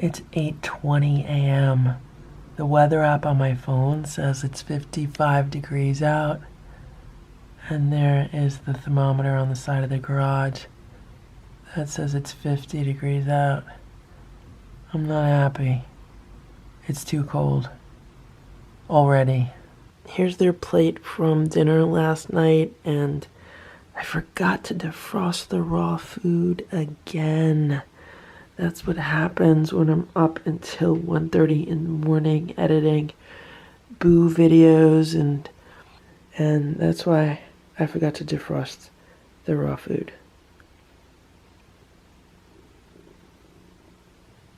It's 8:20 a.m. The weather app on my phone says it's 55 degrees out. And there is the thermometer on the side of the garage that says it's 50 degrees out. I'm not happy. It's too cold. Already. Here's their plate from dinner last night, and I forgot to defrost the raw food again. That's what happens when I'm up until 1:30 in the morning editing boo videos, and that's why I forgot to defrost the raw food.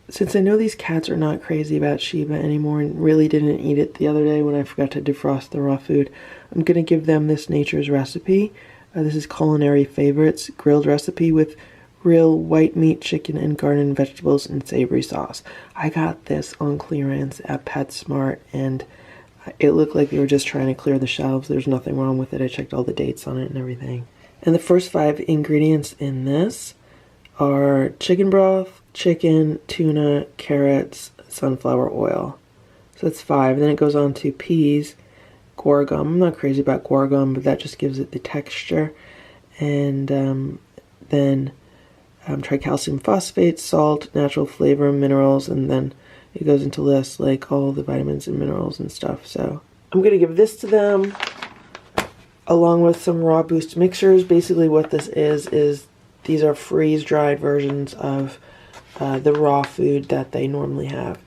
Since I know these cats are not crazy about Shiba anymore and really didn't eat it the other day when I forgot to defrost the raw food, I'm going to give them this nature's recipe. This is Culinary Favorites grilled recipe with real white meat, chicken, and garden vegetables and savory sauce. I got this on clearance at PetSmart, and it looked like they were just trying to clear the shelves. There's nothing wrong with it. I checked all the dates on it and everything. And the first 5 ingredients in this are chicken broth, chicken, tuna, carrots, sunflower oil. So that's 5. Then it goes on to peas, guar gum. I'm not crazy about guar gum, but that just gives it the texture. And then tricalcium phosphate, salt, natural flavor, minerals, and then it goes into lists like all the vitamins and minerals and stuff. So I'm going to give this to them along with some raw boost mixers. Basically what this is these are freeze-dried versions of the raw food that they normally have.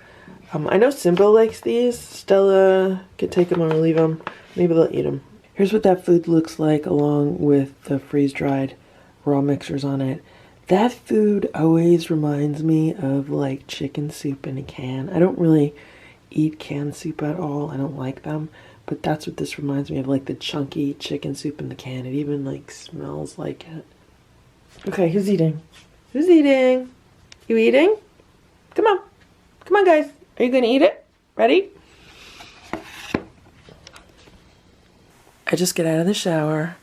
I know Simba likes these. Stella could take them or leave them. Maybe they'll eat them. Here's what that food looks like along with the freeze-dried raw mixers on it. That food always reminds me of like chicken soup in a can. I don't really eat canned soup at all. I don't like them. But that's what this reminds me of, like the chunky chicken soup in the can. It even like smells like it. Okay, who's eating? Who's eating? You eating? Come on. Come on, guys. Are you going to eat it? Ready? I just get out of the shower.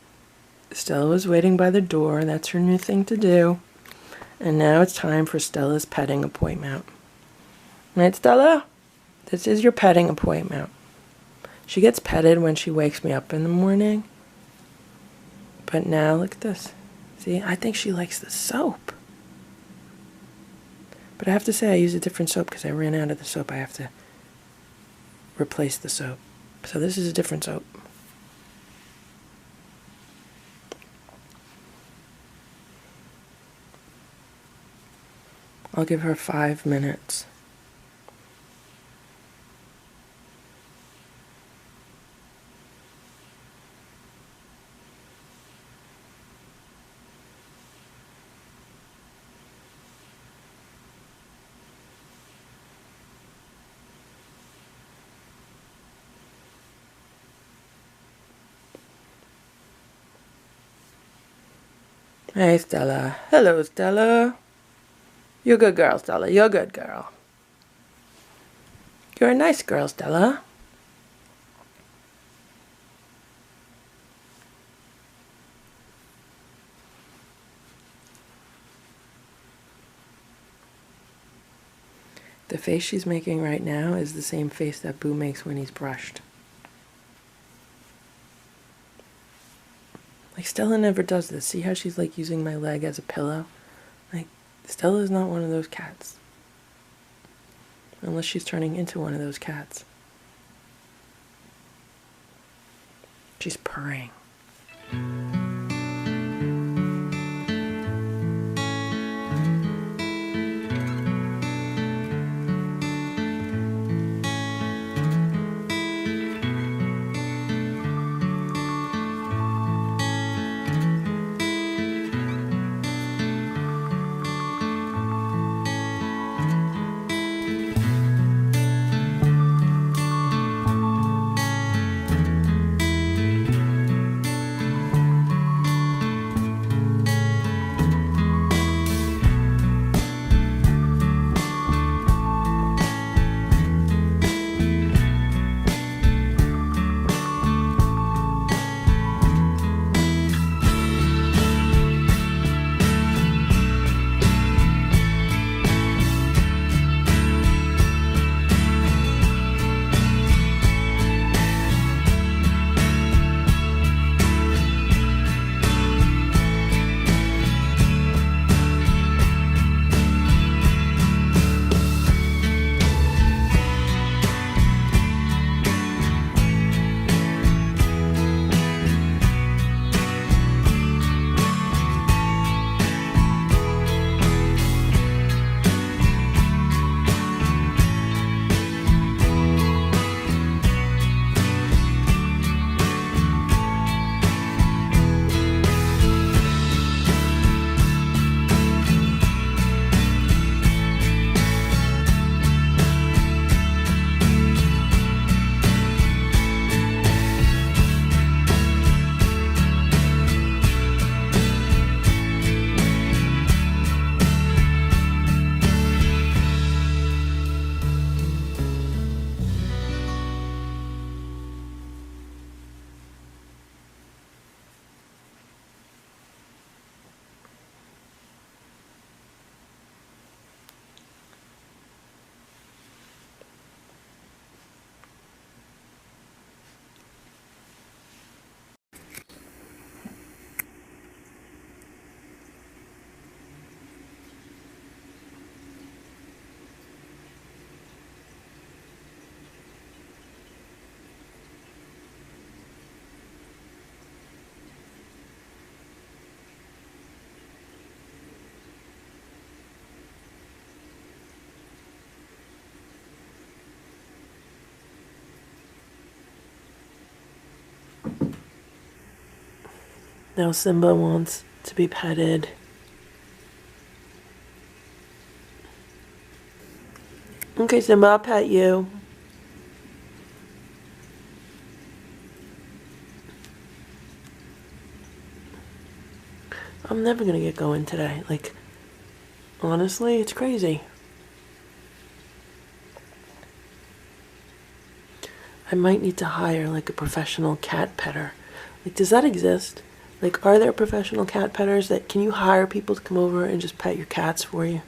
Stella was waiting by the door. That's her new thing to do. And now it's time for Stella's petting appointment. Right, Stella? This is your petting appointment. She gets petted when she wakes me up in the morning. But now, look at this. See, I think she likes the soap. But I have to say I use a different soap because I ran out of the soap. I have to replace the soap. So this is a different soap. I'll give her 5 minutes. Hey, Stella. Hello, Stella. You're a good girl, Stella. You're a good girl. You're a nice girl, Stella. The face she's making right now is the same face that Boo makes when he's brushed. Like, Stella never does this. See how she's like using my leg as a pillow? Like, Stella is not one of those cats. Unless she's turning into one of those cats. She's purring. Now Simba wants to be petted. Okay, Simba, I'll pet you. I'm never gonna get going today. Like, honestly, it's crazy. I might need to hire like a professional cat petter. Like, does that exist? Like, are there professional cat petters that can you hire people to come over and just pet your cats for you?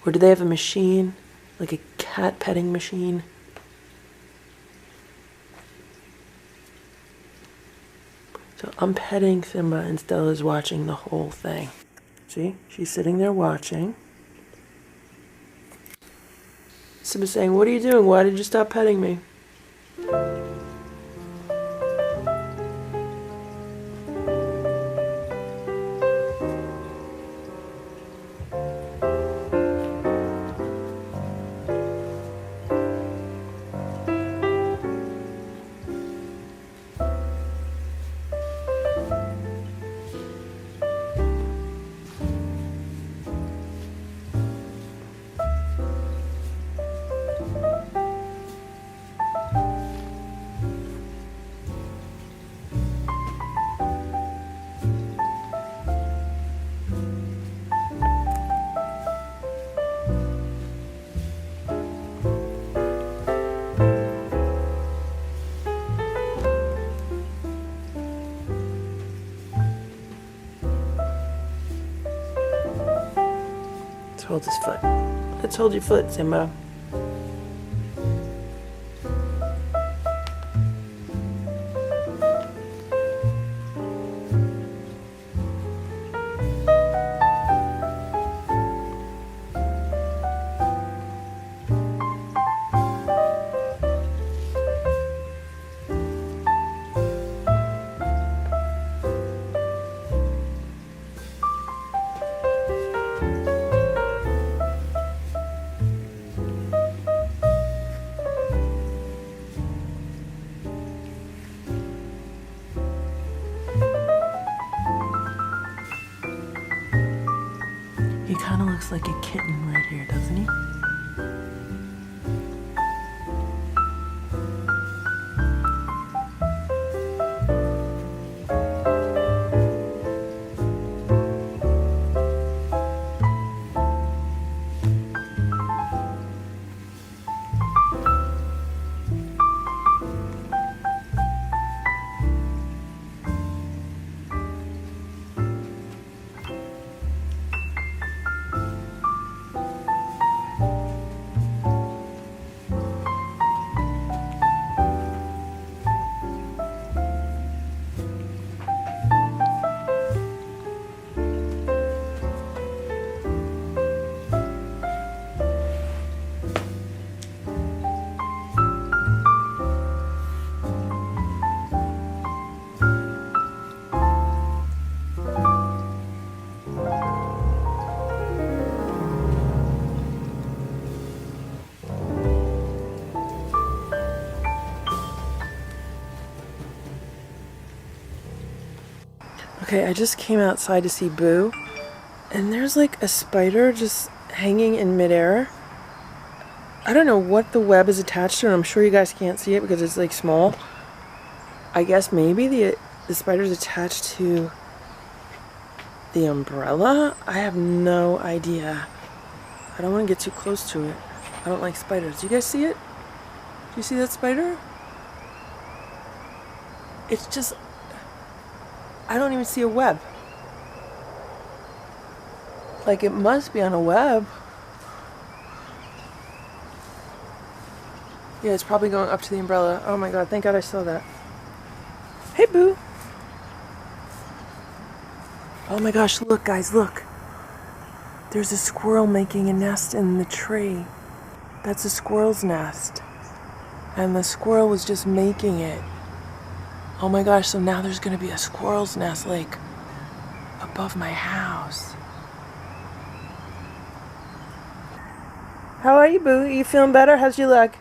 Or do they have a machine? Like a cat petting machine? So I'm petting Simba and Stella's watching the whole thing. See? She's sitting there watching. Simba's saying, "What are you doing? Why did you stop petting me?" Let's hold his foot. Let's hold your foot, Simba. He kind of looks like a kitten right here, doesn't he? Okay, I just came outside to see Boo, and there's like a spider just hanging in midair. I don't know what the web is attached to, and I'm sure you guys can't see it because it's like small. I guess maybe the spider's attached to the umbrella? I have no idea. I don't want to get too close to it. I don't like spiders. Do you guys see it? Do you see that spider? It's just... I don't even see a web. Like, it must be on a web. Yeah, it's probably going up to the umbrella. Oh my god, thank god I saw that. Hey, Boo. Oh my gosh, look guys, look. There's a squirrel making a nest in the tree. That's a squirrel's nest. And the squirrel was just making it. Oh my gosh, so now there's gonna be a squirrel's nest like above my house. How are you, Boo? Are you feeling better? How's your leg?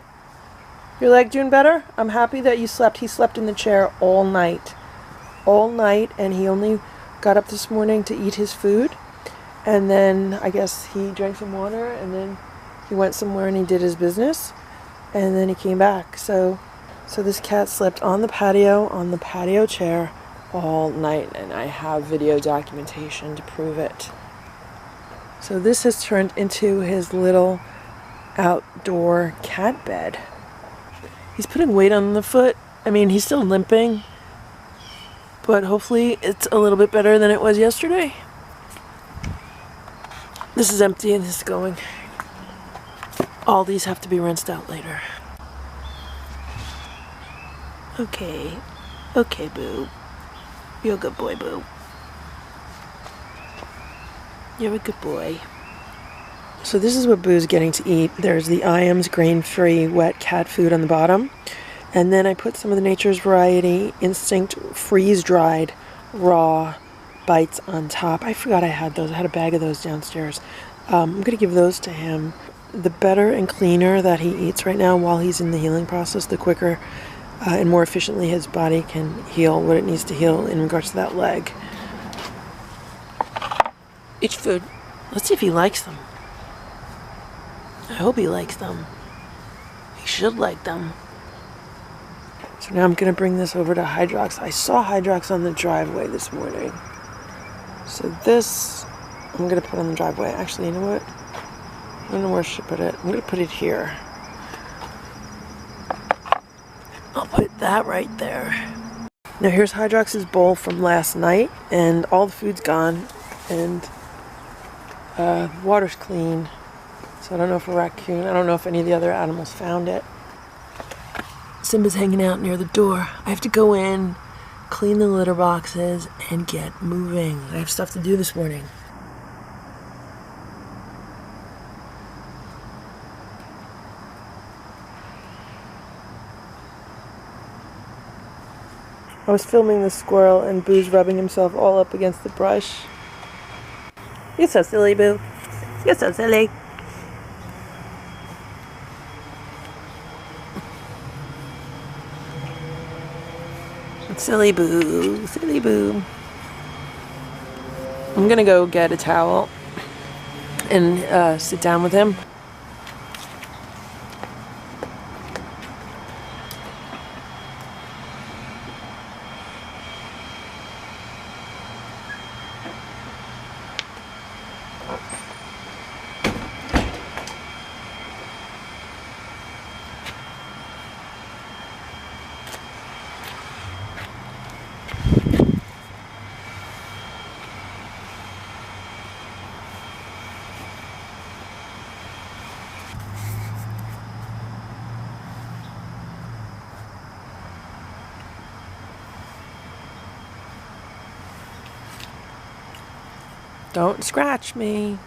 Your leg doing better? I'm happy that you slept. He slept in the chair all night. All night, and he only got up this morning to eat his food. And then I guess he drank some water, and then he went somewhere and he did his business. And then he came back. So this cat slept on the patio chair all night, and I have video documentation to prove it. So this has turned into his little outdoor cat bed. He's putting weight on the foot. I mean, he's still limping, but hopefully it's a little bit better than it was yesterday. This is empty and this is going. All these have to be rinsed out later. Okay, Boo. You're a good boy, Boo. You're a good boy. So this is what Boo's getting to eat. There's the Iams grain-free wet cat food on the bottom. And then I put some of the Nature's Variety Instinct freeze-dried raw bites on top. I forgot I had those. I had a bag of those downstairs. I'm going to give those to him. The better and cleaner that he eats right now while he's in the healing process, the quicker and more efficiently his body can heal what it needs to heal in regards to that leg. Each food. Let's see if he likes them. I hope he likes them. He should like them. So now I'm going to bring this over to Hydrox. I saw Hydrox on the driveway this morning. So this, I'm going to put on the driveway. Actually, you know what? I don't know where I should put it. I'm going to put it here. I'll put that right there. Now here's Hydrox's bowl from last night, and all the food's gone, and water's clean. So I don't know if a raccoon, I don't know if any of the other animals found it. Simba's hanging out near the door. I have to go in, clean the litter boxes, and get moving. I have stuff to do this morning. I was filming the squirrel, and Boo's rubbing himself all up against the brush. You're so silly, Boo. You're so silly. Silly Boo. Silly Boo. I'm gonna go get a towel and sit down with him. Don't scratch me.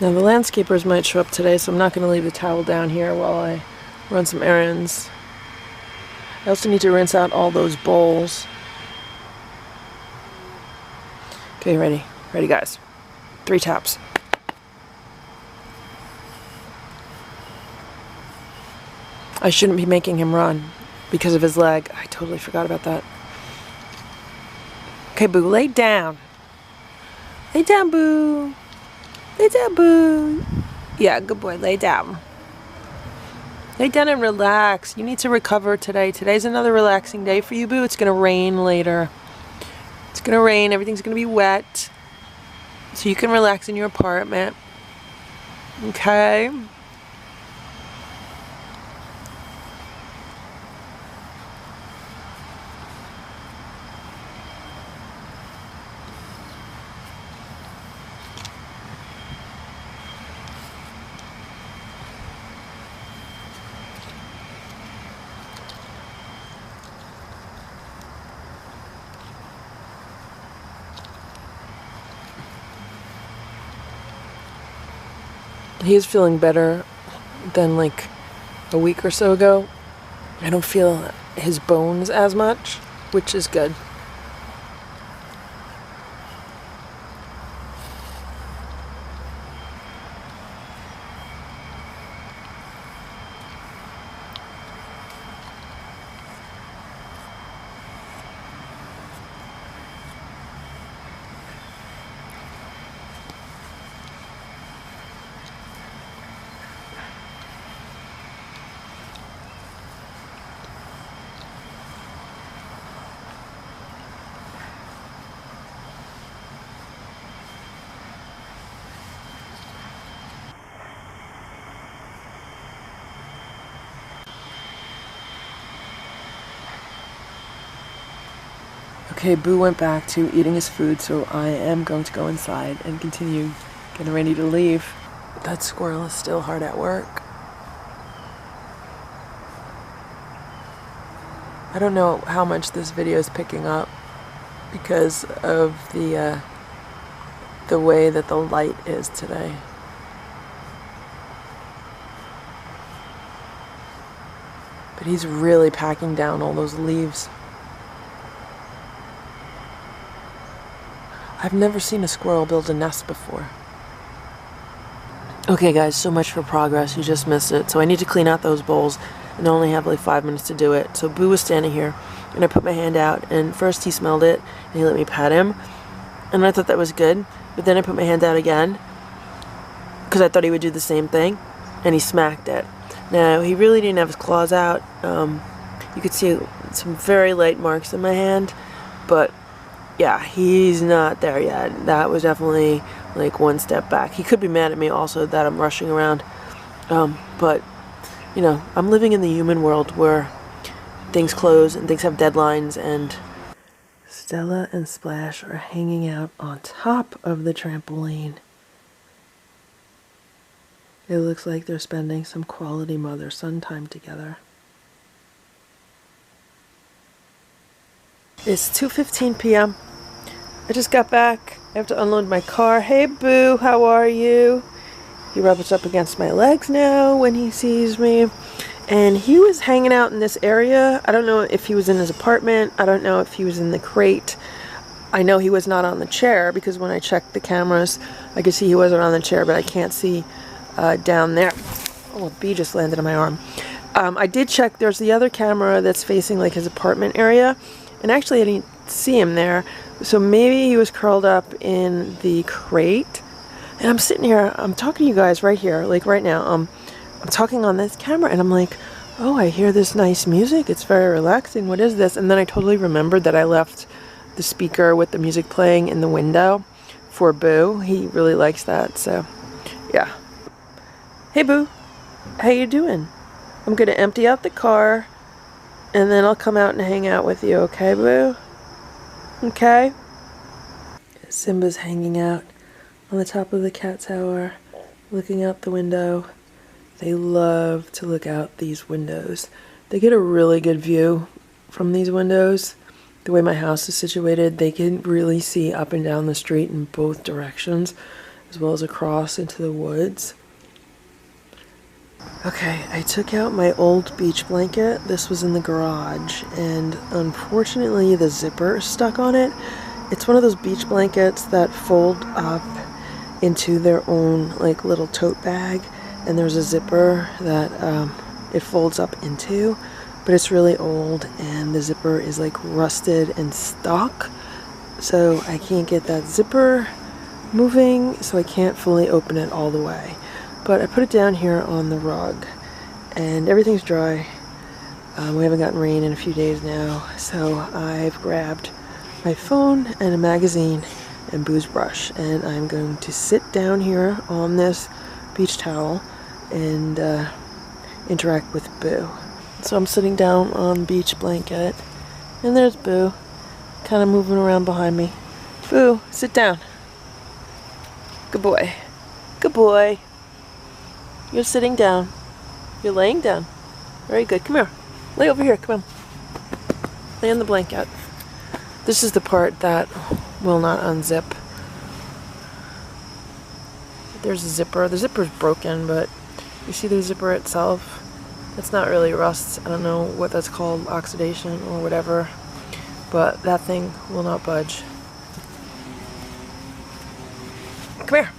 Now the landscapers might show up today, so I'm not going to leave the towel down here while I run some errands. I also need to rinse out all those bowls. Okay, ready? Ready, guys. 3 taps. I shouldn't be making him run because of his leg. I totally forgot about that. Okay, Boo, lay down. Lay down, Boo. Lay down, Boo. Yeah, good boy, lay down. Lay down and relax. You need to recover today. Today's another relaxing day for you, Boo. It's going to rain later. It's going to rain. Everything's going to be wet. So you can relax in your apartment. Okay? He is feeling better than like a week or so ago. I don't feel his bones as much. which is good. Okay, Boo went back to eating his food, so I am going to go inside and continue getting ready to leave. That squirrel is still hard at work. I don't know how much this video is picking up because of the way that the light is today. But he's really packing down all those leaves. I've never seen a squirrel build a nest before. Okay guys, so much for progress, you just missed it. So I need to clean out those bowls and I only have like 5 minutes to do it. So Boo was standing here and I put my hand out and first he smelled it and he let me pet him. And I thought that was good, but then I put my hand out again because I thought he would do the same thing and he smacked it. Now, he really didn't have his claws out. You could see some very light marks in my hand, but yeah, he's not there yet. That was definitely like one step back. He could be mad at me also that I'm rushing around. But, you know, I'm living in the human world where things close and things have deadlines, and Stella and Splash are hanging out on top of the trampoline. It looks like they're spending some quality mother-son time together. It's 2:15 p.m. I just got back. I have to unload my car. Hey Boo, how are you? He rubs up against my legs now when he sees me. And he was hanging out in this area. I don't know if he was in his apartment. I don't know if he was in the crate. I know he was not on the chair because when I checked the cameras, I could see he wasn't on the chair, but I can't see down there. Oh, a bee just landed on my arm. I did check. There's the other camera that's facing like his apartment area, and actually I didn't see him there. So maybe he was curled up in the crate. And I'm sitting here, I'm talking to you guys right here, like right now. I'm talking on this camera and I'm like, oh, I hear this nice music. It's very relaxing. What is this? And then I totally remembered that I left the speaker with the music playing in the window for Boo. He really likes that, so yeah. Hey Boo, how you doing? I'm gonna empty out the car and then I'll come out and hang out with you, okay Boo? Okay? Simba's hanging out on the top of the cat tower, looking out the window. They love to look out these windows. They get a really good view from these windows. The way my house is situated, they can really see up and down the street in both directions, as well as across into the woods. Okay, I took out my old beach blanket. This was in the garage, and unfortunately the zipper is stuck on it. It's one of those beach blankets that fold up into their own like little tote bag, and there's a zipper that it folds up into, but it's really old and the zipper is like rusted and stuck, so I can't get that zipper moving, so I can't fully open it all the way. But I put it down here on the rug and everything's dry. We haven't gotten rain in a few days now, so I've grabbed my phone and a magazine and Boo's brush, and I'm going to sit down here on this beach towel and interact with Boo. So I'm sitting down on the beach blanket and there's Boo kind of moving around behind me. Boo, sit down. Good boy. Good boy. You're sitting down. You're laying down. Very good. Come here. Lay over here. Come on. Lay on the blanket. This is the part that will not unzip. There's a zipper. The zipper's broken, but you see the zipper itself? That's not really rust. I don't know what that's called, oxidation or whatever. but that thing will not budge. Come here.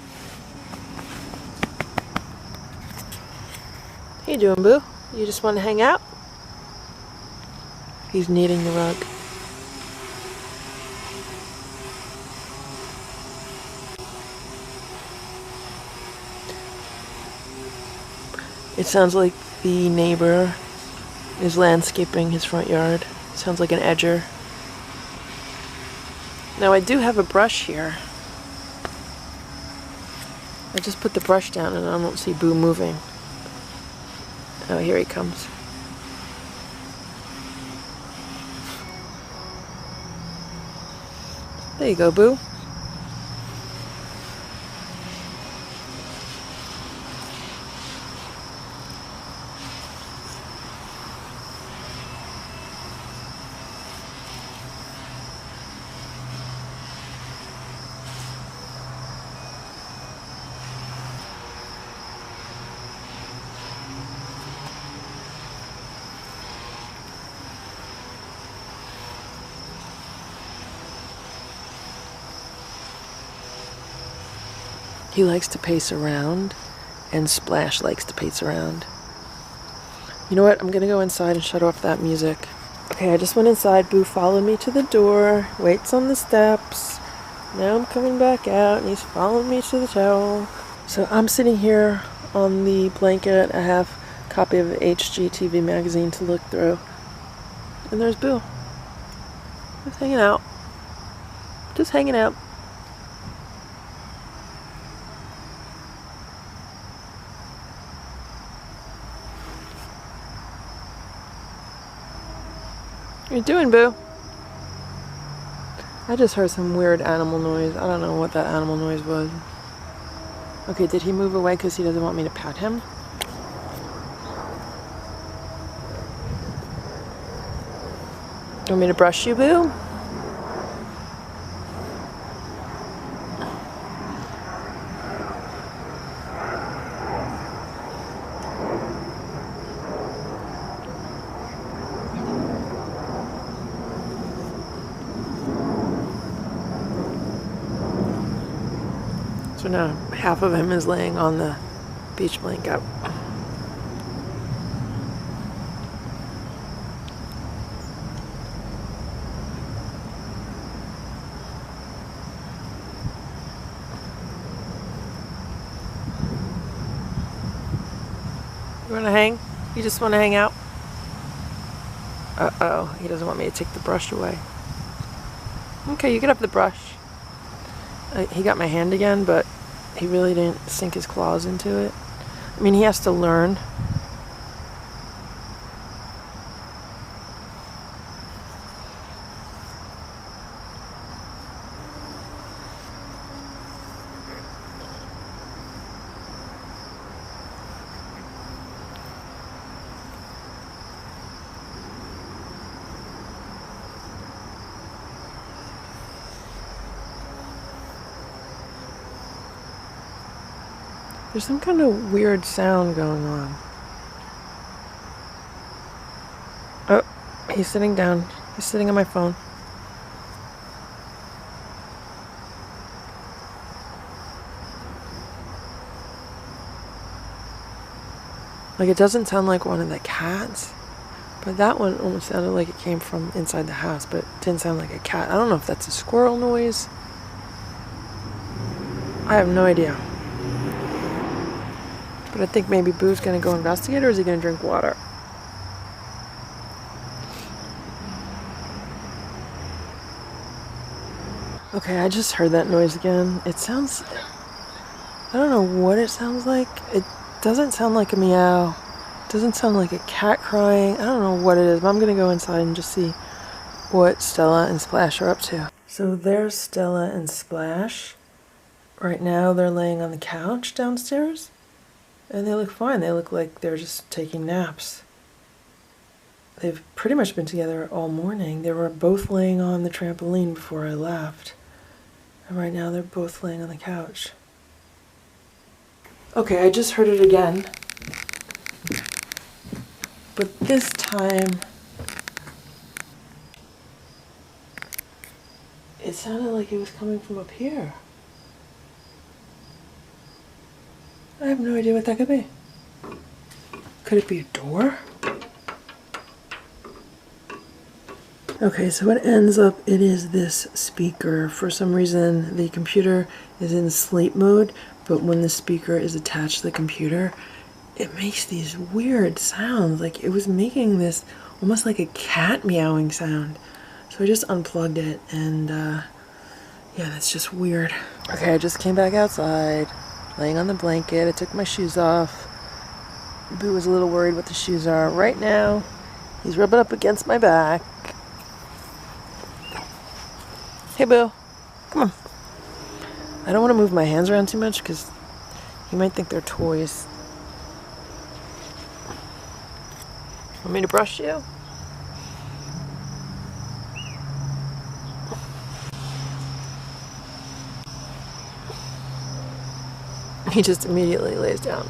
How you doing, Boo? You just want to hang out? He's kneading the rug. It sounds like the neighbor is landscaping his front yard. It sounds like an edger. Now I do have a brush here. I just put the brush down and I don't see Boo moving. Oh, here he comes. There you go, Boo. He likes to pace around, and Splash likes to pace around. You know what? I'm gonna go inside and shut off that music. Okay, I just went inside. Boo followed me to the door, waits on the steps. Now I'm coming back out, and he's following me to the towel. So I'm sitting here on the blanket. I have a copy of HGTV magazine to look through. And there's Boo. Just hanging out. Just hanging out. What are you doing, Boo? I just heard some weird animal noise. I don't know what that animal noise was. Okay, did he move away because he doesn't want me to pat him? You want me to brush you, Boo? So now half of him is laying on the beach blanket. You wanna hang? You just wanna hang out? Uh-oh, he doesn't want me to take the brush away. Okay, you can have the brush. He got my hand again, but he really didn't sink his claws into it. I mean, he has to learn. There's some kind of weird sound going on. Oh, he's sitting down. He's sitting on my phone. Like, it doesn't sound like one of the cats, but that one almost sounded like it came from inside the house, but it didn't sound like a cat. I don't know if that's a squirrel noise. I have no idea. But I think maybe Boo's gonna go investigate, or is he gonna drink water? Okay, I just heard that noise again. It sounds... I don't know what it sounds like. It doesn't sound like a meow. It doesn't sound like a cat crying. I don't know what it is, but I'm gonna go inside and just see what Stella and Splash are up to. So there's Stella and Splash. Right now they're laying on the couch downstairs. And they look fine. They look like they're just taking naps. They've pretty much been together all morning. They were both laying on the trampoline before I left. And right now they're both laying on the couch. Okay, I just heard it again. But this time, sounded like it was coming from up here. I have no idea what that could be. Could it be a door? Okay, so it ends up, it is this speaker. For some reason, the computer is in sleep mode, but when the speaker is attached to the computer, it makes these weird sounds. Like it was making this almost like a cat meowing sound. So I just unplugged it, and yeah, that's just weird. Okay, I just came back outside, laying on the blanket. I took my shoes off. Boo was a little worried what the shoes are. Right now, he's rubbing up against my back. Hey, Boo. Come on. I don't want to move my hands around too much because he might think they're toys. Want me to brush you? He just immediately lays down.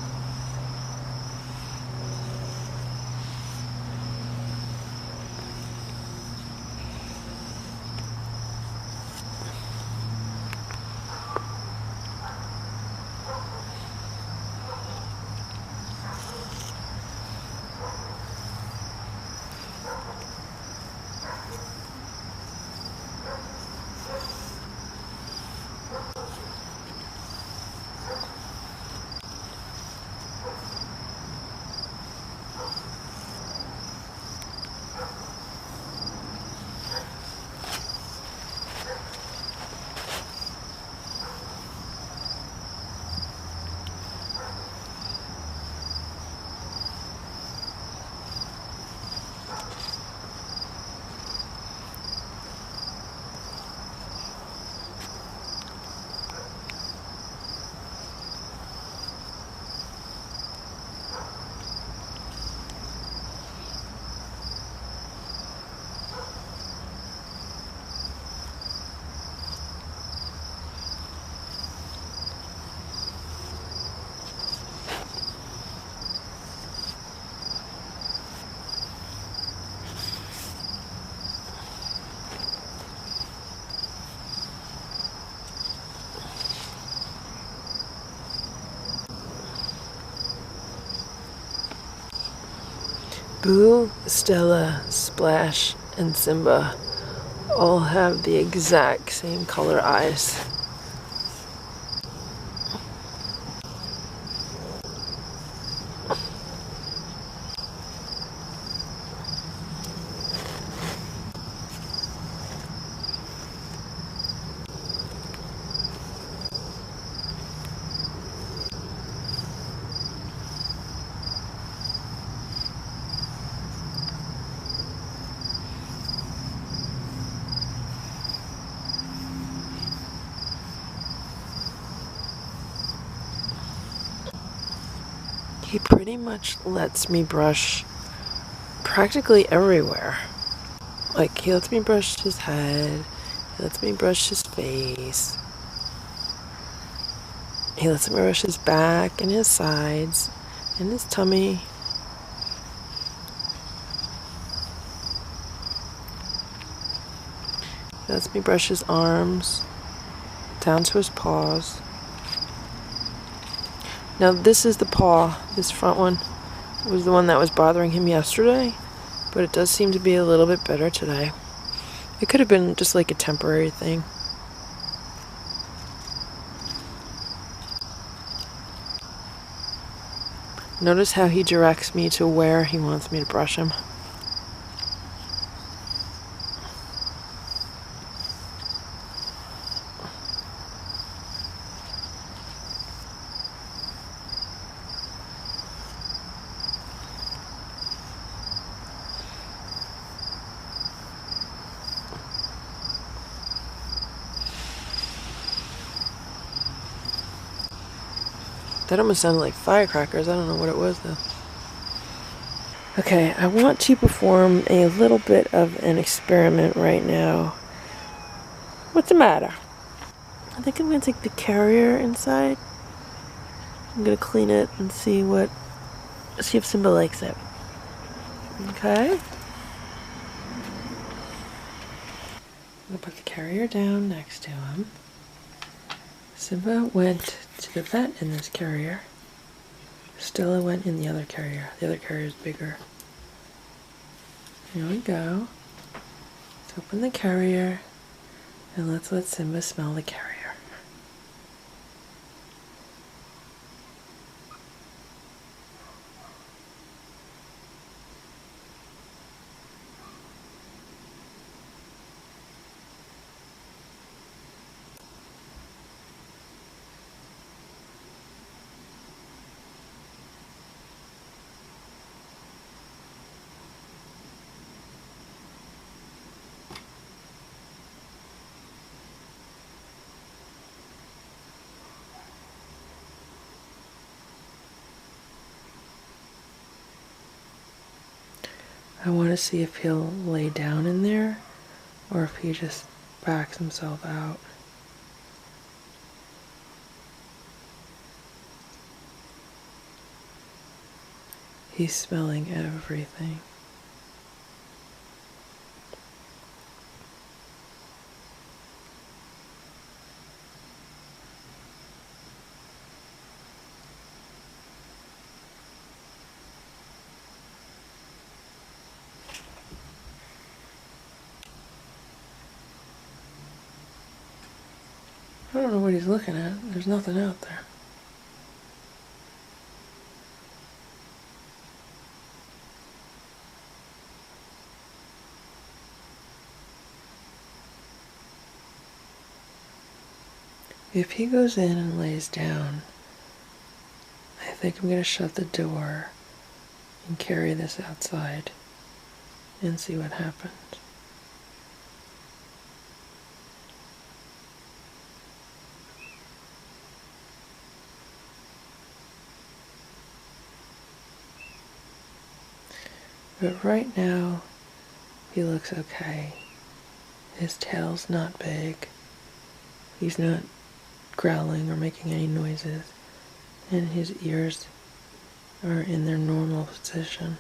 Boo, Stella, Splash, and Simba all have the exact same color eyes. He pretty much lets me brush practically everywhere. Like, he lets me brush his head, he lets me brush his face, he lets me brush his back and his sides and his tummy. He lets me brush his arms down to his paws. Now this is the paw. This front one was the one that was bothering him yesterday, but it does seem to be a little bit better today. It could have been just like a temporary thing. Notice how he directs me to where he wants me to brush him. That almost sounded like firecrackers. I don't know what it was though. Okay, I want to perform a little bit of an experiment right now. What's the matter? I think I'm going to take the carrier inside. I'm going to clean it and see if Simba likes it. Okay? I'm gonna put the carrier down next to him. Simba went to the vet in this carrier. Stella went in the other carrier. The other carrier is bigger. Here we go. Let's open the carrier and let's let Simba smell the carrier. I want to see if he'll lay down in there or if he just backs himself out. He's smelling everything. I don't know what he's looking at. There's nothing out there. If he goes in and lays down, I think I'm going to shut the door and carry this outside and see what happens. But right now, he looks okay. His tail's not big. He's not growling or making any noises. And his ears are in their normal position.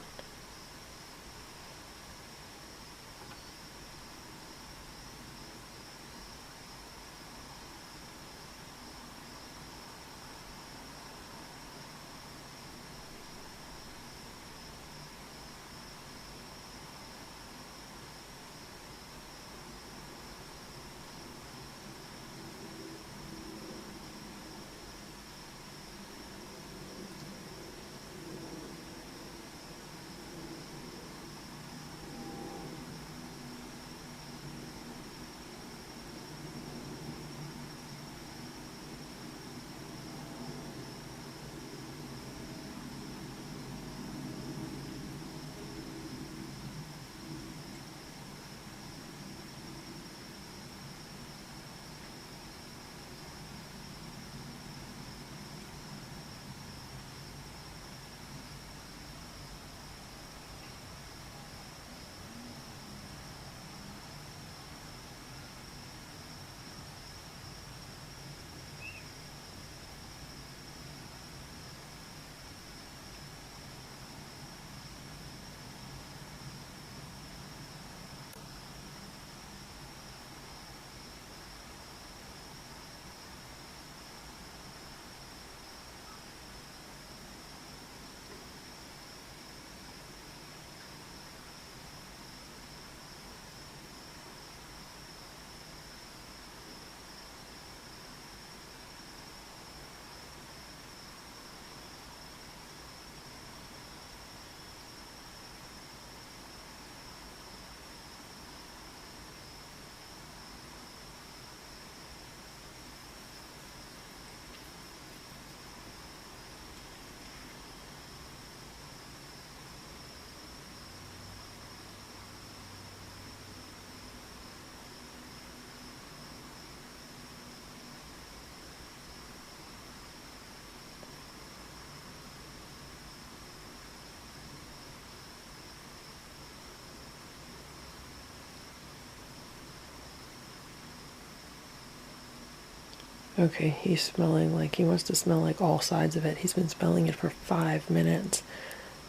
Okay, he's smelling like he wants to smell like all sides of it. He's been smelling it for 5 minutes.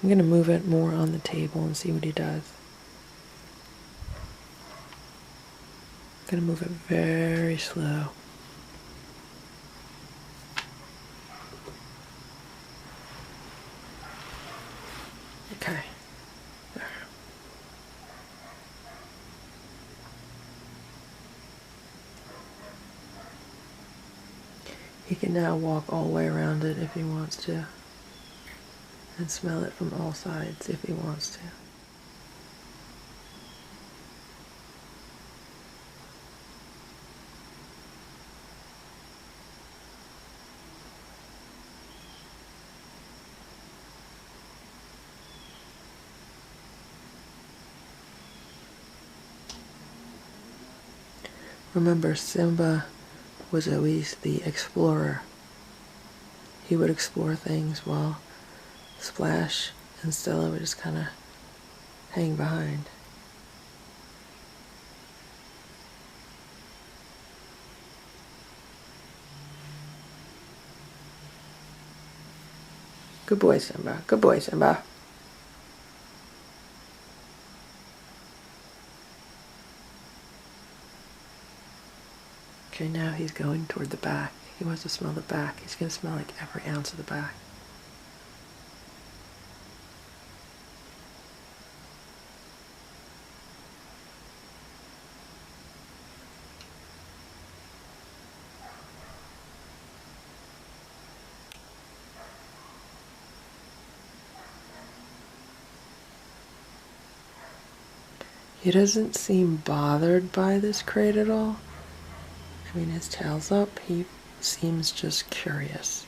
I'm going to move it more on the table and see what he does. Gonna move it very slow. Okay. There. He can now walk all the way around it if he wants to, and smell it from all sides if he wants to. Remember, Simba was always the explorer. He would explore things while Splash and Stella would just kind of hang behind. Good boy, Simba. Good boy, Simba. Okay, now he's going toward the back. He wants to smell the back. He's going to smell like every ounce of the back. He doesn't seem bothered by this crate at all. I mean, his tail's up. He seems just curious.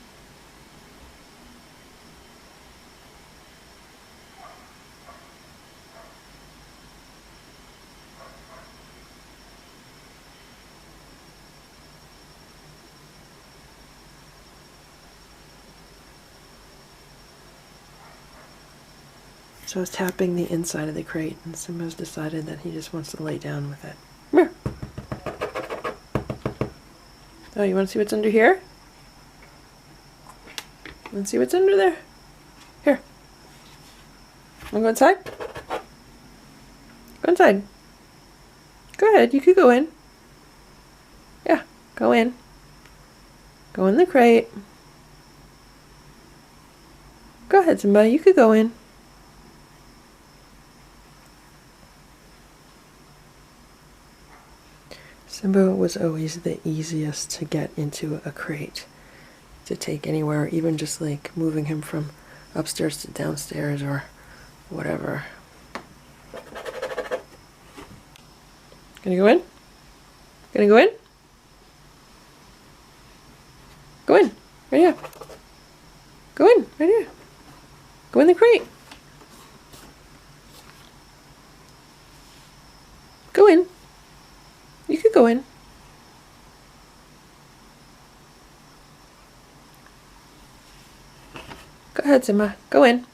So I was tapping the inside of the crate, and Simba's decided that he just wants to lay down with it. Come here. Oh, you want to see what's under here? Want to see what's under there? Here. Want to go inside? Go inside. Go ahead, you could go in. Yeah, go in. Go in the crate. Go ahead, Simba, you could go in. Simba was always the easiest to get into a crate, to take anywhere, even just like moving him from upstairs to downstairs or whatever. Gonna go in? Gonna go in? Go in, right here. Go in, right here. Go in the crate. Go in. You could go in. Go ahead, Simba. Go in.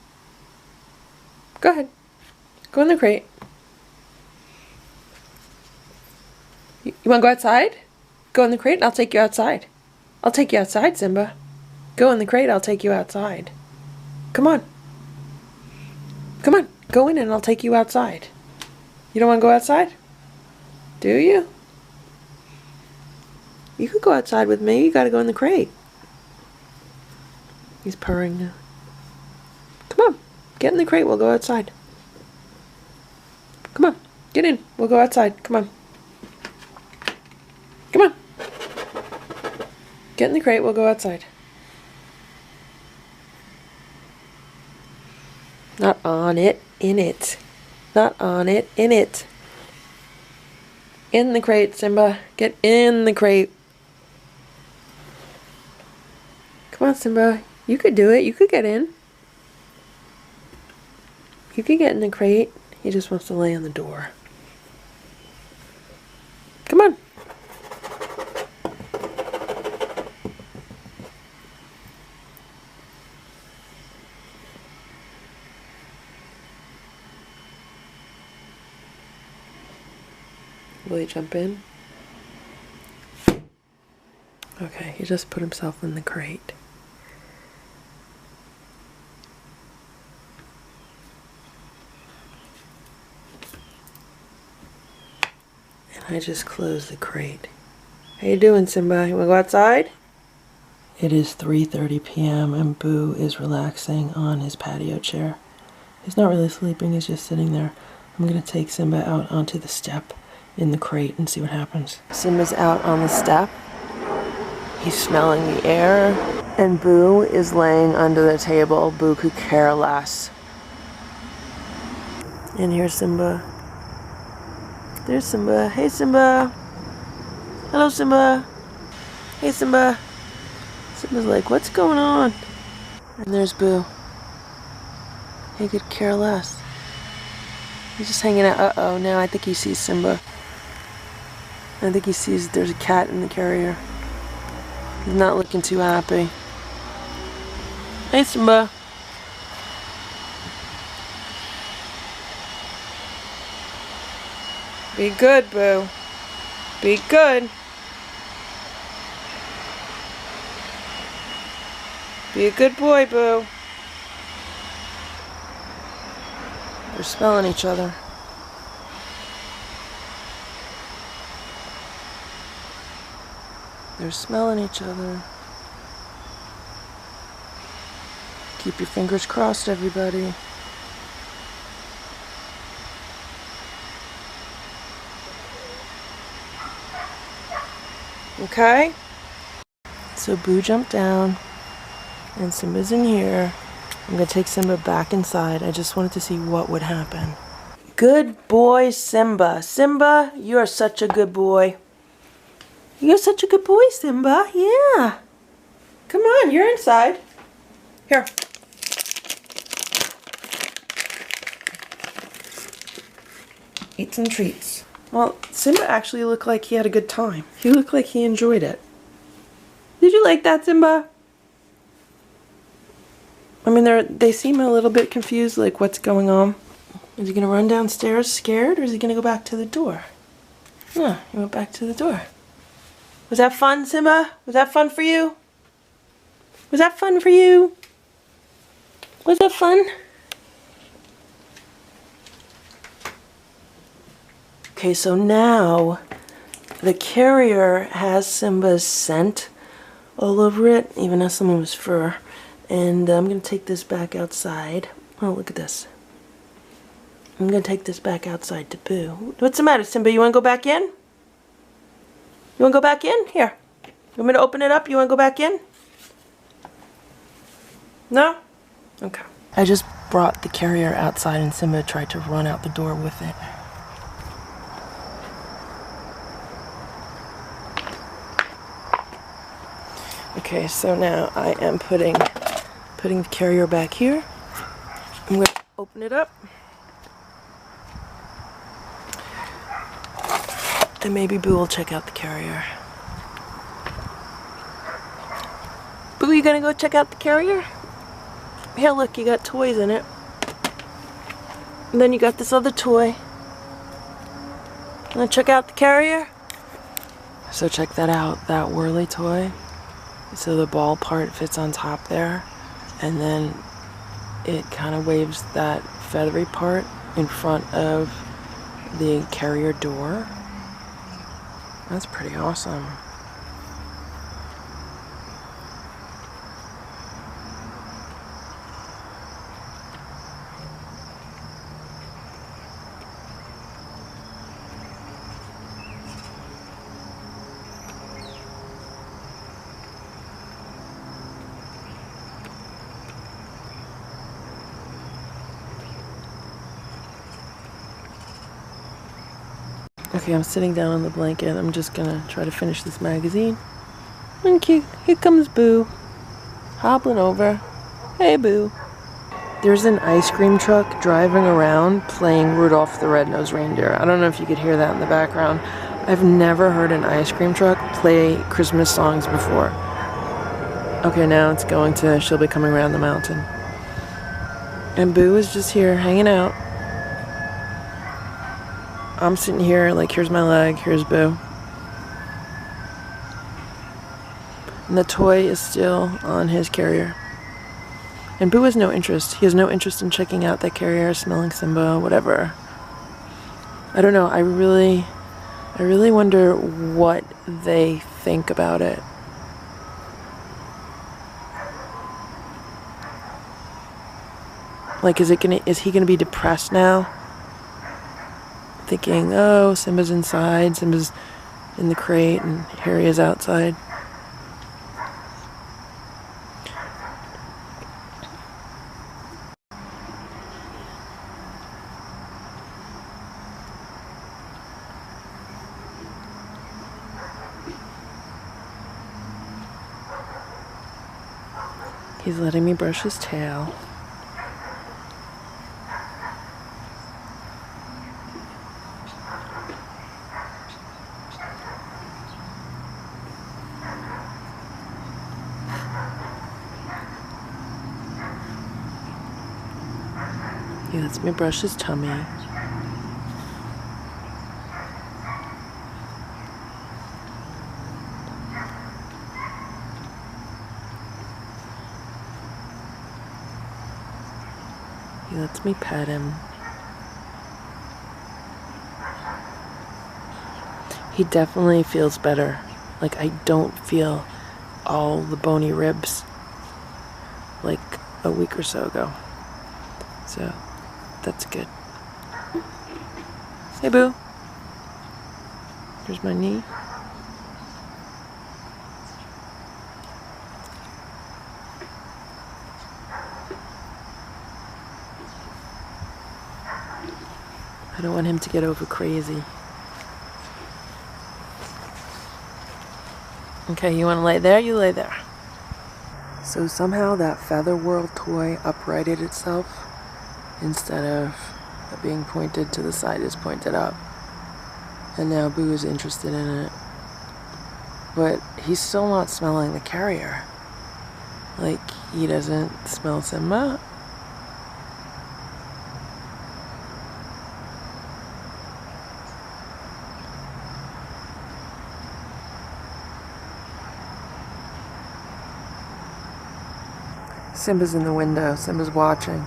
Go ahead. Go in the crate. You want to go outside? Go in the crate and I'll take you outside. I'll take you outside, Simba. Go in the crate, I'll take you outside. Come on. Come on. Go in and I'll take you outside. You don't want to go outside? Do you? You could go outside with me. You gotta go in the crate. He's purring now. Come on. Get in the crate. We'll go outside. Come on. Get in. We'll go outside. Come on. Come on. Get in the crate. We'll go outside. Not on it. In it. Not on it. In it. In the crate, Simba. Get in the crate. Come on, Simba. You could do it. You could get in. You could get in the crate. He just wants to lay on the door. Come on. Will he jump in? Okay, he just put himself in the crate. And I just closed the crate. How you doing, Simba? You wanna go outside? It is 3:30 p.m. and Boo is relaxing on his patio chair. He's not really sleeping, he's just sitting there. I'm gonna take Simba out onto the step in the crate and see what happens. Simba's out on the step. He's smelling the air. And Boo is laying under the table. Boo could care less. And here's Simba. There's Simba. Hey, Simba. Hello, Simba. Hey, Simba. Simba's like, what's going on? And there's Boo. He could care less. He's just hanging out. Uh-oh, now I think he sees Simba. I think he sees there's a cat in the carrier. He's not looking too happy. Hey, Simba. Be good, Boo. Be good. Be a good boy, Boo. They're smelling each other. They're smelling each other. Keep your fingers crossed, everybody. Okay? So Boo jumped down, and Simba's in here. I'm gonna take Simba back inside. I just wanted to see what would happen. Good boy, Simba. Simba, you are such a good boy. You're such a good boy, Simba. Yeah. Come on, you're inside. Here. Eat some treats. Well, Simba actually looked like he had a good time. He looked like he enjoyed it. Did you like that, Simba? I mean, they seem a little bit confused, like what's going on. Is he gonna run downstairs scared, or is he gonna go back to the door? Yeah, he went back to the door. Was that fun, Simba? Was that fun for you? Was that fun for you? Was that fun? Okay, so now the carrier has Simba's scent all over it, even has some of his fur. And I'm going to take this back outside. Oh, look at this. I'm going to take this back outside to Boo. What's the matter, Simba? You want to go back in? You want to go back in? Here. You want me to open it up? You want to go back in? No? Okay. I just brought the carrier outside and Simba tried to run out the door with it. Okay, so now I am putting the carrier back here. I'm going to open it up. And maybe Boo will check out the carrier. Boo, you gonna go check out the carrier? Here, look, you got toys in it. And then you got this other toy. Wanna check out the carrier? So check that out, that whirly toy. So the ball part fits on top there. And then it kind of waves that feathery part in front of the carrier door. That's pretty awesome. Okay, I'm sitting down on the blanket. I'm just gonna try to finish this magazine. And here comes Boo, hobbling over. Hey, Boo. There's an ice cream truck driving around playing Rudolph the Red-Nosed Reindeer. I don't know if you could hear that in the background. I've never heard an ice cream truck play Christmas songs before. Okay, now it's going to She'll Be Coming Around the Mountain. And Boo is just here hanging out. I'm sitting here, like, here's my leg, here's Boo. And the toy is still on his carrier. And Boo has no interest. He has no interest in checking out that carrier, smelling Simba, whatever. I don't know, I really I really wonder what they think about it. Like, is he gonna be depressed now? Thinking, oh, Simba's inside, Simba's in the crate, and here he is outside. He's letting me brush his tail. He lets me brush his tummy. He lets me pet him. He definitely feels better. Like, I don't feel all the bony ribs like a week or so ago. So, that's good. Hey, boo. Here's my knee. I don't want him to get over crazy. Okay, you want to lay there? You lay there. So somehow that Feather World toy uprighted itself. Instead of being pointed to the side, it's pointed up. And now Boo is interested in it. But he's still not smelling the carrier. Like, he doesn't smell Simba. Simba's in the window. Simba's watching.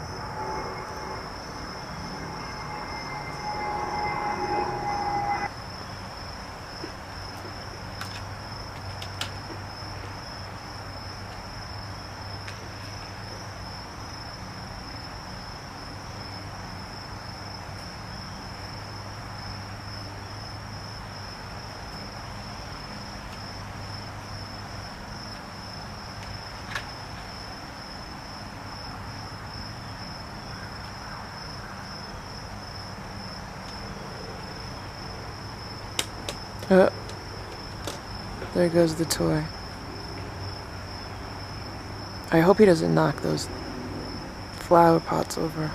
Oh, there goes the toy. I hope he doesn't knock those flower pots over.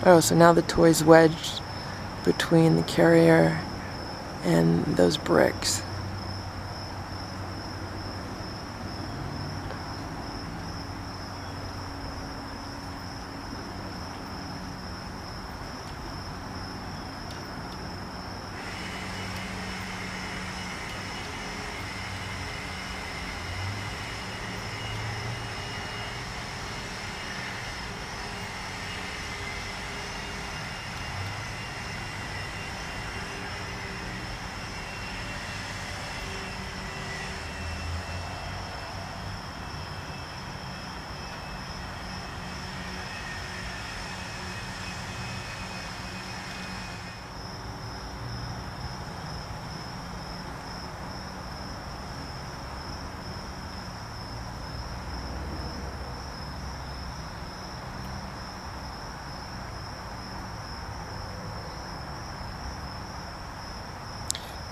Oh, so now the toy's wedged between the carrier and those bricks.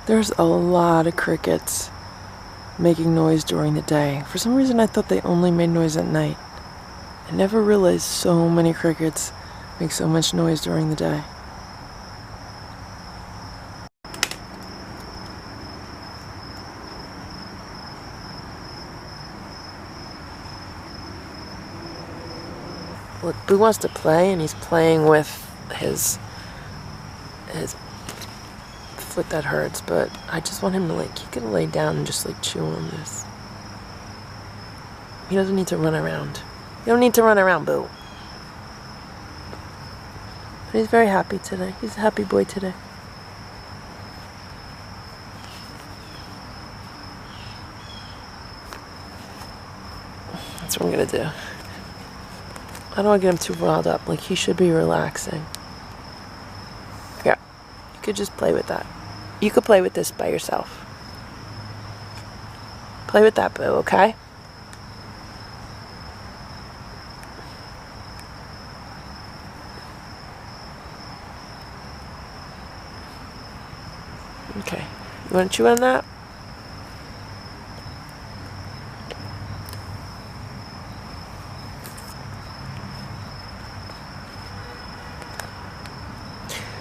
There's a lot of crickets making noise during the day. For some reason I thought they only made noise at night. I never realized so many crickets make so much noise during the day. Look, Boo wants to play, and he's playing with his foot that hurts, but I just want him to, like, he can lay down and just, like, chew on this. He doesn't need to run around. You don't need to run around, Boo. But he's very happy today. He's a happy boy today. That's what I'm gonna do. I don't want to get him too riled up. Like, he should be relaxing. Yeah, you could just play with that. You could play with this by yourself. Play with that, Boo, okay? Okay. You want to chew on that?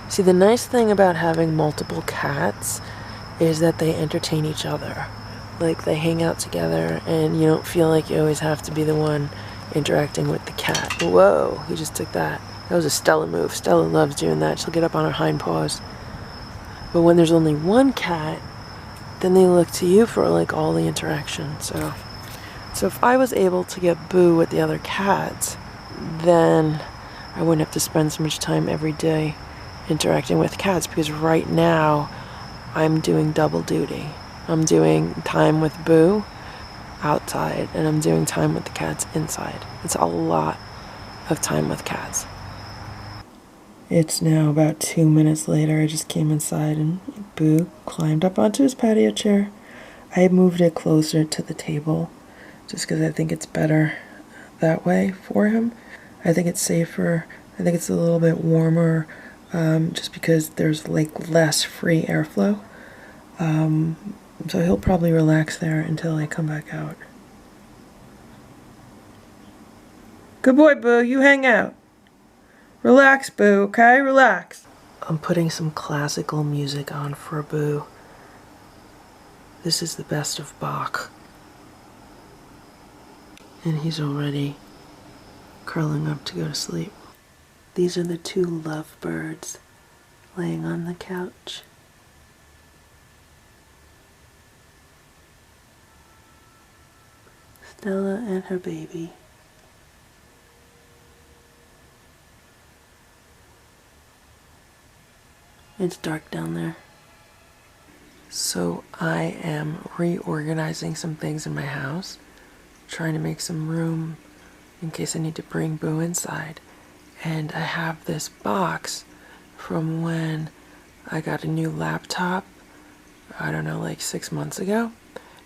See, the nice thing about having multiple cats is that they entertain each other. Like, they hang out together, and you don't feel like you always have to be the one interacting with the cat. Whoa, he just took that. That was a Stella move. Stella loves doing that. She'll get up on her hind paws. But when there's only one cat, then they look to you for, like, all the interaction. So if I was able to get Boo with the other cats, then I wouldn't have to spend so much time every day interacting with cats, because right now I'm doing double duty. I'm doing time with Boo outside, and I'm doing time with the cats inside. It's a lot of time with cats. It's now about 2 minutes later. I just came inside and Boo climbed up onto his patio chair. I moved it closer to the table just because I think it's better that way for him. I think it's safer. I think it's a little bit warmer. Just because there's like less free airflow. So he'll probably relax there until I come back out. Good boy, Boo, you hang out. Relax, Boo, okay? Relax. I'm putting some classical music on for Boo. This is the best of Bach. And he's already curling up to go to sleep. These are the two lovebirds laying on the couch. Stella and her baby. It's dark down there. So I am reorganizing some things in my house, trying to make some room in case I need to bring Boo inside. And I have this box from when I got a new laptop, I don't know, like 6 months ago.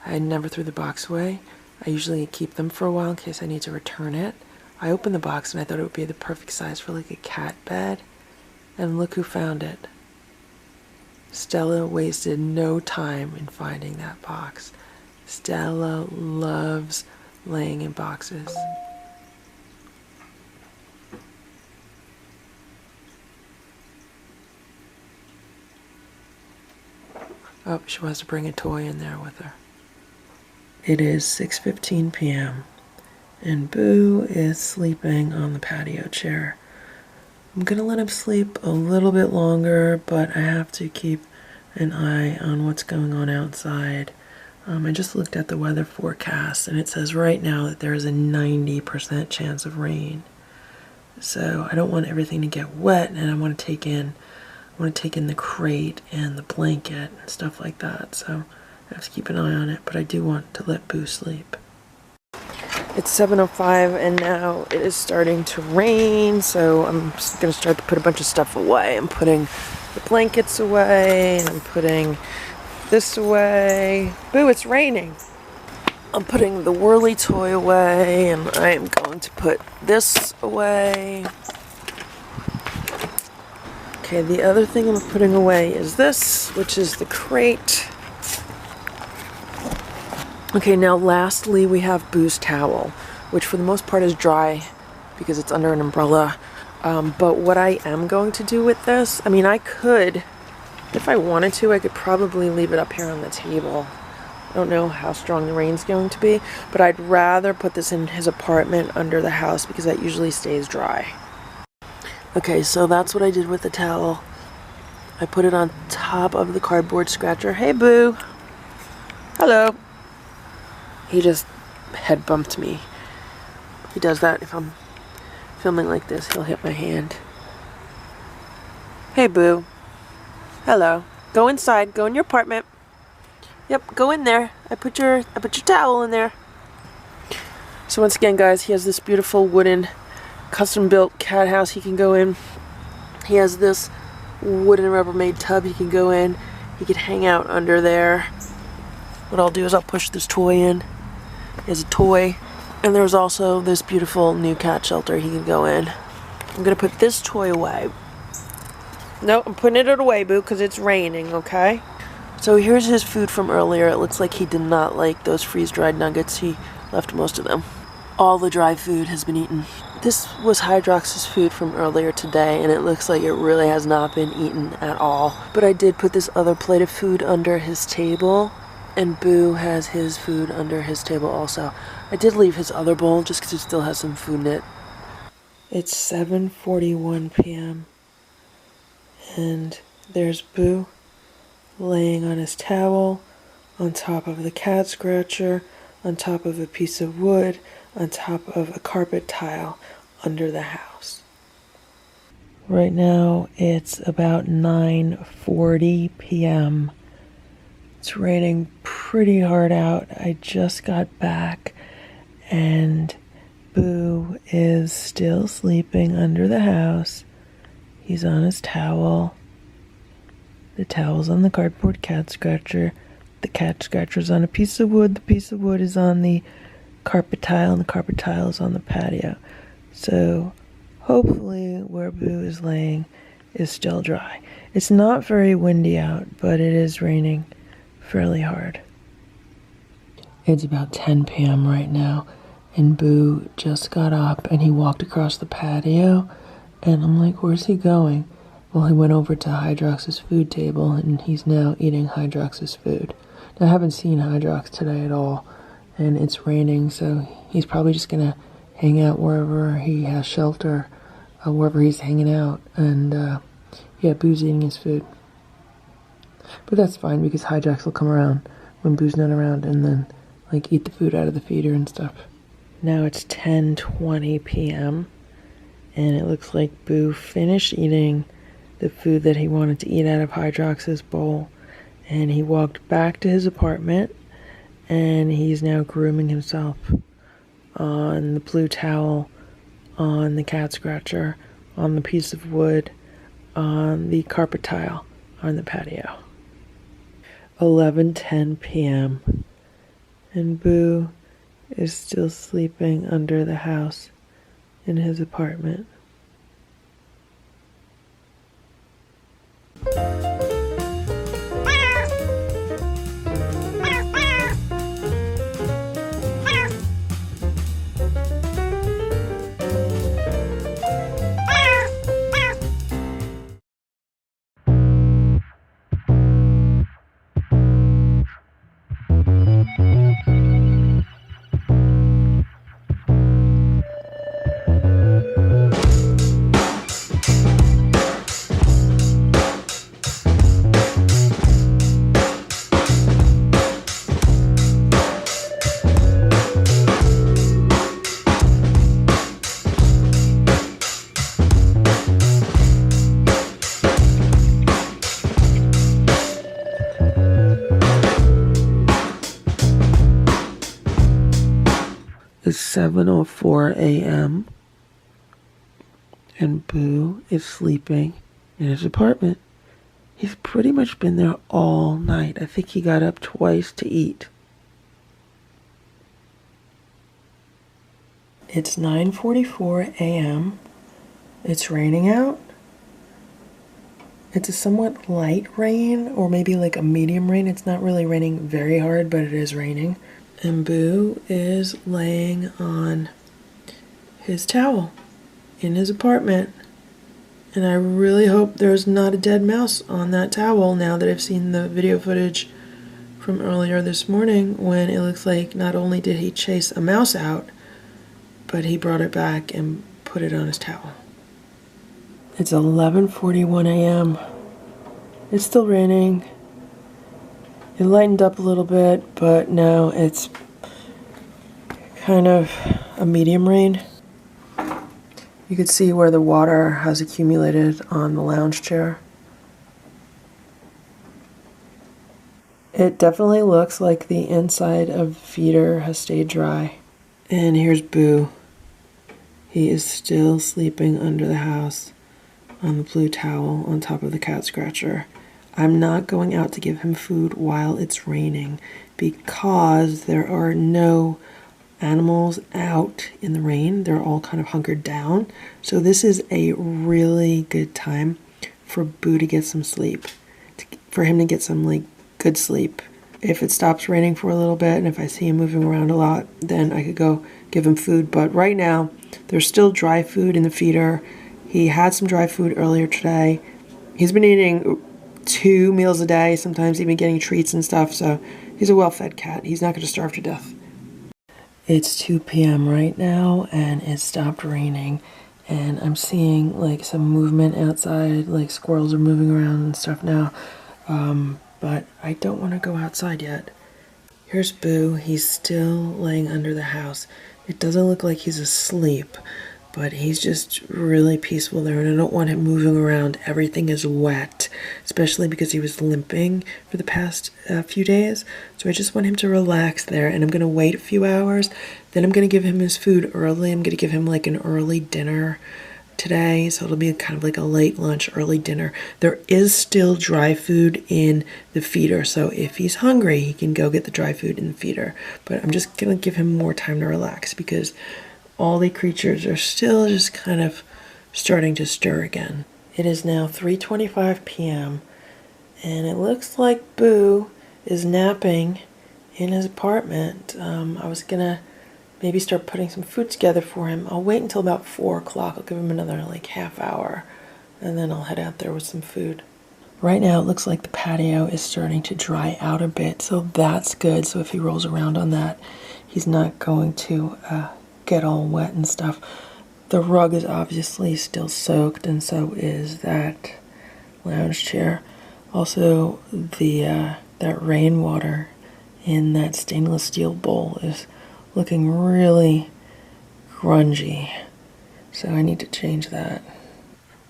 I never threw the box away. I usually keep them for a while in case I need to return it. I opened the box and I thought it would be the perfect size for like a cat bed. And look who found it. Stella wasted no time in finding that box. Stella loves laying in boxes. Oh, she wants to bring a toy in there with her. It is 6:15 p.m. and Boo is sleeping on the patio chair. I'm gonna let him sleep a little bit longer, but I have to keep an eye on what's going on outside. I just looked at the weather forecast and it says right now that there is a 90% chance of rain. So I don't want everything to get wet, and I want to take in the crate and the blanket and stuff like that. So I have to keep an eye on it, but I do want to let Boo sleep. It's 7:05 and now it is starting to rain, so I'm just going to start to put a bunch of stuff away. I'm putting the blankets away, and I'm putting this away. Boo, it's raining. I'm putting the whirly toy away, and I am going to put this away. Okay, the other thing I'm putting away is this, which is the crate. Okay, now lastly we have Boo's towel, which for the most part is dry because it's under an umbrella. But what I am going to do with this, I mean, I could, if I wanted to, I could probably leave it up here on the table. I don't know how strong the rain's going to be, but I'd rather put this in his apartment under the house because that usually stays dry. Okay, so that's what I did with the towel. I put it on top of the cardboard scratcher. Hey, Boo. Hello. He just head bumped me. He does that if I'm filming like this. He'll hit my hand. Hey, Boo. Hello. Go inside. Go in your apartment. Yep, go in there. I put your towel in there. So once again, guys, he has this beautiful wooden, custom-built cat house he can go in. He has this wooden Rubbermaid tub he can go in. He could hang out under there. What I'll do is I'll push this toy in. He has a toy. And there's also this beautiful new cat shelter he can go in. I'm gonna put this toy away. No, I'm putting it away, Boo, because it's raining, okay? So here's his food from earlier. It looks like he did not like those freeze-dried nuggets. He left most of them. All the dry food has been eaten. This was Hydrox's food from earlier today, and it looks like it really has not been eaten at all. But I did put this other plate of food under his table, and Boo has his food under his table also. I did leave his other bowl just because it still has some food in it. It's 7:41 p.m. and there's Boo laying on his towel, on top of the cat scratcher, on top of a piece of wood, on top of a carpet tile under the house. Right now it's about 9:40 p.m. It's raining pretty hard out. I just got back and Boo is still sleeping under the house. He's on his towel. The towel's on the cardboard cat scratcher. The cat scratcher's on a piece of wood. The piece of wood is on the carpet tile, and the carpet tile is on the patio. So hopefully where Boo is laying is still dry. It's not very windy out, but it is raining fairly hard. It's about 10 p.m. right now, and Boo just got up and he walked across the patio, and I'm like, where's he going? Well, he went over to Hydrox's food table, and he's now eating Hydrox's food. Now, I haven't seen Hydrox today at all, and it's raining, so he's probably just going to hang out wherever he has shelter, wherever he's hanging out, and yeah, Boo's eating his food. But that's fine, because Hydrox will come around when Boo's not around, and then, like, eat the food out of the feeder and stuff. Now it's 10:20 p.m., and it looks like Boo finished eating the food that he wanted to eat out of Hydrox's bowl, and he walked back to his apartment, and he's now grooming himself on the blue towel, on the cat scratcher, on the piece of wood, on the carpet tile, on the patio. 11:10 p.m. and Boo is still sleeping under the house in his apartment. It's 7:04 a.m. and Boo is sleeping in his apartment. He's pretty much been there all night. I think he got up twice to eat. It's 9:44 a.m. It's raining out. It's a somewhat light rain, or maybe like a medium rain. It's not really raining very hard, but it is raining. And Boo is laying on his towel in his apartment. And I really hope there's not a dead mouse on that towel now that I've seen the video footage from earlier this morning, when it looks like not only did he chase a mouse out, but he brought it back and put it on his towel. It's 11:41 a.m. It's still raining. It lightened up a little bit, but now it's kind of a medium rain. You can see where the water has accumulated on the lounge chair. It definitely looks like the inside of the feeder has stayed dry. And here's Boo. He is still sleeping under the house on the blue towel on top of the cat scratcher. I'm not going out to give him food while it's raining because there are no animals out in the rain. They're all kind of hunkered down. So this is a really good time for Boo to get some sleep, for him to get some like good sleep. If it stops raining for a little bit and if I see him moving around a lot, then I could go give him food. But right now, there's still dry food in the feeder. He had some dry food earlier today. He's been eating 2 meals a day, sometimes even getting treats and stuff. So he's a well-fed cat. He's not going to starve to death. It's 2 p.m. right now and it stopped raining. And I'm seeing like some movement outside, like squirrels are moving around and stuff now. But I don't want to go outside yet. Here's Boo. He's still laying under the house. It doesn't look like he's asleep, but he's just really peaceful there, and I don't want him moving around. Everything is wet, especially because he was limping for the past few days. So I just want him to relax there, and I'm going to wait a few hours. Then I'm going to give him his food early. I'm going to give him like an early dinner today, so it'll be kind of like a late lunch, early dinner. There is still dry food in the feeder, so if he's hungry, he can go get the dry food in the feeder. But I'm just gonna give him more time to relax because all the creatures are still just kind of starting to stir again. It is now 3:25 p.m. and it looks like Boo is napping in his apartment. I was gonna maybe start putting some food together for him. I'll wait until about 4 o'clock. I'll give him another like half hour and then I'll head out there with some food. Right now it looks like the patio is starting to dry out a bit, so that's good. So if he rolls around on that, he's not going to get all wet and stuff. The rug is obviously still soaked and so is that lounge chair. Also the that rainwater in that stainless steel bowl is looking really grungy, so I need to change that.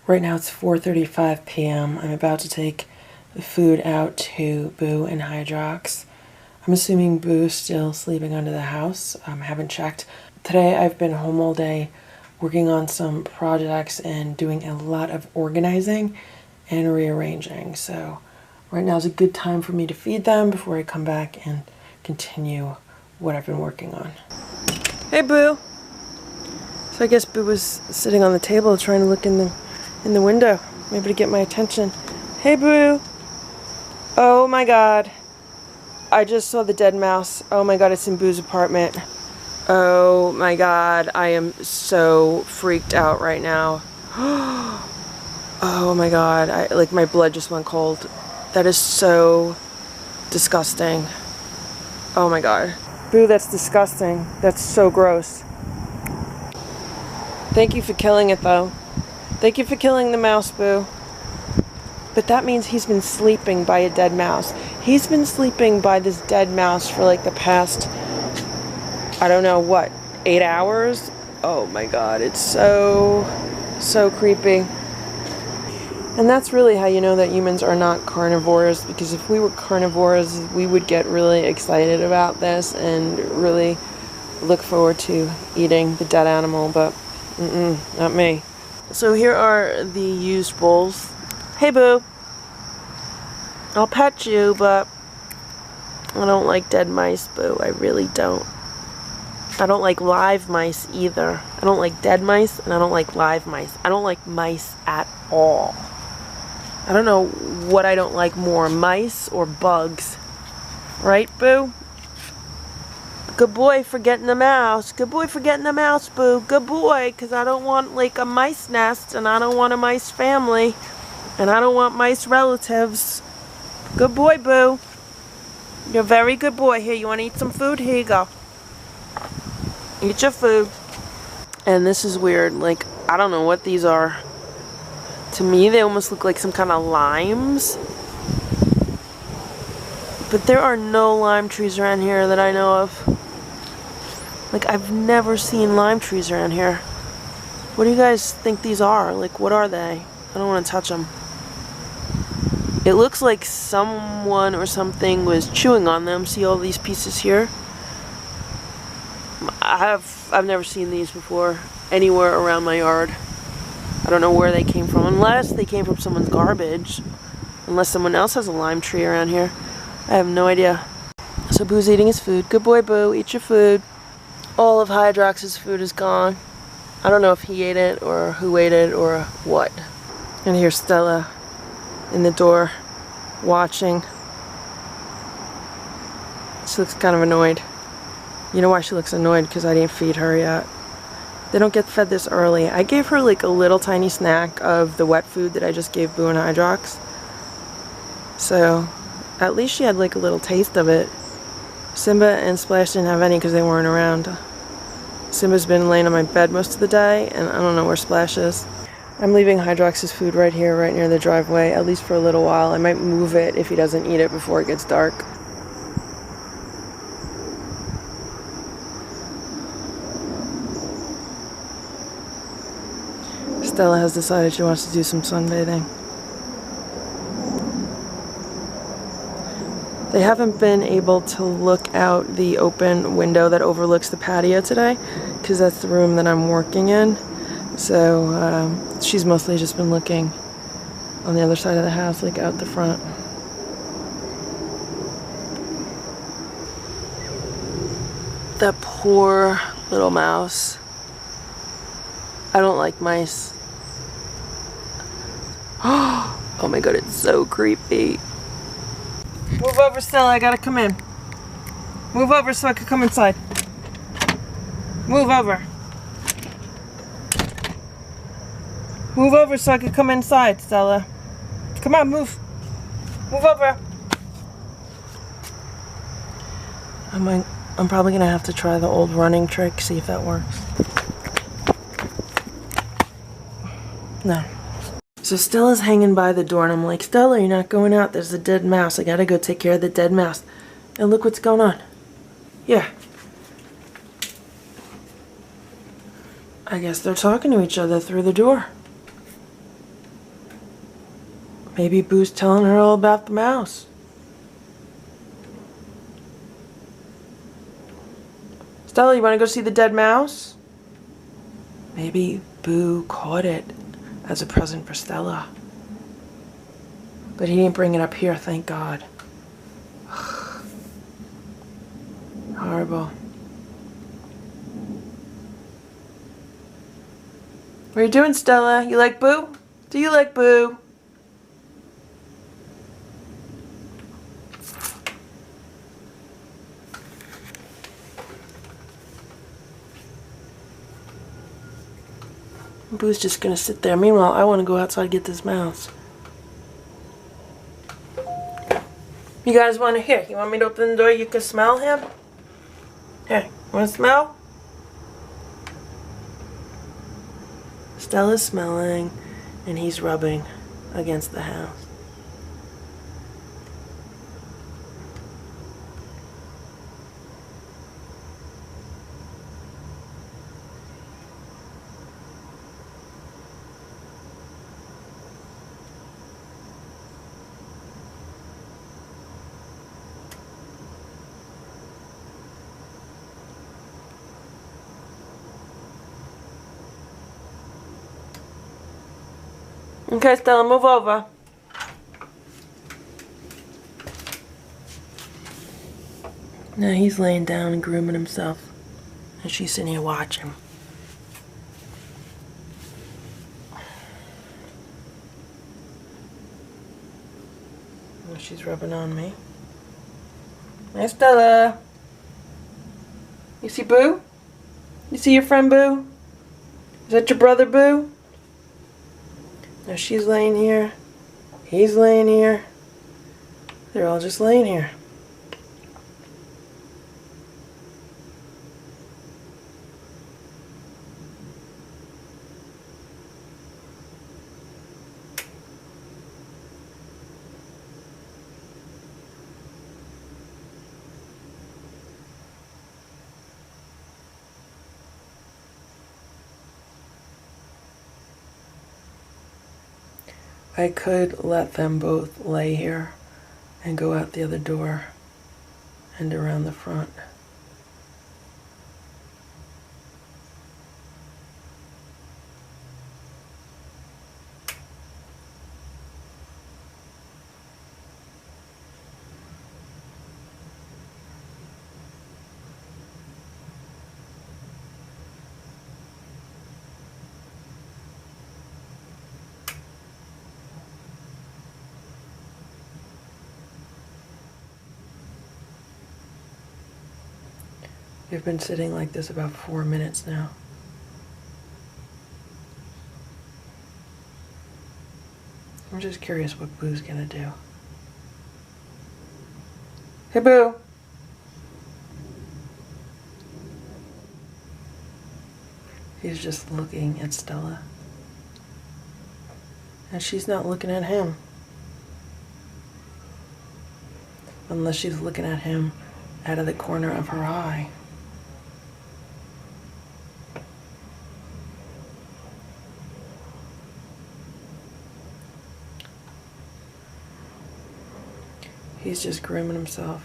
Right now it's 4:35 p.m. I'm about to take the food out to Boo and Hydrox. I'm assuming Boo's still sleeping under the house. I haven't checked. Today I've been home all day working on some projects and doing a lot of organizing and rearranging. So right now is a good time for me to feed them before I come back and continue what I've been working on. Hey Boo! So I guess Boo was sitting on the table trying to look in the window, maybe to get my attention. Hey Boo! Oh my god. I just saw the dead mouse. Oh my god, it's in Boo's apartment. Oh my god, I am so freaked out right now. Oh my god, like my blood just went cold. That is so disgusting. Oh my god. Boo, that's disgusting. That's so gross. Thank you for killing it, though. Thank you for killing the mouse, Boo. But that means he's been sleeping by a dead mouse. He's been sleeping by this dead mouse for like the past, I don't know what, 8 hours? Oh my god, it's so creepy. And that's really how you know that humans are not carnivores, because if we were carnivores, we would get really excited about this and really look forward to eating the dead animal, but not me. So here are the used bowls. Hey Boo! I'll pet you, but I don't like dead mice, Boo. I really don't. I don't like live mice either. I don't like dead mice, and I don't like live mice. I don't like mice at all. I don't know what I don't like more, mice or bugs. Right, Boo? Good boy for getting the mouse. Good boy for getting the mouse, Boo. Good boy, because I don't want like a mice nest, and I don't want a mice family, and I don't want mice relatives. Good boy, Boo. You're a very good boy. Here, you want to eat some food? Here you go. Eat your food. And this is weird. Like, I don't know what these are. To me, they almost look like some kind of limes. But there are no lime trees around here that I know of. Like, I've never seen lime trees around here. What do you guys think these are? Like, what are they? I don't want to touch them. It looks like someone or something was chewing on them. See all these pieces here? I've never seen these before anywhere around my yard. I don't know where they came from, unless they came from someone's garbage. Unless someone else has a lime tree around here. I have no idea. So Boo's eating his food. Good boy, Boo. Eat your food. All of Hydrox's food is gone. I don't know if he ate it or who ate it or what. And here's Stella in the door watching. She looks kind of annoyed. You know why she looks annoyed? Because I didn't feed her yet. They don't get fed this early. I gave her like a little tiny snack of the wet food that I just gave Boo and Hydrox. So at least she had like a little taste of it. Simba and Splash didn't have any because they weren't around. Simba's been laying on my bed most of the day, and I don't know where Splash is. I'm leaving Hydrox's food right here, right near the driveway, at least for a little while. I might move it if he doesn't eat it before it gets dark. Stella has decided she wants to do some sunbathing. They haven't been able to look out the open window that overlooks the patio today, because that's the room that I'm working in. So she's mostly just been looking on the other side of the house, like out the front. That poor little mouse. I don't like mice. Oh my god, it's so creepy. Move over, Stella, I gotta come in. Move over so I can come inside. Move over. Move over so I can come inside, Stella. Come on, move. Move over. I'm probably gonna have to try the old running trick, see if that works. No. So Stella's hanging by the door and I'm like, Stella, you're not going out. There's a dead mouse. I gotta go take care of the dead mouse. And look what's going on. Yeah. I guess they're talking to each other through the door. Maybe Boo's telling her all about the mouse. Stella, you wanna go see the dead mouse? Maybe Boo caught it as a present for Stella. But he didn't bring it up here, thank God. Horrible. What are you doing, Stella? You like Boo? Do you like Boo? Boo's just gonna sit there. Meanwhile, I want to go outside and get this mouse. You guys want to hear? You want me to open the door? You can smell him? Here, you want to smell? Stella's smelling, and he's rubbing against the house. Okay, Stella, move over. Now he's laying down and grooming himself, and she's sitting here watching. Now she's rubbing on me. Hey, Stella. You see Boo? You see your friend Boo? Is that your brother Boo? Now she's laying here, he's laying here, they're all just laying here. I could let them both lay here and go out the other door and around the front. We've been sitting like this about 4 minutes now. I'm just curious what Boo's gonna do. Hey, Boo! He's just looking at Stella. And she's not looking at him. Unless she's looking at him out of the corner of her eye. He's just grooming himself.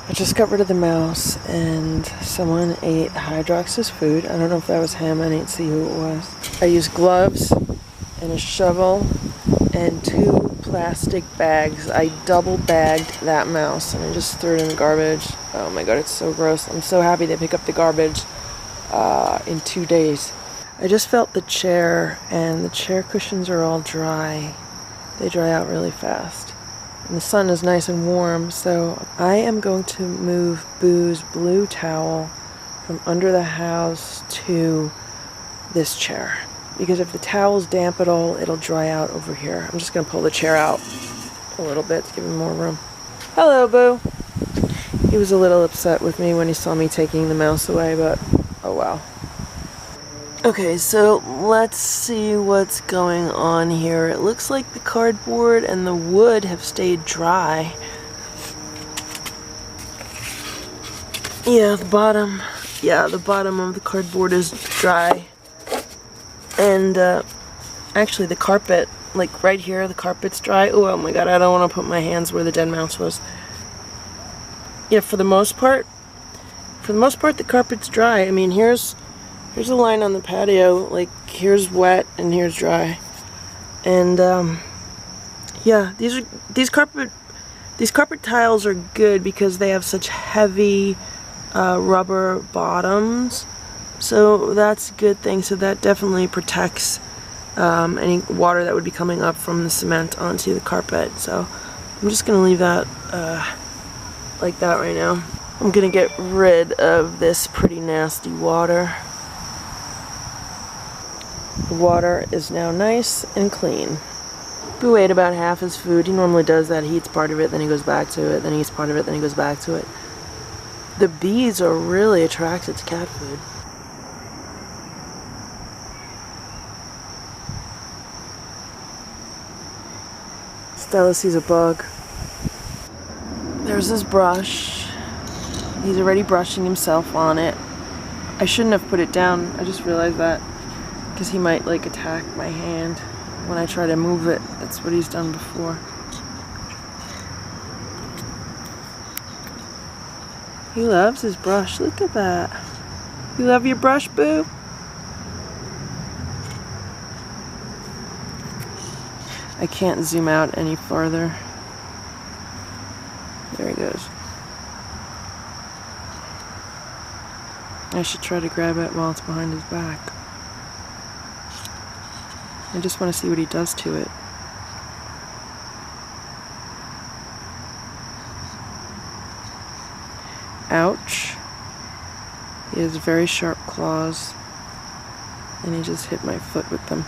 I just got rid of the mouse and someone ate Hydrox's food. I don't know if that was him. I didn't see who it was. I used gloves and a shovel and 2 plastic bags. I double bagged that mouse and I just threw it in the garbage. Oh my god, it's so gross. I'm so happy they pick up the garbage in 2 days. I just felt the chair, and the chair cushions are all dry. They dry out really fast. And the sun is nice and warm, so I am going to move Boo's blue towel from under the house to this chair. Because if the towel's damp at all, it'll dry out over here. I'm just going to pull the chair out a little bit to give him more room. Hello, Boo! He was a little upset with me when he saw me taking the mouse away, but oh well. Okay, so let's see what's going on here. It looks like the cardboard and the wood have stayed dry. Yeah, the bottom of the cardboard is dry. And actually the carpet, like right here, the carpet's dry. Oh my god, I don't want to put my hands where the dead mouse was. Yeah, for the most part, the carpet's dry. I mean, here's a line on the patio, like here's wet and here's dry. And yeah, these carpet tiles are good because they have such heavy rubber bottoms. So that's a good thing. So that definitely protects any water that would be coming up from the cement onto the carpet. So I'm just gonna leave that like that right now. I'm gonna get rid of this pretty nasty water. The water is now nice and clean. Boo ate about half his food. He normally does that. He eats part of it, then he goes back to it, then he eats part of it, then he goes back to it. The bees are really attracted to cat food. Stella sees a bug. There's his brush. He's already brushing himself on it. I shouldn't have put it down. I just realized that. Because he might like attack my hand when I try to move it. That's what he's done before. He loves his brush. Look at that. You love your brush, Boo? I can't zoom out any farther. There he goes. I should try to grab it while it's behind his back. I just want to see what he does to it. Ouch. He has very sharp claws. And he just hit my foot with them.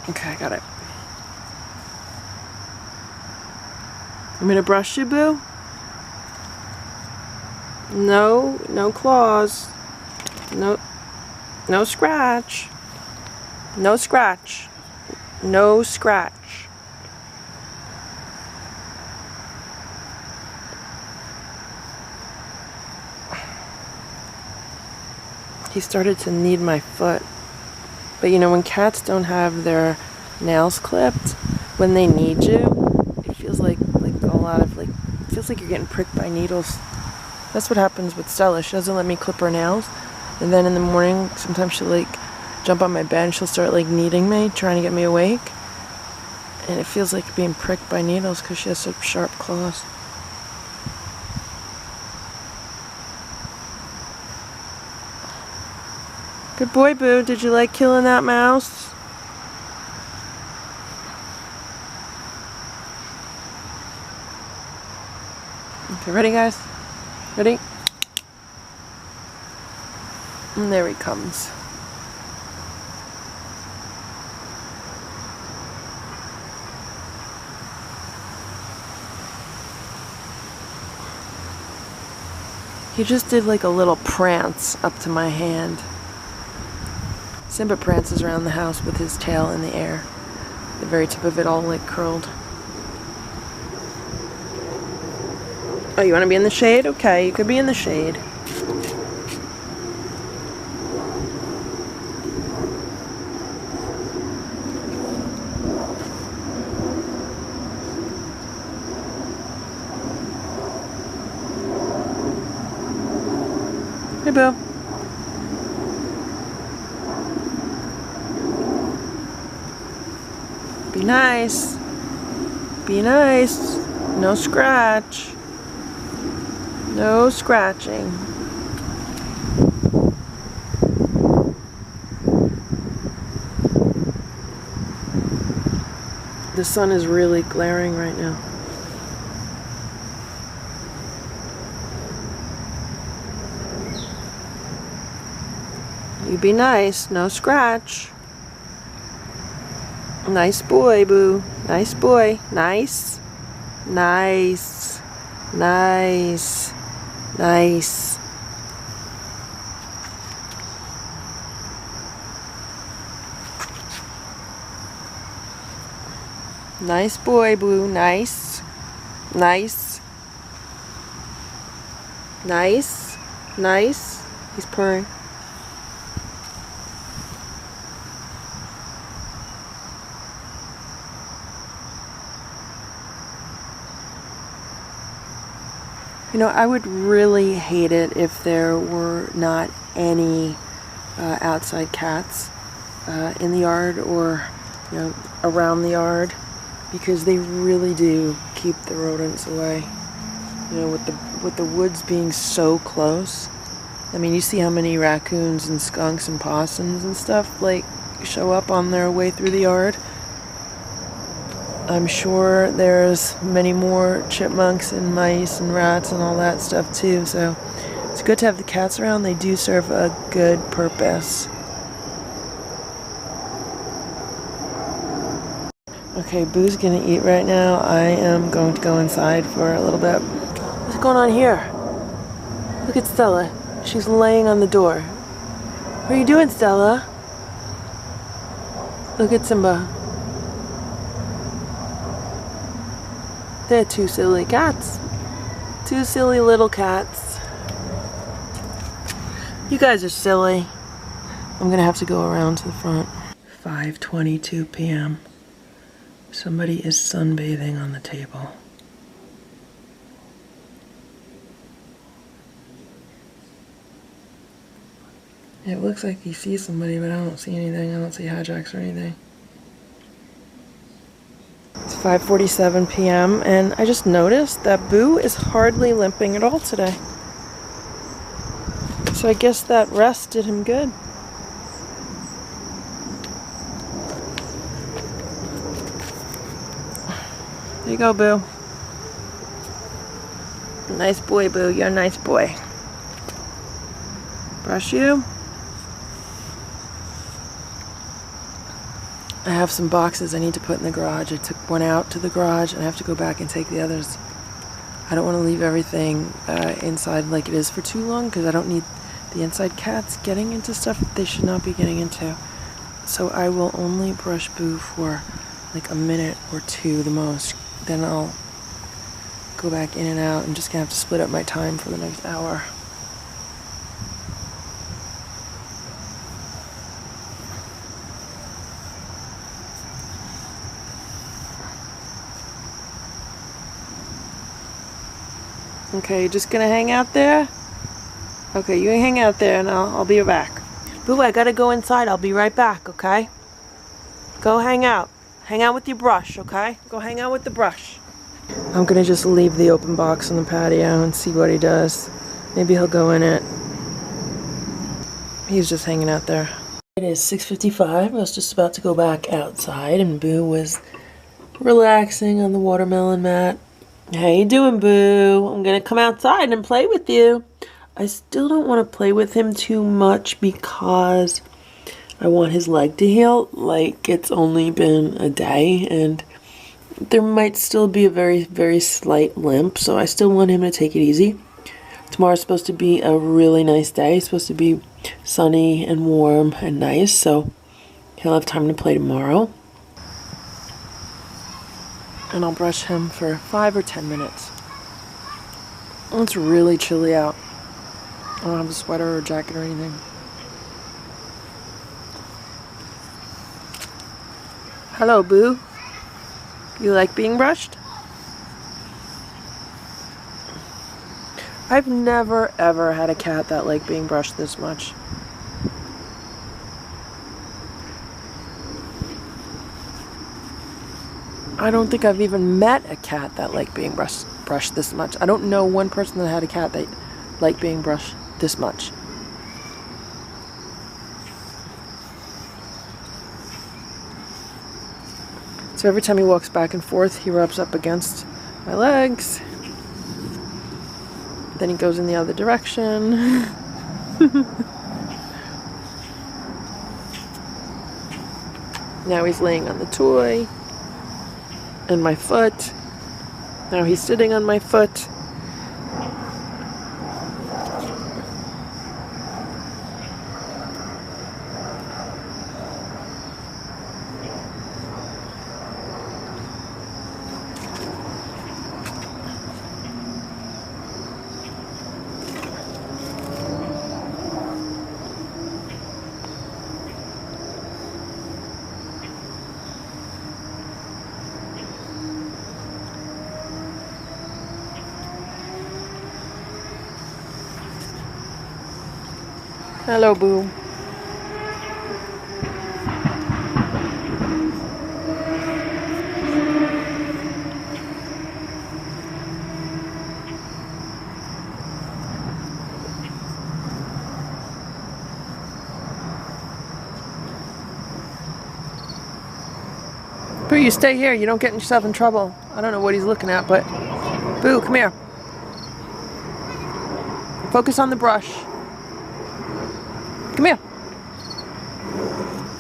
Okay, I got it. I'm gonna brush you, Boo? No, no claws. No scratch. No scratch. No scratch. He started to knead my foot. But you know, when cats don't have their nails clipped, when they need you, it feels like a lot of it feels like you're getting pricked by needles. That's what happens with Stella. She doesn't let me clip her nails, and then in the morning sometimes she'll jump on my bed and she'll start kneading me, trying to get me awake, and it feels like being pricked by needles because she has such sharp claws. Good boy, Boo. Did you like killing that mouse? Okay, ready, guys? Ready? And there he comes. He just did a little prance up to my hand. Simba prances around the house with his tail in the air, the very tip of it all curled. Oh, you want to be in the shade? Okay, you could be in the shade. Hey, Boo. Be nice. Be nice. No scratch. No scratching. The sun is really glaring right now. You be nice. No scratch. Nice boy, Boo. Nice boy. Nice. Nice. Nice. Nice. Nice boy, Boo. Nice. Nice. Nice. Nice. He's purring. You know, I would really hate it if there were not any outside cats in the yard or, around the yard, because they really do keep the rodents away. You know, with the woods being so close. I mean, you see how many raccoons and skunks and possums and stuff show up on their way through the yard. I'm sure there's many more chipmunks and mice and rats and all that stuff too, so it's good to have the cats around. They do serve a good purpose. Okay, Boo's gonna eat right now. I am going to go inside for a little bit. What's going on here? Look at Stella. She's laying on the door. What are you doing, Stella? Look at Simba. They're two silly cats. Two silly little cats. You guys are silly. I'm gonna have to go around to the front. 5:22 p.m. Somebody is sunbathing on the table. It looks like he sees somebody, but I don't see anything. I don't see Hydrox or anything. It's 5:47 p.m. and I just noticed that Boo is hardly limping at all today. So I guess that rest did him good. There you go, Boo. Nice boy, Boo. You're a nice boy. Brush you. I have some boxes I need to put in the garage. I took one out to the garage and I have to go back and take the others. I don't want to leave everything inside like it is for too long because I don't need the inside cats getting into stuff that they should not be getting into. So I will only brush Boo for a minute or two the most. Then I'll go back in and out. I'm just gonna have to split up my time for the next hour. Okay, you just gonna hang out there? Okay, you hang out there and I'll be back. Boo, I gotta go inside. I'll be right back, okay? Go hang out. Hang out with your brush, okay? Go hang out with the brush. I'm gonna just leave the open box on the patio and see what he does. Maybe he'll go in it. He's just hanging out there. It is 6:55. I was just about to go back outside and Boo was relaxing on the watermelon mat. How you doing, Boo? I'm gonna come outside and play with you. I still don't want to play with him too much because I want his leg to heal. Like, it's only been a day and there might still be a very, very slight limp, so I still want him to take it easy. Tomorrow's supposed to be a really nice day. It's supposed to be sunny and warm and nice, so he'll have time to play tomorrow. And I'll brush him for 5 or 10 minutes. It's really chilly out. I don't have a sweater or jacket or anything. Hello, Boo. You like being brushed? I've never ever had a cat that liked being brushed this much. I don't think I've even met a cat that liked being brushed this much. I don't know one person that had a cat that liked being brushed this much. So every time he walks back and forth, he rubs up against my legs. Then he goes in the other direction. Now he's laying on the toy and my foot. Now he's sitting on my foot. Hello, Boo. Boo, you stay here. You don't get yourself in trouble. I don't know what he's looking at, but Boo, come here. Focus on the brush. Come here.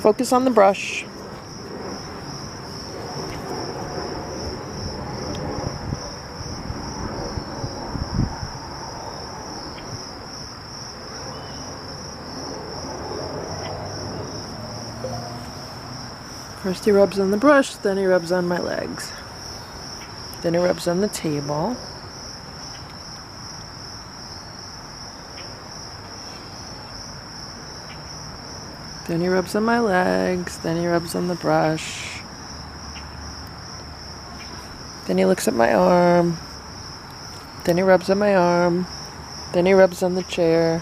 Focus on the brush. First he rubs on the brush, then he rubs on my legs. Then he rubs on the table. Then he rubs on my legs, then he rubs on the brush. Then he looks at my arm. Then he rubs on my arm. Then he rubs on the chair.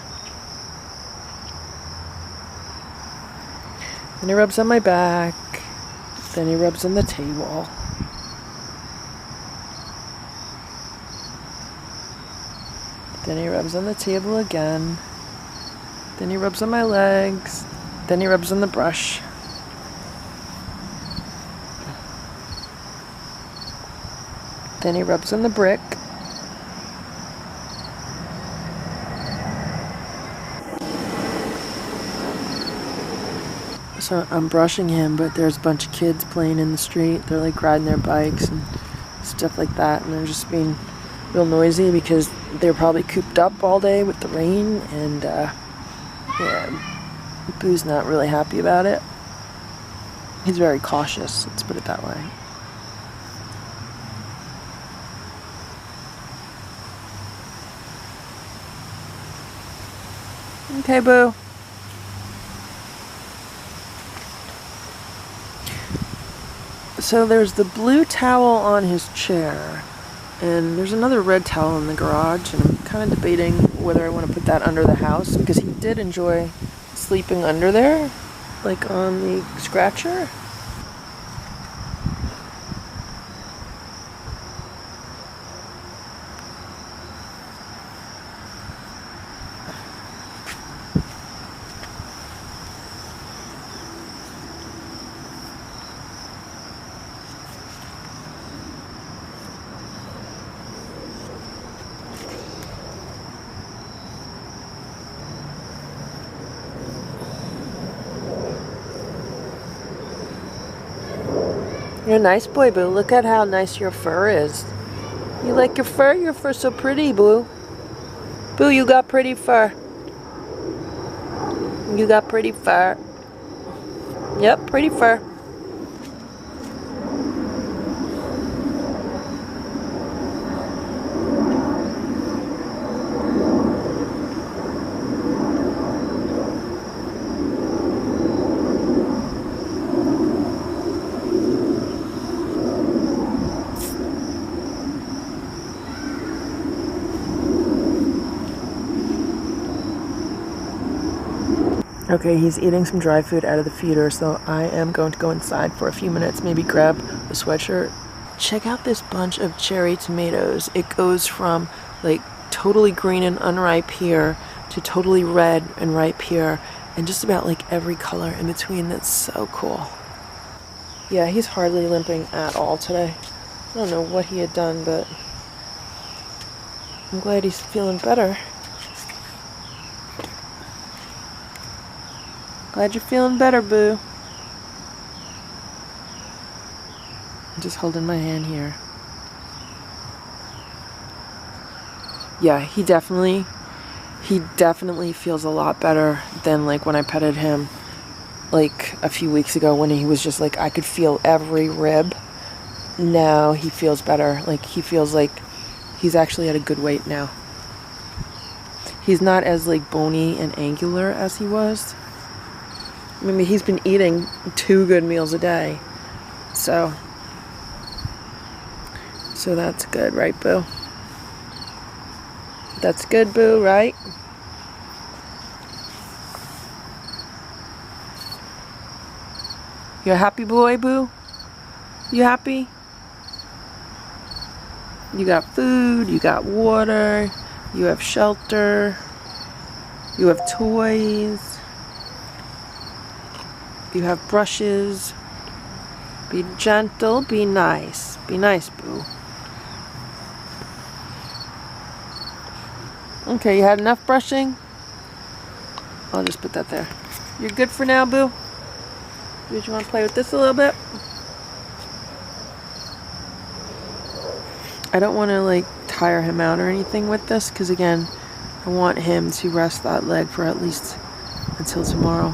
Then he rubs on my back. Then he rubs on the table. Then he rubs on the table again. Then he rubs on my legs. Then he rubs on the brush. Then he rubs on the brick. So I'm brushing him, but there's a bunch of kids playing in the street. They're like riding their bikes and stuff like that, and they're just being real noisy because they're probably cooped up all day with the rain, and yeah, Boo's not really happy about it. He's very cautious, let's put it that way. Okay, Boo. So there's the blue towel on his chair, And there's another red towel in the garage, and I'm kind of debating whether I want to put that under the house, because he did enjoy sleeping under there, like on the scratcher. You're a nice boy, Boo. Look at how nice your fur is. You like your fur? Your fur's so pretty, Boo. Boo, you got pretty fur. You got pretty fur. Yep, pretty fur. Okay, he's eating some dry food out of the feeder, so I am going to go inside for a few minutes, maybe grab the sweatshirt. Check out this bunch of cherry tomatoes. It goes from like totally green and unripe here to totally red and ripe here, and just about like every color in between. That's so cool. Yeah, he's hardly limping at all today. I don't know what he had done, but I'm glad he's feeling better. Glad you're feeling better, Boo. I'm just holding my hand here. Yeah, he definitely feels a lot better than like when I petted him like a few weeks ago, when he was just like, I could feel every rib. Now he feels better. Like, he feels like he's actually at a good weight now. He's not as like bony and angular as he was. I mean, he's been eating 2 good meals a day. So that's good, right, Boo? That's good, Boo, right? You a happy boy, Boo? You happy? You got food, you got water, you have shelter, you have toys. You have brushes. Be gentle, be nice. Be nice, Boo. Okay, you had enough brushing? I'll just put that there. You're good for now, Boo? Did you want to play with this a little bit? I don't want to like tire him out or anything with this, because again, I want him to rest that leg for at least until tomorrow.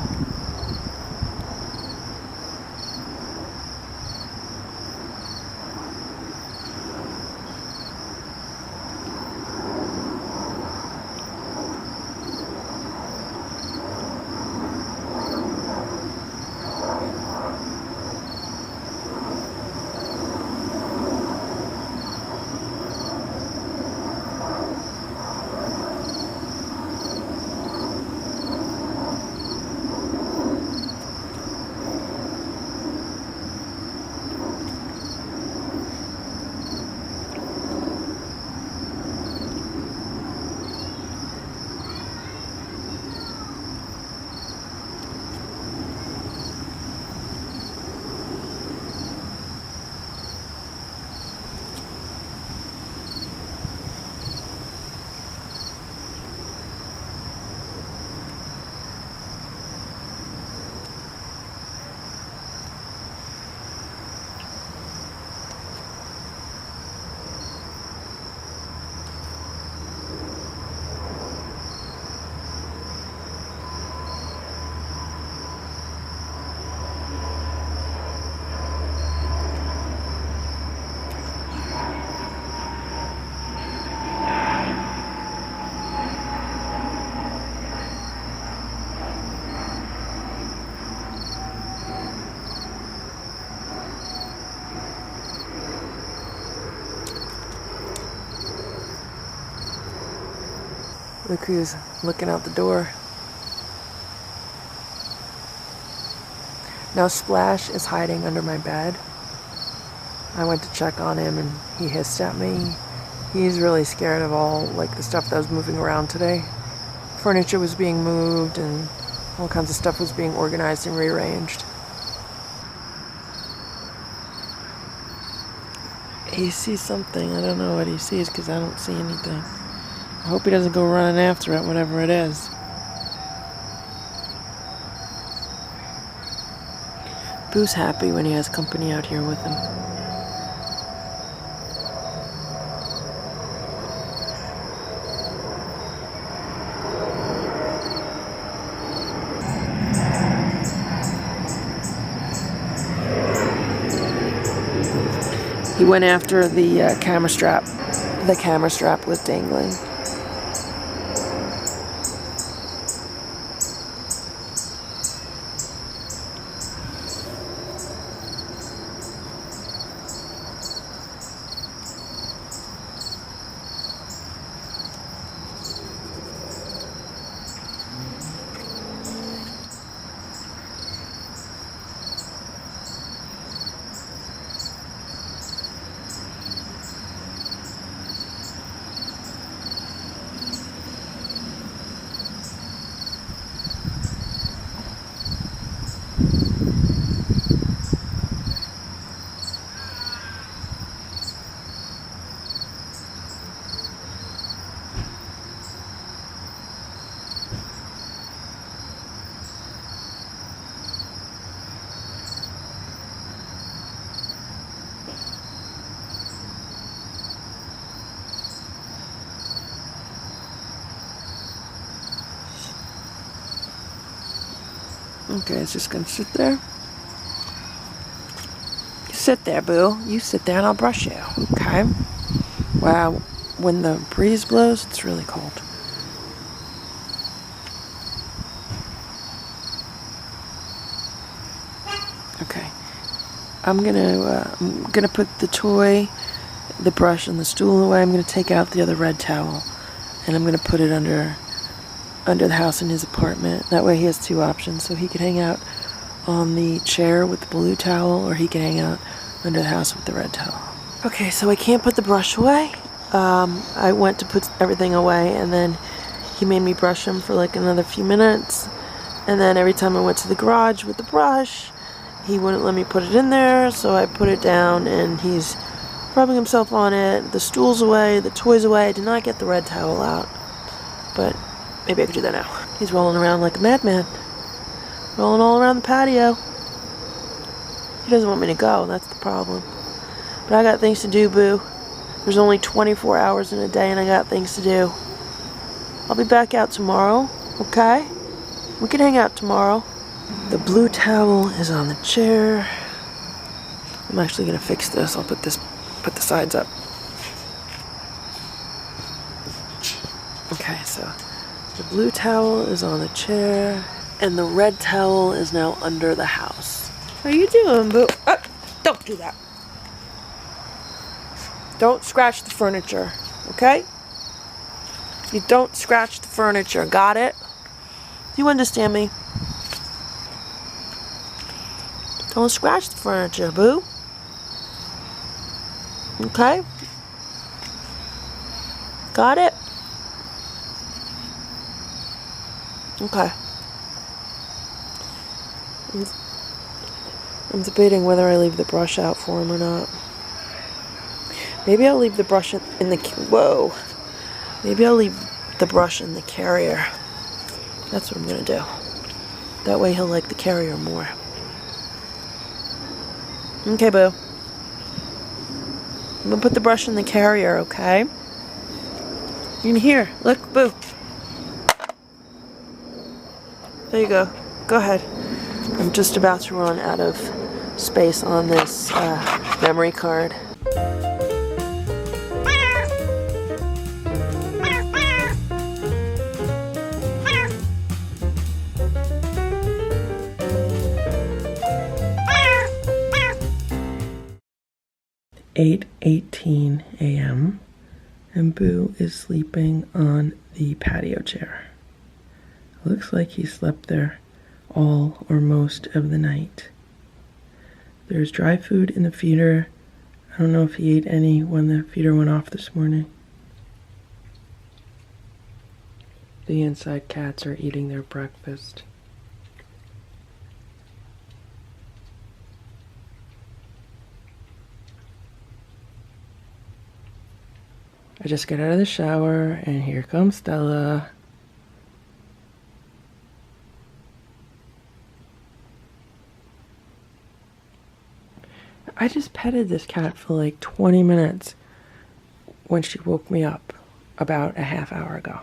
Look who's looking out the door. Now Splash is hiding under my bed. I went to check on him and he hissed at me. He's really scared of all like the stuff that was moving around today. Furniture was being moved and all kinds of stuff was being organized and rearranged. He sees something. I don't know what he sees because I don't see anything. I hope he doesn't go running after it, whatever it is. Boo's happy when he has company out here with him. He went after the camera strap. The camera strap was dangling. Okay, it's just gonna sit there. You sit there, Boo. You sit there and I'll brush you, okay? Wow, when the breeze blows, it's really cold. Okay, I'm gonna put the toy, the brush, and the stool away. I'm gonna take out the other red towel, and I'm gonna put it under the house in his apartment. That way he has two options. So he could hang out on the chair with the blue towel, or he can hang out under the house with the red towel. Okay, so I can't put the brush away. I went to put everything away, and then he made me brush him for like another few minutes. And then every time I went to the garage with the brush, he wouldn't let me put it in there, so I put it down, and he's rubbing himself on it. The stool's away, the toy's away. I did not get the red towel out, but maybe I could do that now. He's rolling around like a madman. Rolling all around the patio. He doesn't want me to go, that's the problem. But I got things to do, Boo. There's only 24 hours in a day and I got things to do. I'll be back out tomorrow, okay? We can hang out tomorrow. The blue towel is on the chair. I'm actually gonna fix this. I'll put the sides up. Okay, so the blue towel is on the chair, and the red towel is now under the house. How you doing, Boo? Don't do that. Don't scratch the furniture, okay? You don't scratch the furniture, got it? Do you understand me? Don't scratch the furniture, Boo. Okay? Got it? Okay. I'm debating whether I leave the brush out for him or not. Maybe I'll leave the brush in the... Whoa. Maybe I'll leave the brush in the carrier. That's what I'm gonna do. That way he'll like the carrier more. Okay, Boo. I'm gonna put the brush in the carrier, okay? In here. Look, Boo. There you go. Go ahead. I'm just about to run out of space on this memory card. (8:18 a.m.) and Boo is sleeping on the patio chair. Looks like he slept there all or most of the night. There's dry food in the feeder. I don't know if he ate any when the feeder went off this morning. The inside cats are eating their breakfast. I just got out of the shower and here comes Stella. I just petted this cat for like 20 minutes when she woke me up about a half hour ago.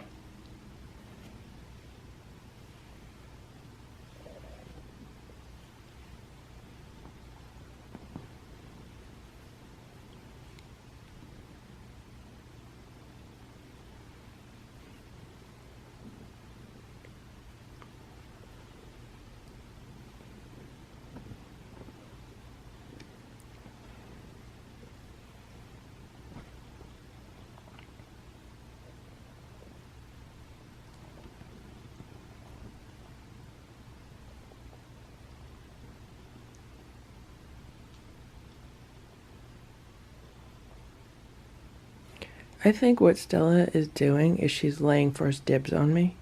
I think what Stella is doing is she's laying first dibs on me.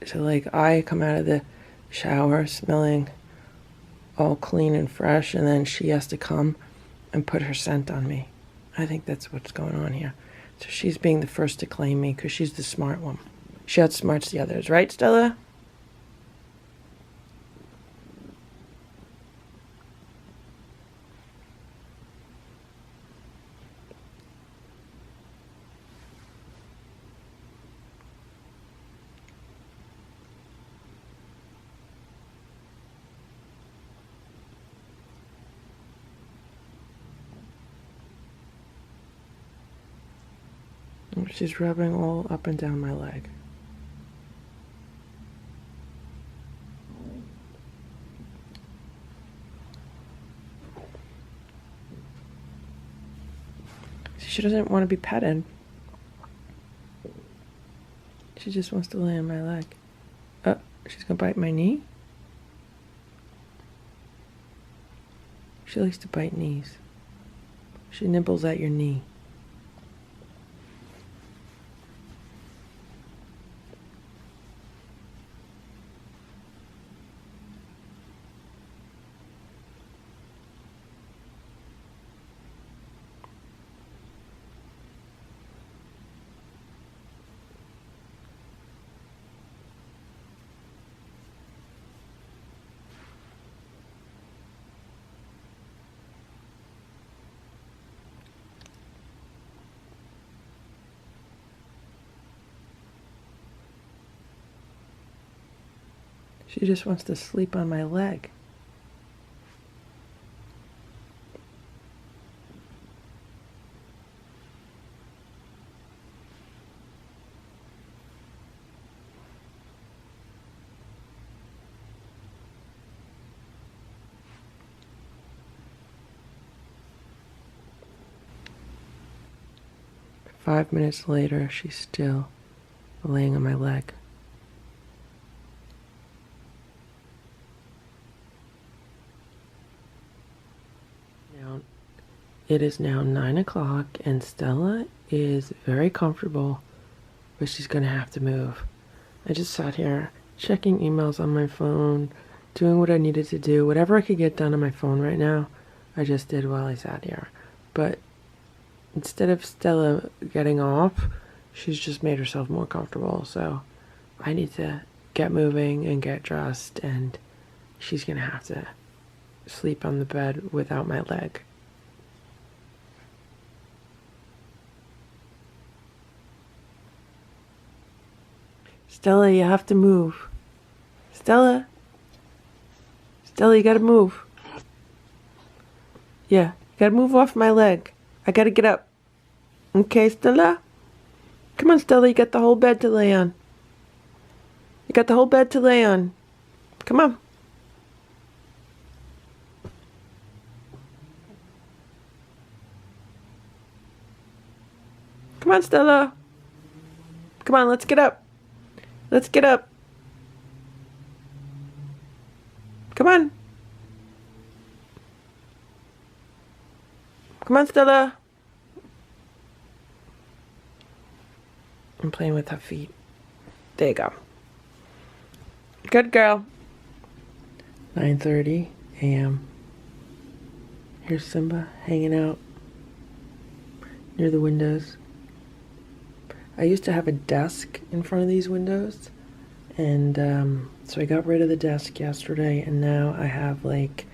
So like I come out of the shower smelling all clean and fresh, and then she has to come and put her scent on me. I think that's what's going on here. So she's being the first to claim me because she's the smart one. She outsmarts the others, right, Stella? She's rubbing all up and down my leg. She doesn't want to be petted. She just wants to lay on my leg. Oh, she's gonna bite my knee? She likes to bite knees. She nibbles at your knee. She just wants to sleep on my leg. Five minutes later, she's still laying on my leg. It is now 9 o'clock and Stella is very comfortable, but she's gonna have to move. I just sat here checking emails on my phone, doing what I needed to do. Whatever I could get done on my phone right now, I just did while I sat here. But instead of Stella getting off, she's just made herself more comfortable. So I need to get moving and get dressed, and she's gonna have to sleep on the bed without my leg. Stella, you have to move. Stella? Stella, you gotta move. Yeah, you gotta move off my leg. I gotta get up. Okay, Stella? Come on, Stella, you got the whole bed to lay on. You got the whole bed to lay on. Come on. Come on, Stella. Come on, let's get up. Let's get up. Come on. Come on, Stella. I'm playing with her feet. There you go. Good girl. 9:30 a.m. Here's Simba hanging out near the windows. I used to have a desk in front of these windows, and so I got rid of the desk yesterday, and now I have like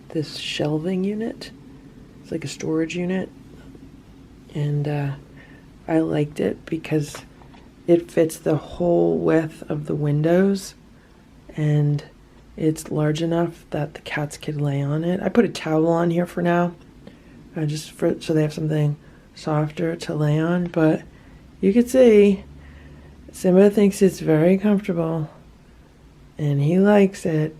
this shelving unit. It's like a storage unit, and I liked it because it fits the whole width of the windows, and it's large enough that the cats could lay on it. I put a towel on here for now, so they have something softer to lay on, but you can see Simba thinks it's very comfortable, and he likes it,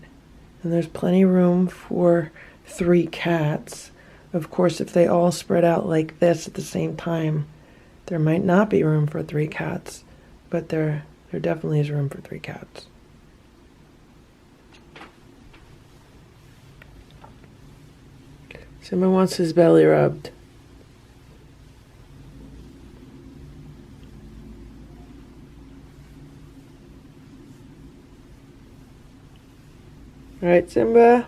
and there's plenty of room for 3 cats. Of course, if they all spread out like this at the same time, there might not be room for 3 cats, but there definitely is room for 3 cats. Simba wants his belly rubbed. All right, Simba.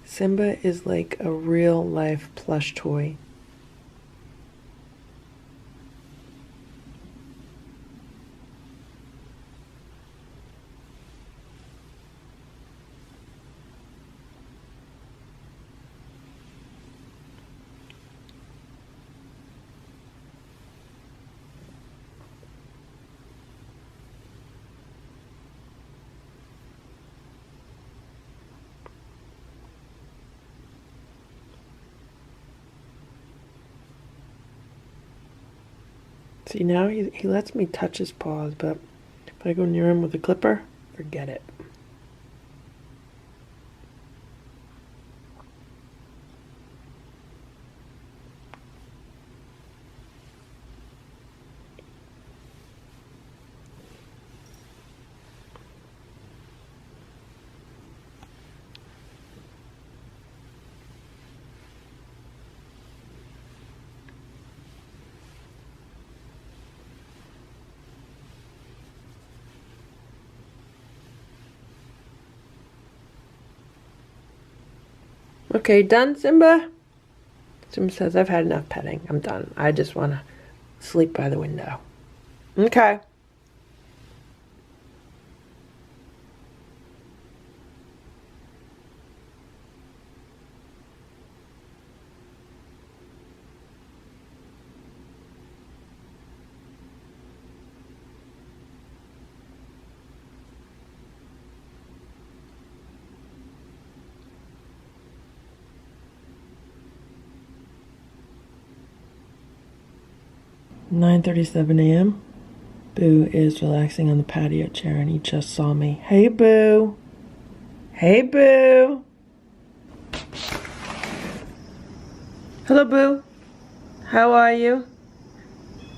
Simba is like a real life plush toy. See, now he lets me touch his paws, but if I go near him with a clipper, forget it. Okay, done, Simba? Simba says, I've had enough petting. I'm done. I just want to sleep by the window. Okay. "9:37 a.m. Boo is relaxing on the patio chair, and he just saw me. Hey, Boo. Hey, Boo. Hello, Boo. How are you?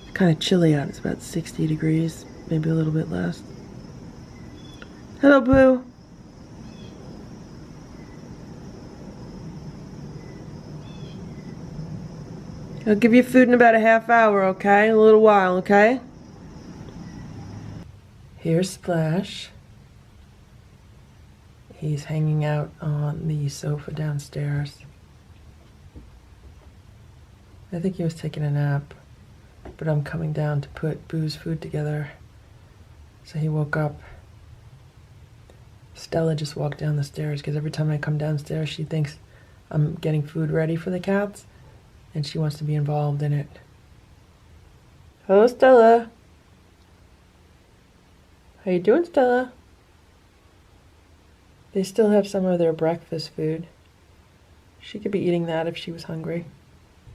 It's kind of chilly out. It's about 60 degrees, maybe a little bit less. Hello, Boo. I'll give you food in about a half hour, okay? A little while, okay? Here's Splash. He's hanging out on the sofa downstairs. I think he was taking a nap, but I'm coming down to put Boo's food together. So he woke up. Stella just walked down the stairs because every time I come downstairs, she thinks I'm getting food ready for the cats, and she wants to be involved in it. Hello, Stella. How you doing, Stella? They still have some of their breakfast food. She could be eating that if she was hungry.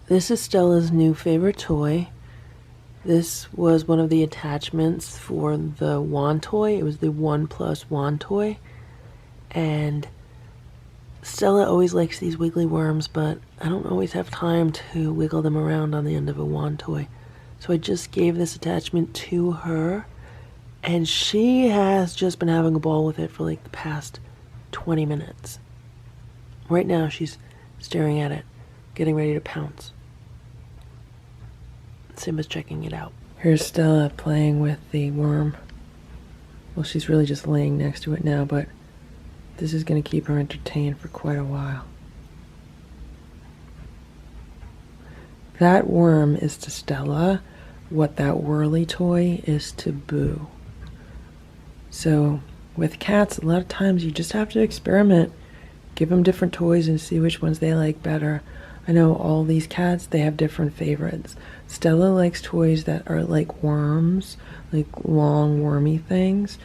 This is Stella's new favorite toy. This was one of the attachments for the wand toy. It was the 1+ wand toy. And Stella always likes these wiggly worms, but I don't always have time to wiggle them around on the end of a wand toy. So I just gave this attachment to her, and she has just been having a ball with it for like the past 20 minutes. Right now she's staring at it, getting ready to pounce. Simba's checking it out. Here's Stella playing with the worm. Well, she's really just laying next to it now, but this is going to keep her entertained for quite a while. That worm is to Stella what that whirly toy is to Boo. So with cats, a lot of times you just have to experiment. Give them different toys and see which ones they like better. I know all these cats, they have different favorites. Stella likes toys that are like worms, like long wormy things.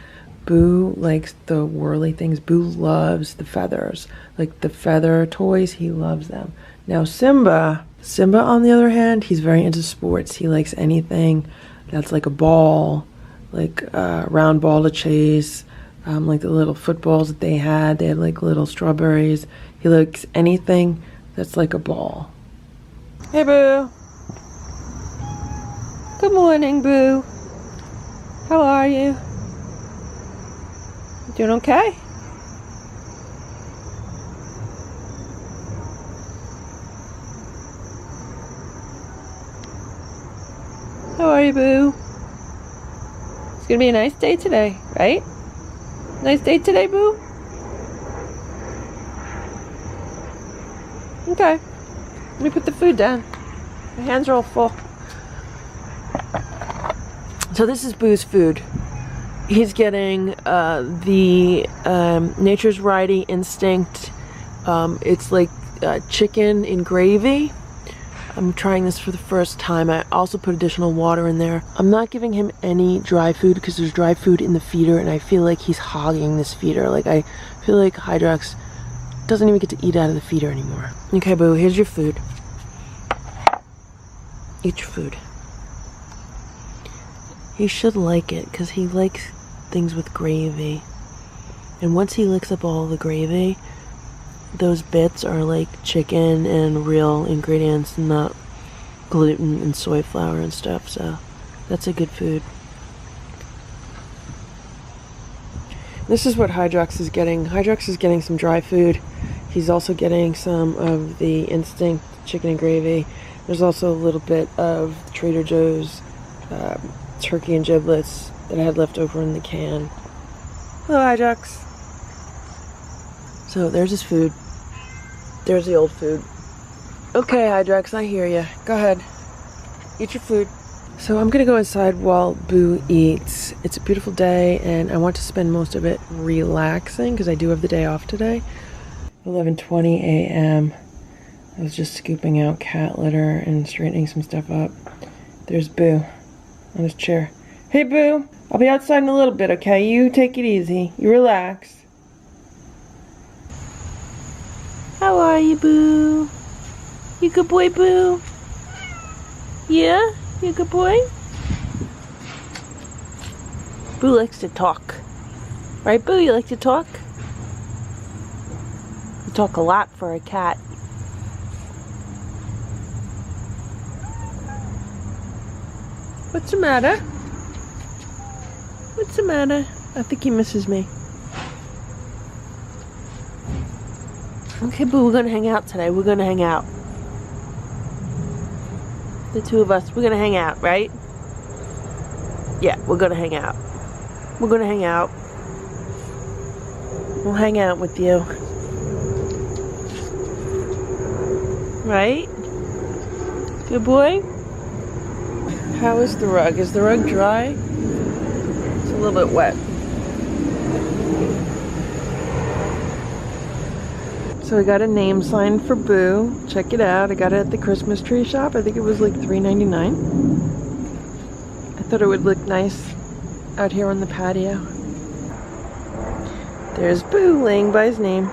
Boo likes the whirly things. Boo loves the feathers. Like the feather toys, he loves them. Now Simba on the other hand, he's very into sports. He likes anything that's like a ball, like a round ball to chase, like the little footballs that they had. They had like little strawberries. He likes anything that's like a ball. Hey, Boo. Good morning, Boo. How are you? Doing okay? How are you, Boo? It's gonna be a nice day today, right? Nice day today, Boo? Okay. Let me put the food down. My hands are all full. So this is Boo's food. He's getting the Nature's Variety Instinct. It's like chicken in gravy. I'm trying this for the first time. I also put additional water in there. I'm not giving him any dry food because there's dry food in the feeder, and I feel like he's hogging this feeder. Like I feel like Hydrox doesn't even get to eat out of the feeder anymore. Okay, Boo, here's your food. Eat your food. He should like it because he likes things with gravy. And once he licks up all the gravy, those bits are like chicken and real ingredients, not gluten and soy flour and stuff, so that's a good food. This is what Hydrox is getting. Hydrox is getting some dry food. He's also getting some of the Instinct chicken and gravy. There's also a little bit of Trader Joe's turkey and giblets that I had left over in the can. Hello, Hydrox. So there's his food. There's the old food. Okay, Hydrox, I hear you. Go ahead. Eat your food. So I'm gonna go inside while Boo eats. It's a beautiful day and I want to spend most of it relaxing because I do have the day off today. 11:20 a.m. I was just scooping out cat litter and straightening some stuff up. There's Boo on his chair. Hey, Boo, I'll be outside in a little bit, okay? You take it easy. You relax. How are you, Boo? You good boy, Boo? Yeah? You a good boy? Boo likes to talk. Right, Boo? You like to talk? You talk a lot for a cat. What's the matter? What's the matter? I think he misses me. Okay, Boo, we're gonna hang out today. We're gonna hang out. The two of us, we're gonna hang out, right? Yeah, we're gonna hang out. We're gonna hang out. We'll hang out with you. Right? Good boy? How is the rug? Is the rug dry? It's a little bit wet. So I got a name sign for Boo. Check it out. I got it at the Christmas tree shop. I think it was like $3.99. I thought it would look nice out here on the patio. There's Boo laying by his name.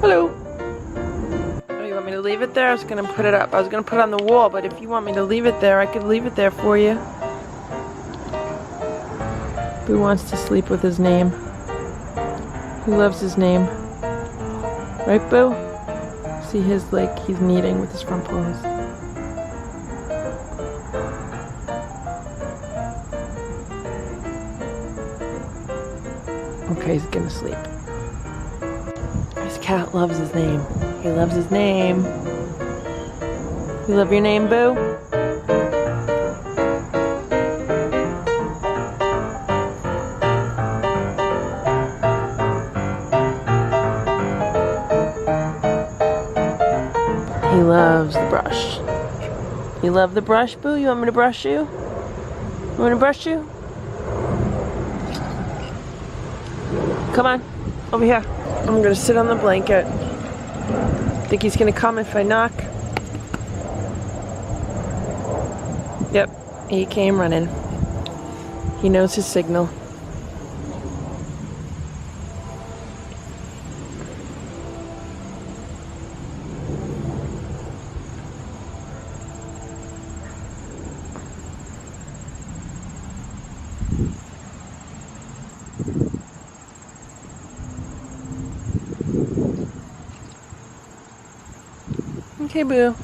Hello. Oh, you want me to leave it there? I was gonna put it up. I was gonna put it on the wall, but if you want me to leave it there, I could leave it there for you. Boo wants to sleep with his name. He loves his name. Right, Boo? See his, like, he's kneading with his front paws. Okay, he's gonna sleep. This cat loves his name. He loves his name. You love your name, Boo? He loves the brush. You love the brush, Boo? You want me to brush you? You want me to brush you? Come on, over here. I'm gonna sit on the blanket. Think he's gonna come if I knock? Yep, he came running. He knows his signal. Okay, Boo.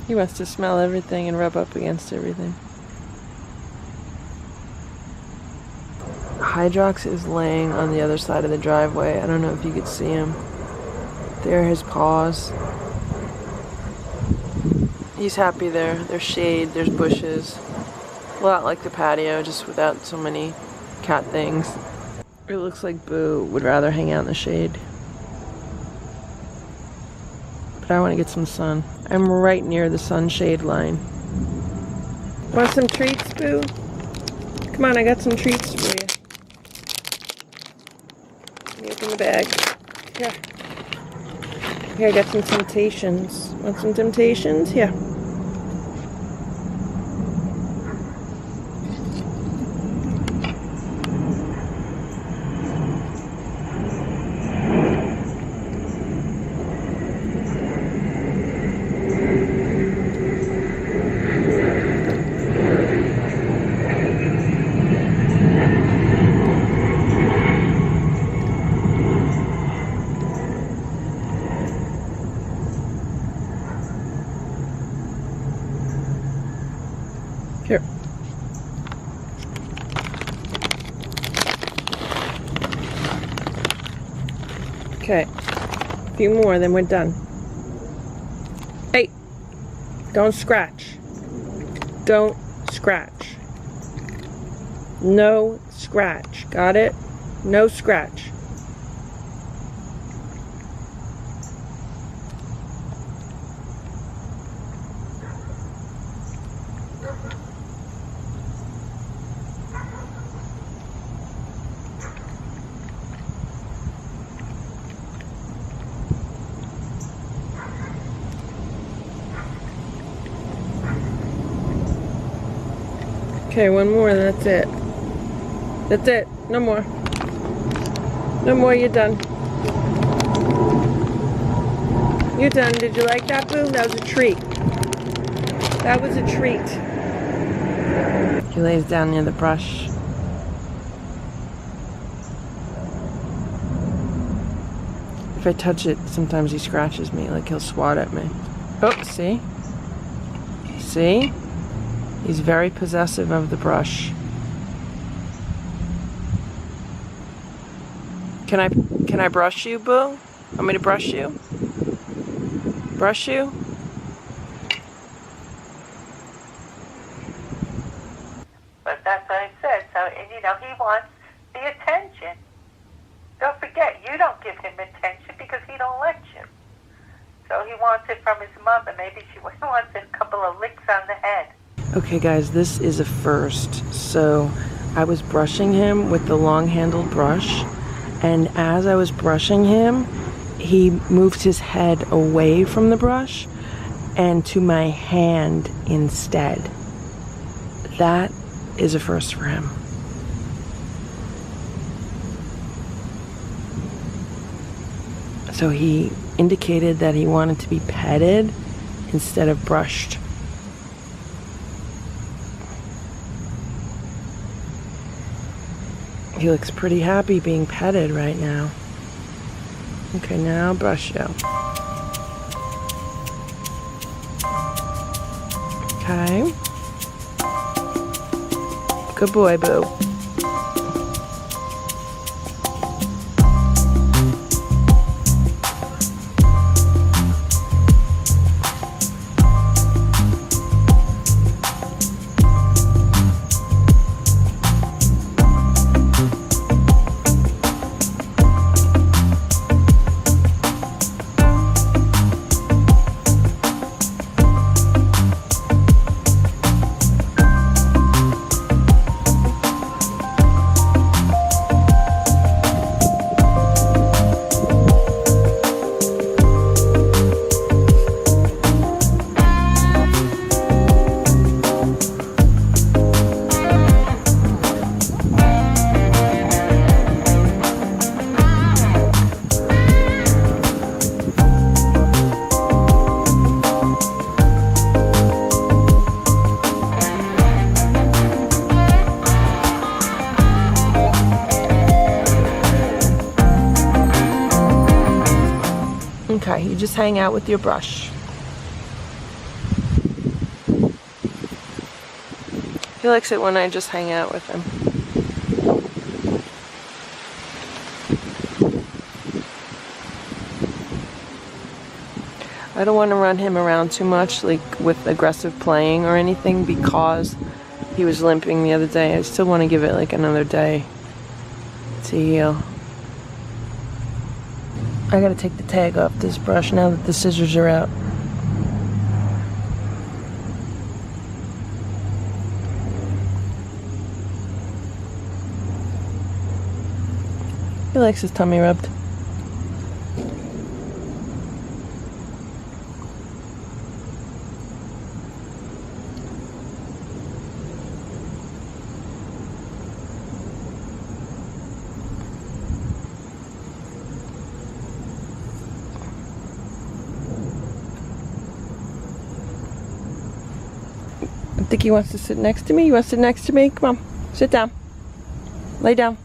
He wants to smell everything and rub up against everything. Hydrox is laying on the other side of the driveway. I don't know if you could see him. There are his paws. He's happy there. There's shade, there's bushes. A lot like the patio, just without so many cat things. It looks like Boo would rather hang out in the shade. But I want to get some sun. I'm right near the sunshade line. Want some treats, Boo? Come on, I got some treats for you. Let me open the bag. Here. Here, I got some Temptations. Want some Temptations? Here. Here. Okay. A few more, then we're done. Hey! Don't scratch. Don't scratch. No scratch. Got it? No scratch. Okay, one more and that's it. That's it. No more. No more, you're done. You're done. Did you like that, Boo? That was a treat. That was a treat. He lays down near the brush. If I touch it, sometimes he scratches me, like he'll swat at me. Oh, see? See? He's very possessive of the brush. Can I brush you, Boo? Want me to brush you? Brush you? But that's what I said. So, and you know, he wants the attention. Don't forget, you don't give him attention because he don't let you. So he wants it from his mother. Maybe she wants a couple of licks on the head. Okay guys, this is a first. So I was brushing him with the long-handled brush, and as I was brushing him, he moved his head away from the brush and to my hand instead. That is a first for him. So he indicated that he wanted to be petted instead of brushed. He looks pretty happy being petted right now. Okay, now I'll brush you. Okay. Good boy, Boo. Okay, you just hang out with your brush. He likes it when I just hang out with him. I don't want to run him around too much, like with aggressive playing or anything, because he was limping the other day. I still want to give it like another day to heal. I gotta take the tag off this brush now that the scissors are out. He likes his tummy rubbed. I think he wants to sit next to me. You want to sit next to me? Come on. Sit down. Lay down.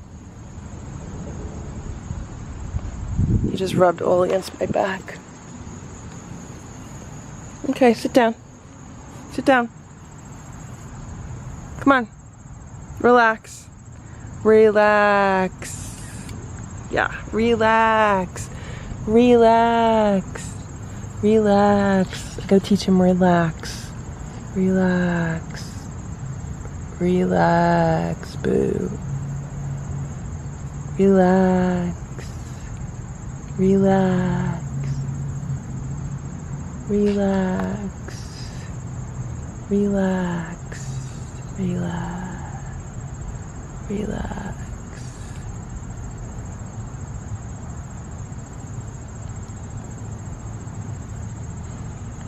He just rubbed all against my back. Okay, sit down. Sit down. Come on. Relax. Relax. Yeah, relax. Relax. Relax. I gotta teach him relax. Relax. Relax, Boo. Relax. Relax. Relax. Relax. Relax. Relax.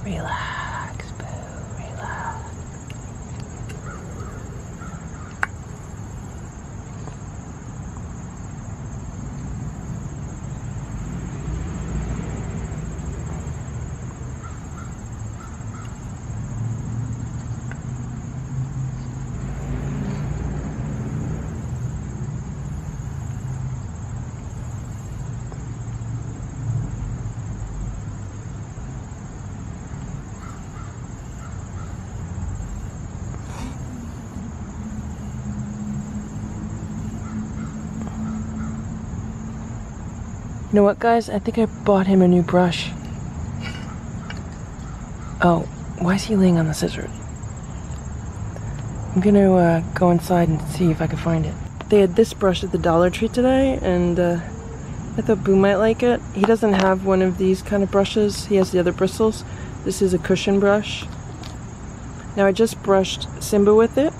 Relax, Boo. Relax. You know what, guys? I think I bought him a new brush. Oh, why is he laying on the scissors? I'm gonna go inside and see if I can find it. They had this brush at the Dollar Tree today, and I thought Boo might like it. He doesn't have one of these kind of brushes. He has the other bristles. This is a cushion brush. Now I just brushed Simba with it,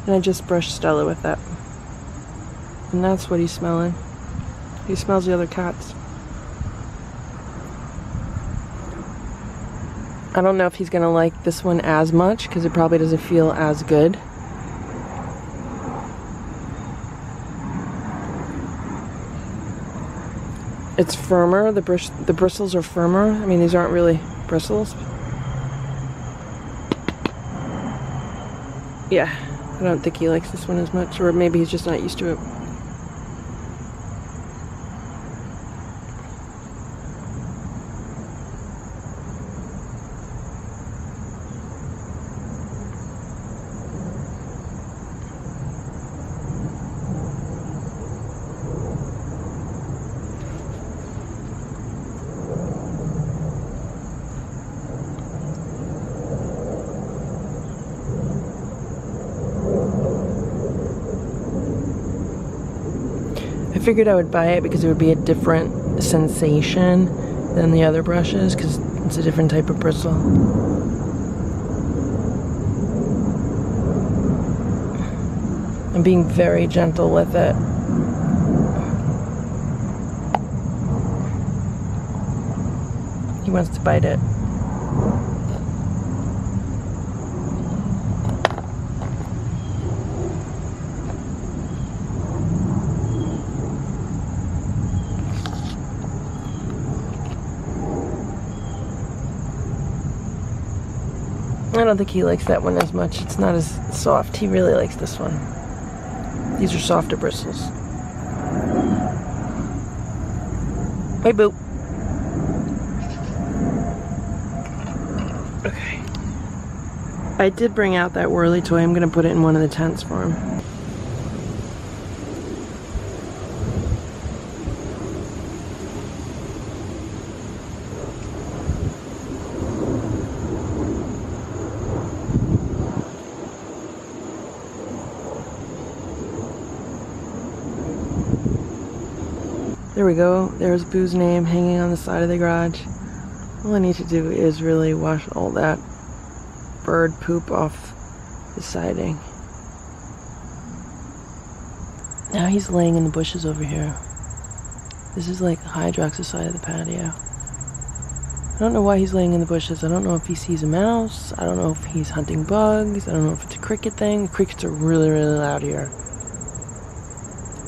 and I just brushed Stella with that. And that's what he's smelling. He smells the other cats. I don't know if he's gonna like this one as much because it probably doesn't feel as good. It's firmer. The bristles are firmer. I mean, these aren't really bristles. Yeah, I don't think he likes this one as much, or maybe he's just not used to it. I figured I would buy it because it would be a different sensation than the other brushes because it's a different type of bristle. I'm being very gentle with it. He wants to bite it. I don't think he likes that one as much. It's not as soft. He really likes this one. These are softer bristles. Hey, Boo. Okay. I did bring out that whirly toy. I'm going to put it in one of the tents for him. There we go. There's Boo's name hanging on the side of the garage. All I need to do is really wash all that bird poop off the siding. Now he's laying in the bushes over here. This is like Hydrox's side of the patio. I don't know why he's laying in the bushes. I don't know if he sees a mouse. I don't know if he's hunting bugs. I don't know if it's a cricket thing. The crickets are really, really loud here.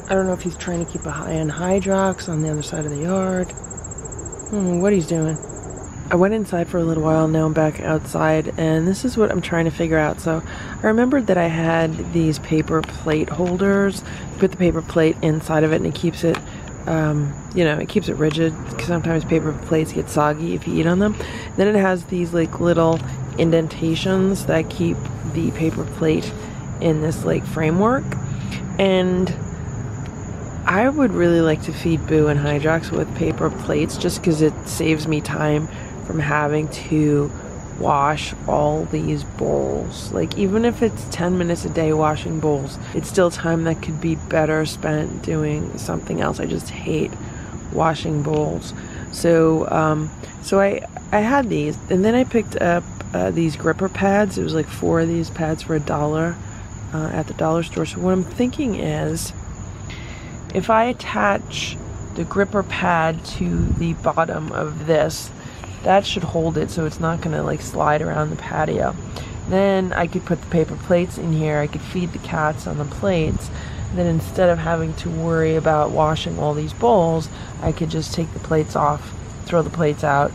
I don't know if he's trying to keep an eye on Hydrox on the other side of the yard. I don't know what he's doing. I went inside for a little while, now I'm back outside, and this is what I'm trying to figure out. So I remembered that I had these paper plate holders. You put the paper plate inside of it and it keeps it, you know, it keeps it rigid, because sometimes paper plates get soggy if you eat on them. Then it has these like little indentations that keep the paper plate in this like framework. And I would really like to feed Boo and Hydrox with paper plates just because it saves me time from having to wash all these bowls. Like, even if it's 10 minutes a day washing bowls, it's still time that could be better spent doing something else. I just hate washing bowls. So I had these, and then I picked up these gripper pads. It was like 4 of these pads for $1 at the dollar store. So what I'm thinking is, if I attach the gripper pad to the bottom of this, that should hold it so it's not going to like slide around the patio. Then I could put the paper plates in here. I could feed the cats on the plates. Then instead of having to worry about washing all these bowls, I could just take the plates off, throw the plates out,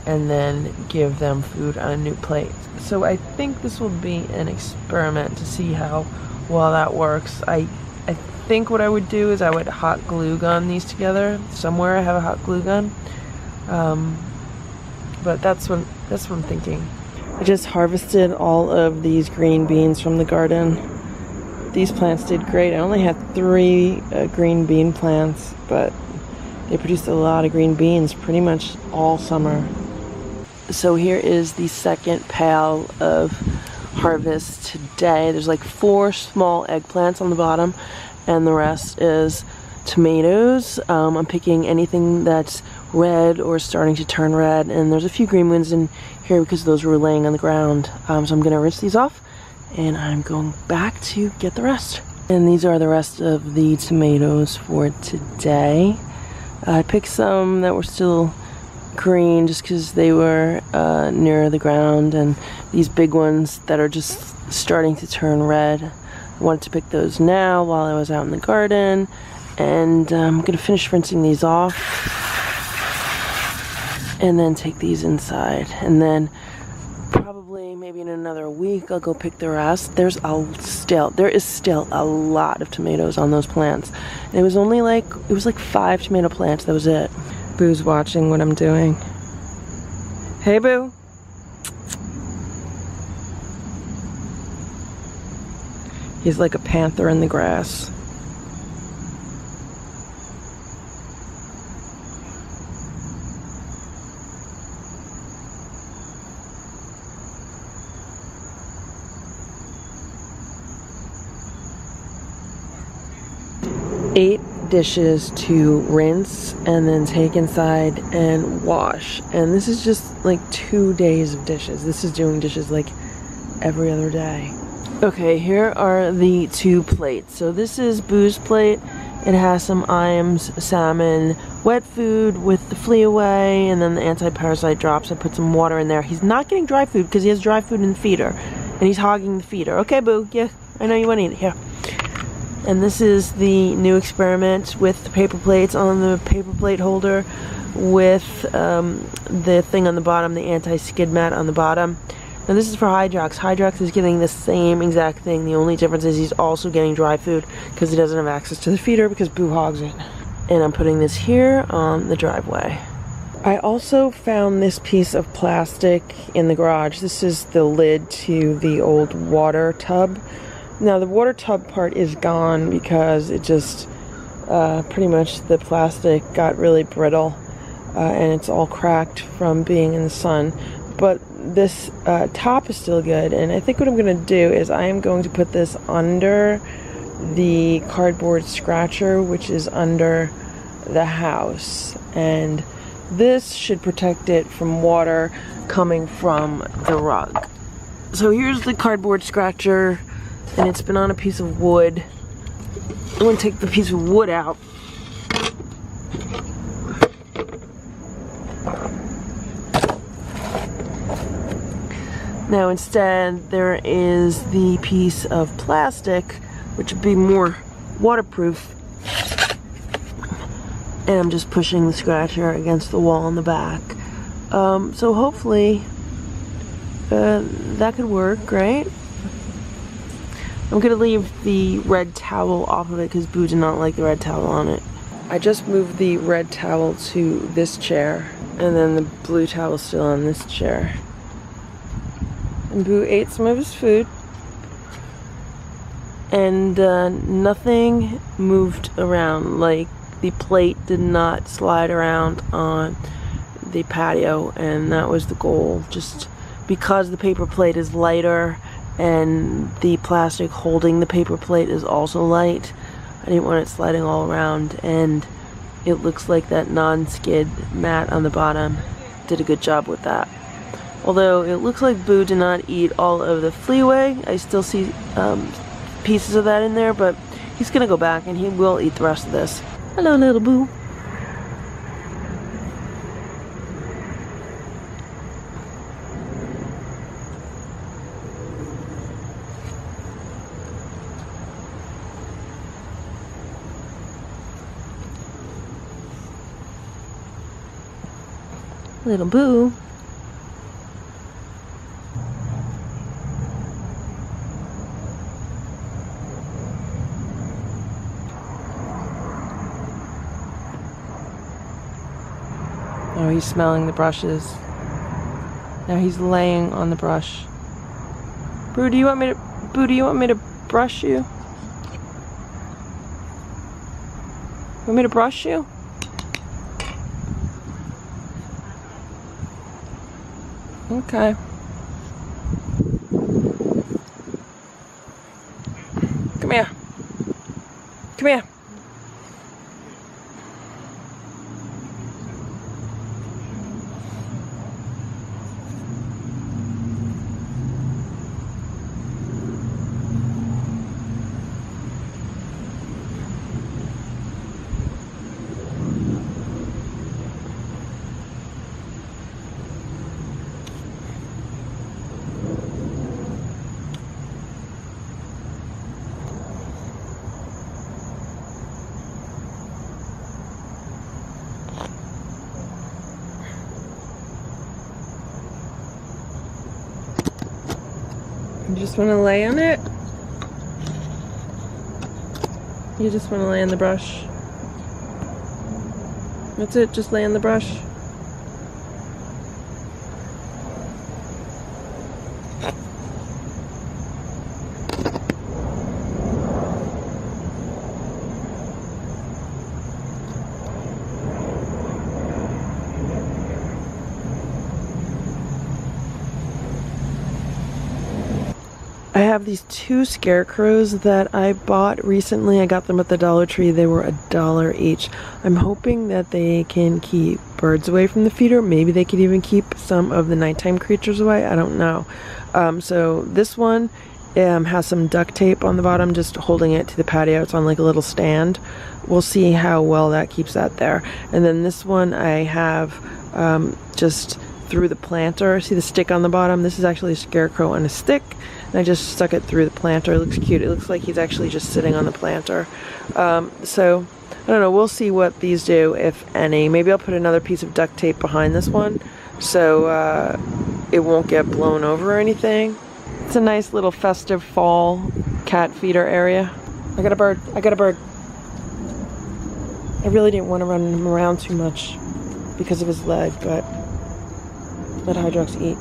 and then give them food on a new plate. So I think this will be an experiment to see how well that works. I think what I would do is I would hot glue gun these together. Somewhere I have a hot glue gun. But that's what I'm thinking. I just harvested all of these green beans from the garden. These plants did great. I only had 3 green bean plants, but they produced a lot of green beans pretty much all summer. So here is the second pail of harvest today. There's like 4 small eggplants on the bottom, and the rest is tomatoes. I'm picking anything that's red or starting to turn red, and there's a few green ones in here because those were laying on the ground. So I'm gonna rinse these off, and I'm going back to get the rest. And these are the rest of the tomatoes for today. I picked some that were still green just because they were near the ground, and these big ones that are just starting to turn red, I wanted to pick those now while I was out in the garden. And I'm gonna finish rinsing these off, and then take these inside, and then probably maybe in another week I'll go pick the rest. There is still a lot of tomatoes on those plants. And it was like 5 tomato plants, that was it. Boo's watching what I'm doing. Hey Boo. He's like a panther in the grass. Eight dishes to rinse and then take inside and wash. And this is just like 2 days of dishes. This is doing dishes like every other day. Okay, here are the 2 plates. So this is Boo's plate. It has some Iams salmon wet food with the flea away and then the anti-parasite drops. I put some water in there. He's not getting dry food because he has dry food in the feeder. And he's hogging the feeder. Okay, Boo, yeah, I know you want to eat it. Here. And this is the new experiment with the paper plates on the paper plate holder with the thing on the bottom, the anti-skid mat on the bottom. Now this is for Hydrox. Hydrox is getting the same exact thing. The only difference is he's also getting dry food because he doesn't have access to the feeder because Boo hogs it. And I'm putting this here on the driveway. I also found this piece of plastic in the garage. This is the lid to the old water tub. Now the water tub part is gone because it just pretty much the plastic got really brittle and it's all cracked from being in the sun. But this top is still good, and I think what I'm going to do is I am going to put this under the cardboard scratcher, which is under the house, and this should protect it from water coming from the rug. So here's the cardboard scratcher. And it's been on a piece of wood. I'm going to take the piece of wood out. Now instead there is the piece of plastic, which would be more waterproof. And I'm just pushing the scratcher against the wall in the back. So hopefully that could work, right? I'm going to leave the red towel off of it because Boo did not like the red towel on it. I just moved the red towel to this chair, and then the blue towel is still on this chair. And Boo ate some of his food, and nothing moved around. Like, the plate did not slide around on the patio, and that was the goal. Just because the paper plate is lighter and the plastic holding the paper plate is also light, I didn't want it sliding all around, and it looks like that non-skid mat on the bottom did a good job with that. Although it looks like Boo did not eat all of the fleaway. I still see pieces of that in there, but he's gonna go back and he will eat the rest of this. Hello, little Boo. Little Boo. Oh, he's smelling the brushes. Now he's laying on the brush. Boo, do you want me to brush you? Want me to brush you? Okay. Come here. Come here. You just want to lay on it? You just want to lay in the brush? That's it, just lay in the brush. I have these two scarecrows that I bought recently. I got them at the Dollar Tree. They were $1 each. I'm hoping that they can keep birds away from the feeder. Maybe they could even keep some of the nighttime creatures away. I don't know. So this one has some duct tape on the bottom, just holding it to the patio. It's on like a little stand. We'll see how well that keeps that there. And then this one I have just through the planter. See the stick on the bottom? This is actually a scarecrow on a stick. And I just stuck it through the planter. It looks cute. It looks like he's actually just sitting on the planter. So, I don't know. We'll see what these do, if any. Maybe I'll put another piece of duct tape behind this one so it won't get blown over or anything. It's a nice little festive fall cat feeder area. I got a bird. I got a bird. I really didn't want to run him around too much because of his leg, but let Hydrox eat.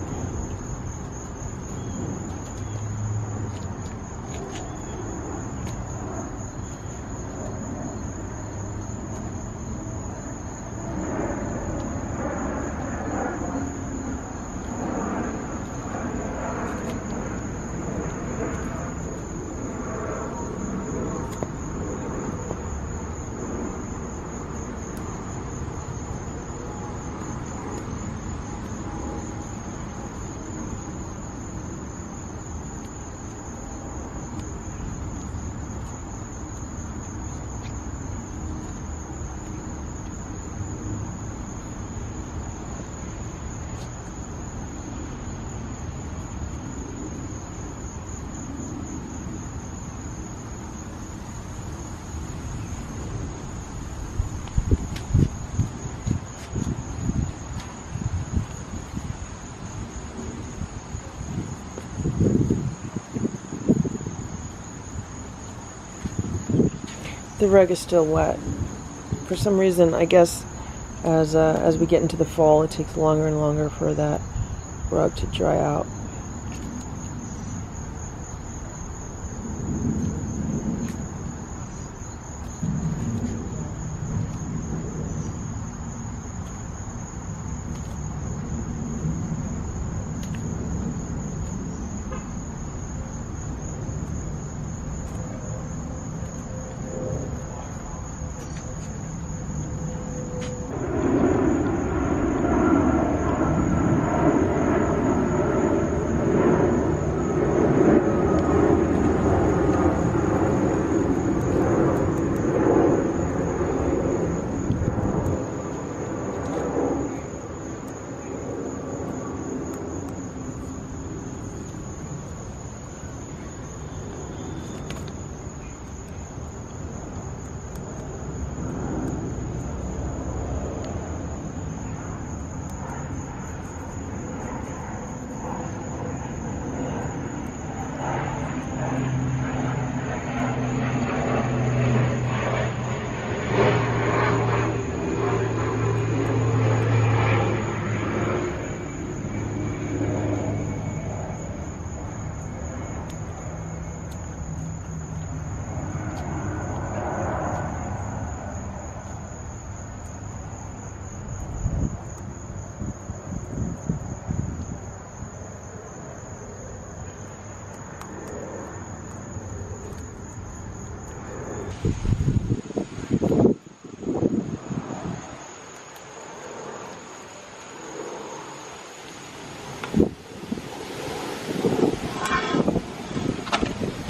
The rug is still wet. For some reason, I guess as we get into the fall, it takes longer and longer for that rug to dry out.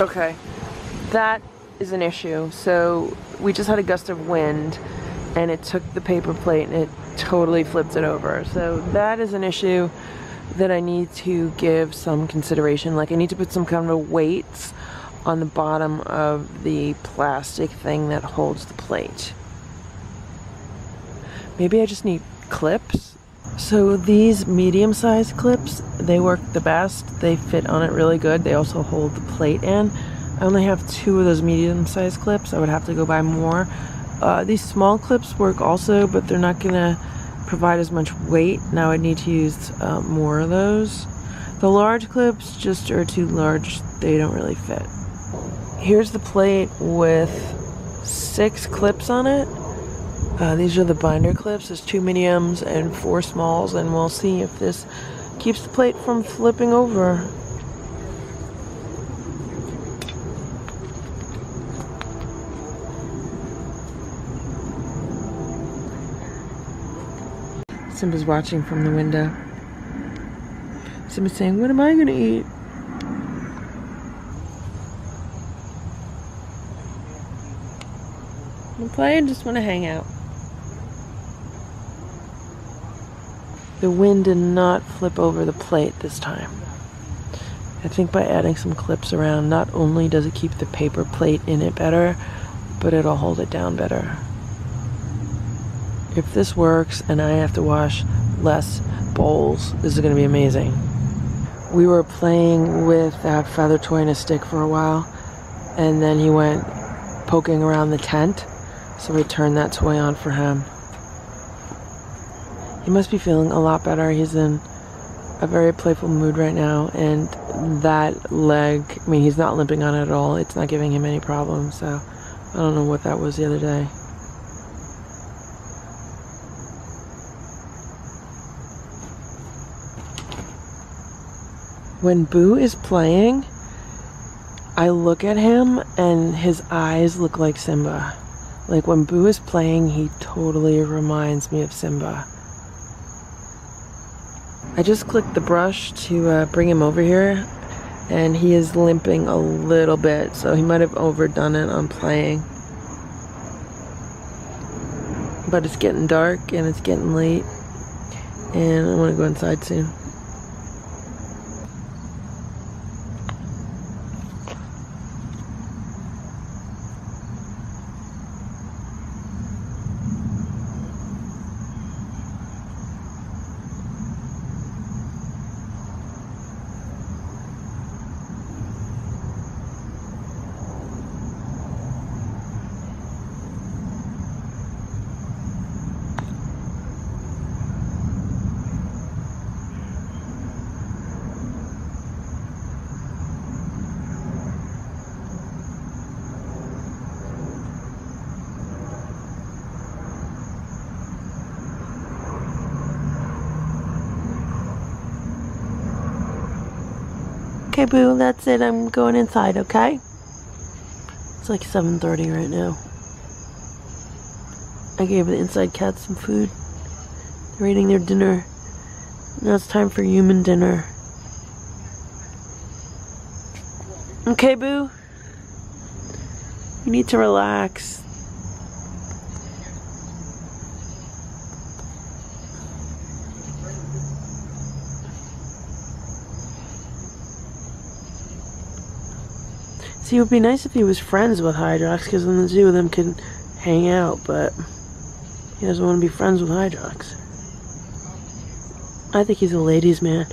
Okay, that is an issue. So we just had a gust of wind and it took the paper plate and it totally flipped it over. So that is an issue that I need to give some consideration. Like I need to put some kind of weights on the bottom of the plastic thing that holds the plate. Maybe I just need clips So these medium-sized clips, they work the best. They fit on it really good. They also hold the plate in. I only have 2 of those medium-sized clips. I would have to go buy more. These small clips work also, but they're not gonna provide as much weight. Now I need to use more of those. The large clips just are too large. They don't really fit. Here's the plate with 6 clips on it. These are the binder clips. There's 2 mediums and 4 smalls, and we'll see if this keeps the plate from flipping over. Simba's watching from the window. Simba's saying, "What am I gonna eat?" I'm playing, just want to hang out. The wind did not flip over the plate this time. I think by adding some clips around, not only does it keep the paper plate in it better, but it'll hold it down better. If this works and I have to wash less bowls, this is going to be amazing. We were playing with that feather toy and a stick for a while, and then he went poking around the tent, so we turned that toy on for him. He must be feeling a lot better. He's in a very playful mood right now, and that leg, I mean, he's not limping on it at all. It's not giving him any problems, so I don't know what that was the other day. When Boo is playing, I look at him and his eyes look like Simba. Like when Boo is playing, he totally reminds me of Simba. I just clicked the brush to bring him over here, and he is limping a little bit, so he might have overdone it on playing. But it's getting dark and it's getting late, and I want to go inside soon. Okay, Boo, that's it. I'm going inside, okay? It's like 7:30 right now. I gave the inside cats some food. They're eating their dinner. Now it's time for human dinner. Okay, Boo? You need to relax. See, it would be nice if he was friends with Hydrox, because then the 2 of them could hang out, but he doesn't want to be friends with Hydrox. I think he's a ladies' man.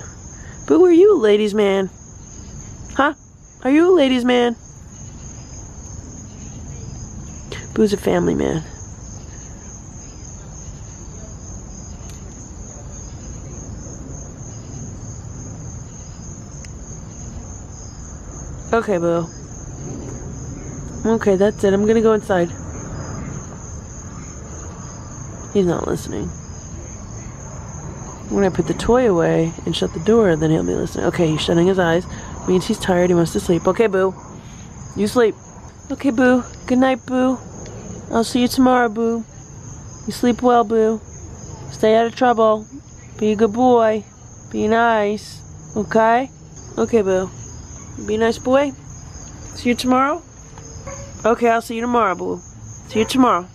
Boo, are you a ladies' man? Huh? Are you a ladies' man? Boo's a family man. Okay, Boo. Okay, that's it. I'm gonna go inside. He's not listening. When I put the toy away and shut the door, then he'll be listening. Okay, he's shutting his eyes. Means he's tired. He wants to sleep. Okay, Boo. You sleep. Okay, Boo. Good night, Boo. I'll see you tomorrow, Boo. You sleep well, Boo. Stay out of trouble. Be a good boy. Be nice. Okay? Okay, Boo. Be a nice boy. See you tomorrow? Okay, I'll see you tomorrow, Boo. See you tomorrow.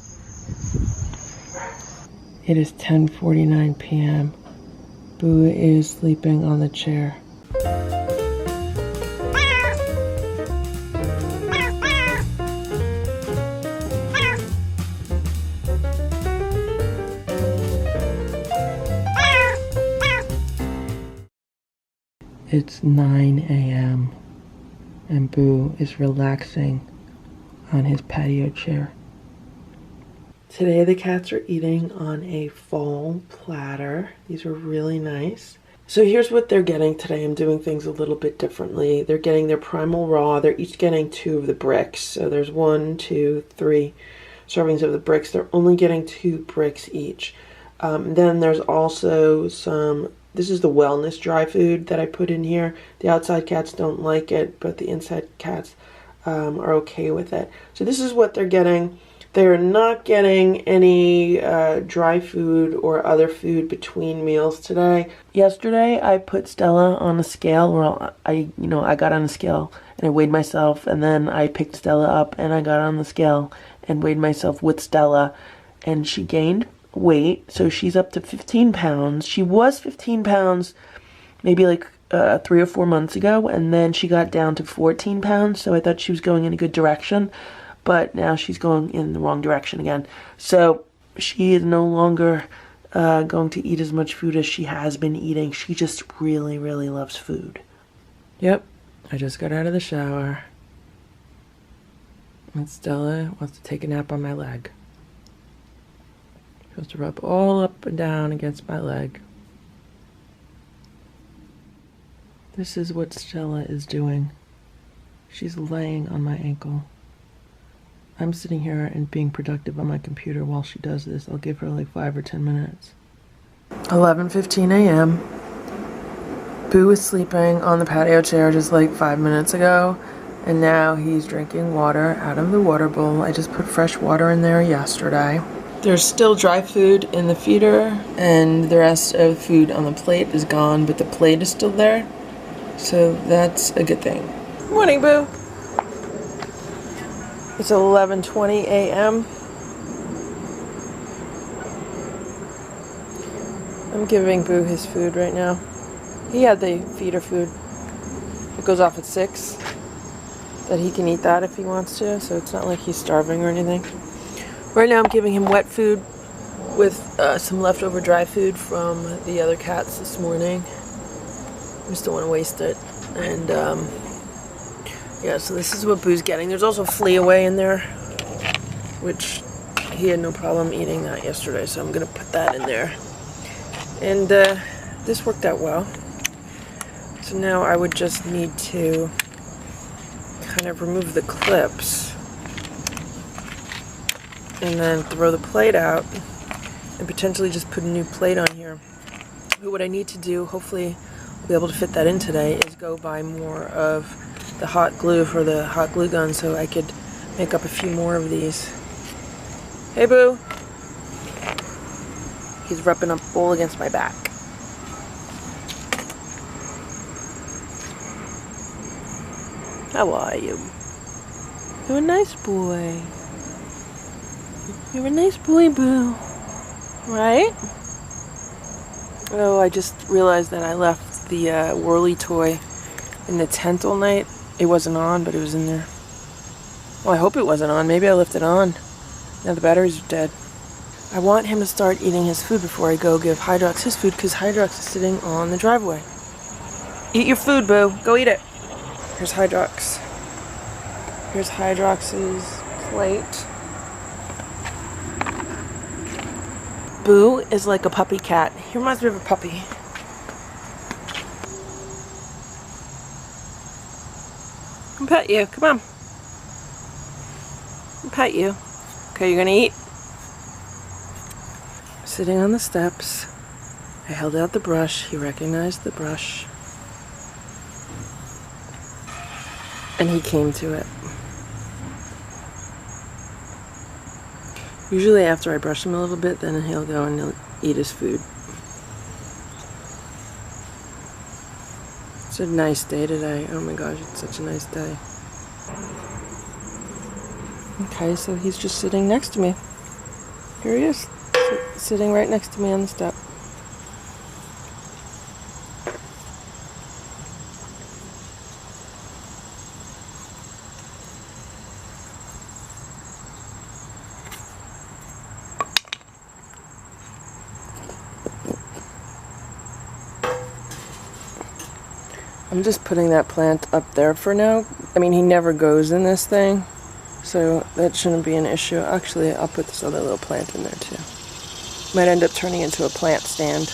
It is 10:49 p.m. Boo is sleeping on the chair. It's 9 a.m. and Boo is relaxing on his patio chair. Today the cats are eating on a fall platter. These are really nice. So here's what they're getting today. I'm doing things a little bit differently. They're getting their primal raw. They're each getting 2 of the bricks. So there's 1, 2, 3 servings of the bricks. They're only getting 2 bricks each. Then there's also some, this is the wellness dry food that I put in here. The outside cats don't like it, but the inside cats are okay with it. So this is what they're getting. They're not getting any dry food or other food between meals today. Yesterday, I put Stella on a scale. Well, I got on a scale and I weighed myself, and then I picked Stella up and I got on the scale and weighed myself with Stella, and she gained weight. So she's up to 15 pounds. She was 15 pounds maybe like 3 or 4 months ago, and then she got down to 14 pounds. So I thought she was going in a good direction. But now she's going in the wrong direction again. So she is no longer going to eat as much food as she has been eating. She just really, really loves food. Yep, I just got out of the shower. And Stella wants to take a nap on my leg. She wants to rub all up and down against my leg. This is what Stella is doing. She's laying on my ankle. I'm sitting here and being productive on my computer while she does this. I'll give her like 5 or 10 minutes. 11:15 a.m. Boo was sleeping on the patio chair just like 5 minutes ago, and now he's drinking water out of the water bowl. I just put fresh water in there yesterday. There's still dry food in the feeder, and the rest of the food on the plate is gone, but the plate is still there, so that's a good thing. Morning, Boo. It's 11:20 a.m. I'm giving Boo his food right now. He had the feeder food. It goes off at 6. That he can eat that if he wants to, so it's not like he's starving or anything. Right now I'm giving him wet food with some leftover dry food from the other cats this morning. I just don't want to waste it. And yeah, so this is what Boo's getting. There's also flea away in there, which he had no problem eating that yesterday, so I'm going to put that in there. And this worked out well. So now I would just need to kind of remove the clips and then throw the plate out and potentially just put a new plate on here. But what I need to do, hopefully I'll be able to fit that in today, is go buy more of the hot glue for the hot glue gun so I could make up a few more of these. Hey, Boo. He's rubbing up all against my back. How are you? You're a nice boy. You're a nice boy, Boo. Right? Oh, I just realized that I left the whirly toy in the tent all night. It wasn't on, but it was in there. Well, I hope it wasn't on. Maybe I left it on. Now the batteries are dead. I want him to start eating his food before I go give Hydrox his food, because Hydrox is sitting on the driveway. Eat your food, Boo. Go eat it. Here's Hydrox. Here's Hydrox's plate. Boo is like a puppy cat. He reminds me of a puppy. I'll pet you. Come on. I'll pet you. Okay, you're gonna eat? Sitting on the steps. I held out the brush. He recognized the brush. And he came to it. Usually after I brush him a little bit, then he'll go and he'll eat his food. It's a nice day today. Oh my gosh, it's such a nice day. Okay, so he's just sitting next to me. Here he is, sitting right next to me on the step. I'm just putting that plant up there for now. I mean, he never goes in this thing, so that shouldn't be an issue. Actually, I'll put this other little plant in there too. Might end up turning into a plant stand.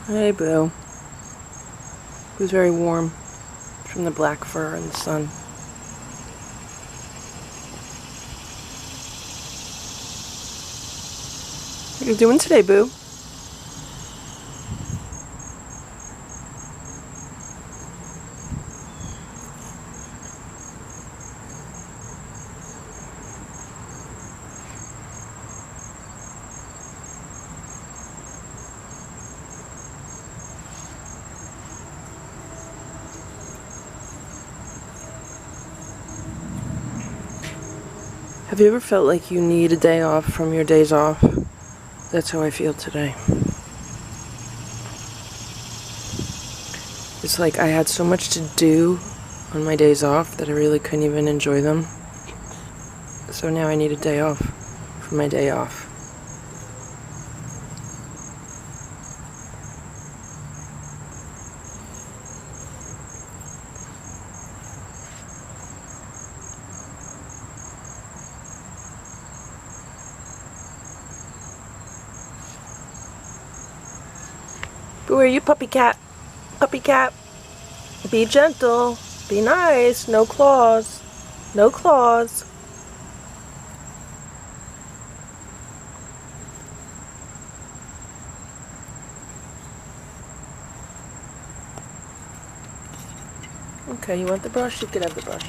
Hey, Boo. It was very warm from the black fur and the sun. What are you doing today, Boo? Have you ever felt like you need a day off from your days off? That's how I feel today. It's like I had so much to do on my days off that I really couldn't even enjoy them. So now I need a day off from my day off. Who are you, puppy cat? Puppy cat. Be gentle. Be nice. No claws. No claws. Okay, you want the brush? You can have the brush.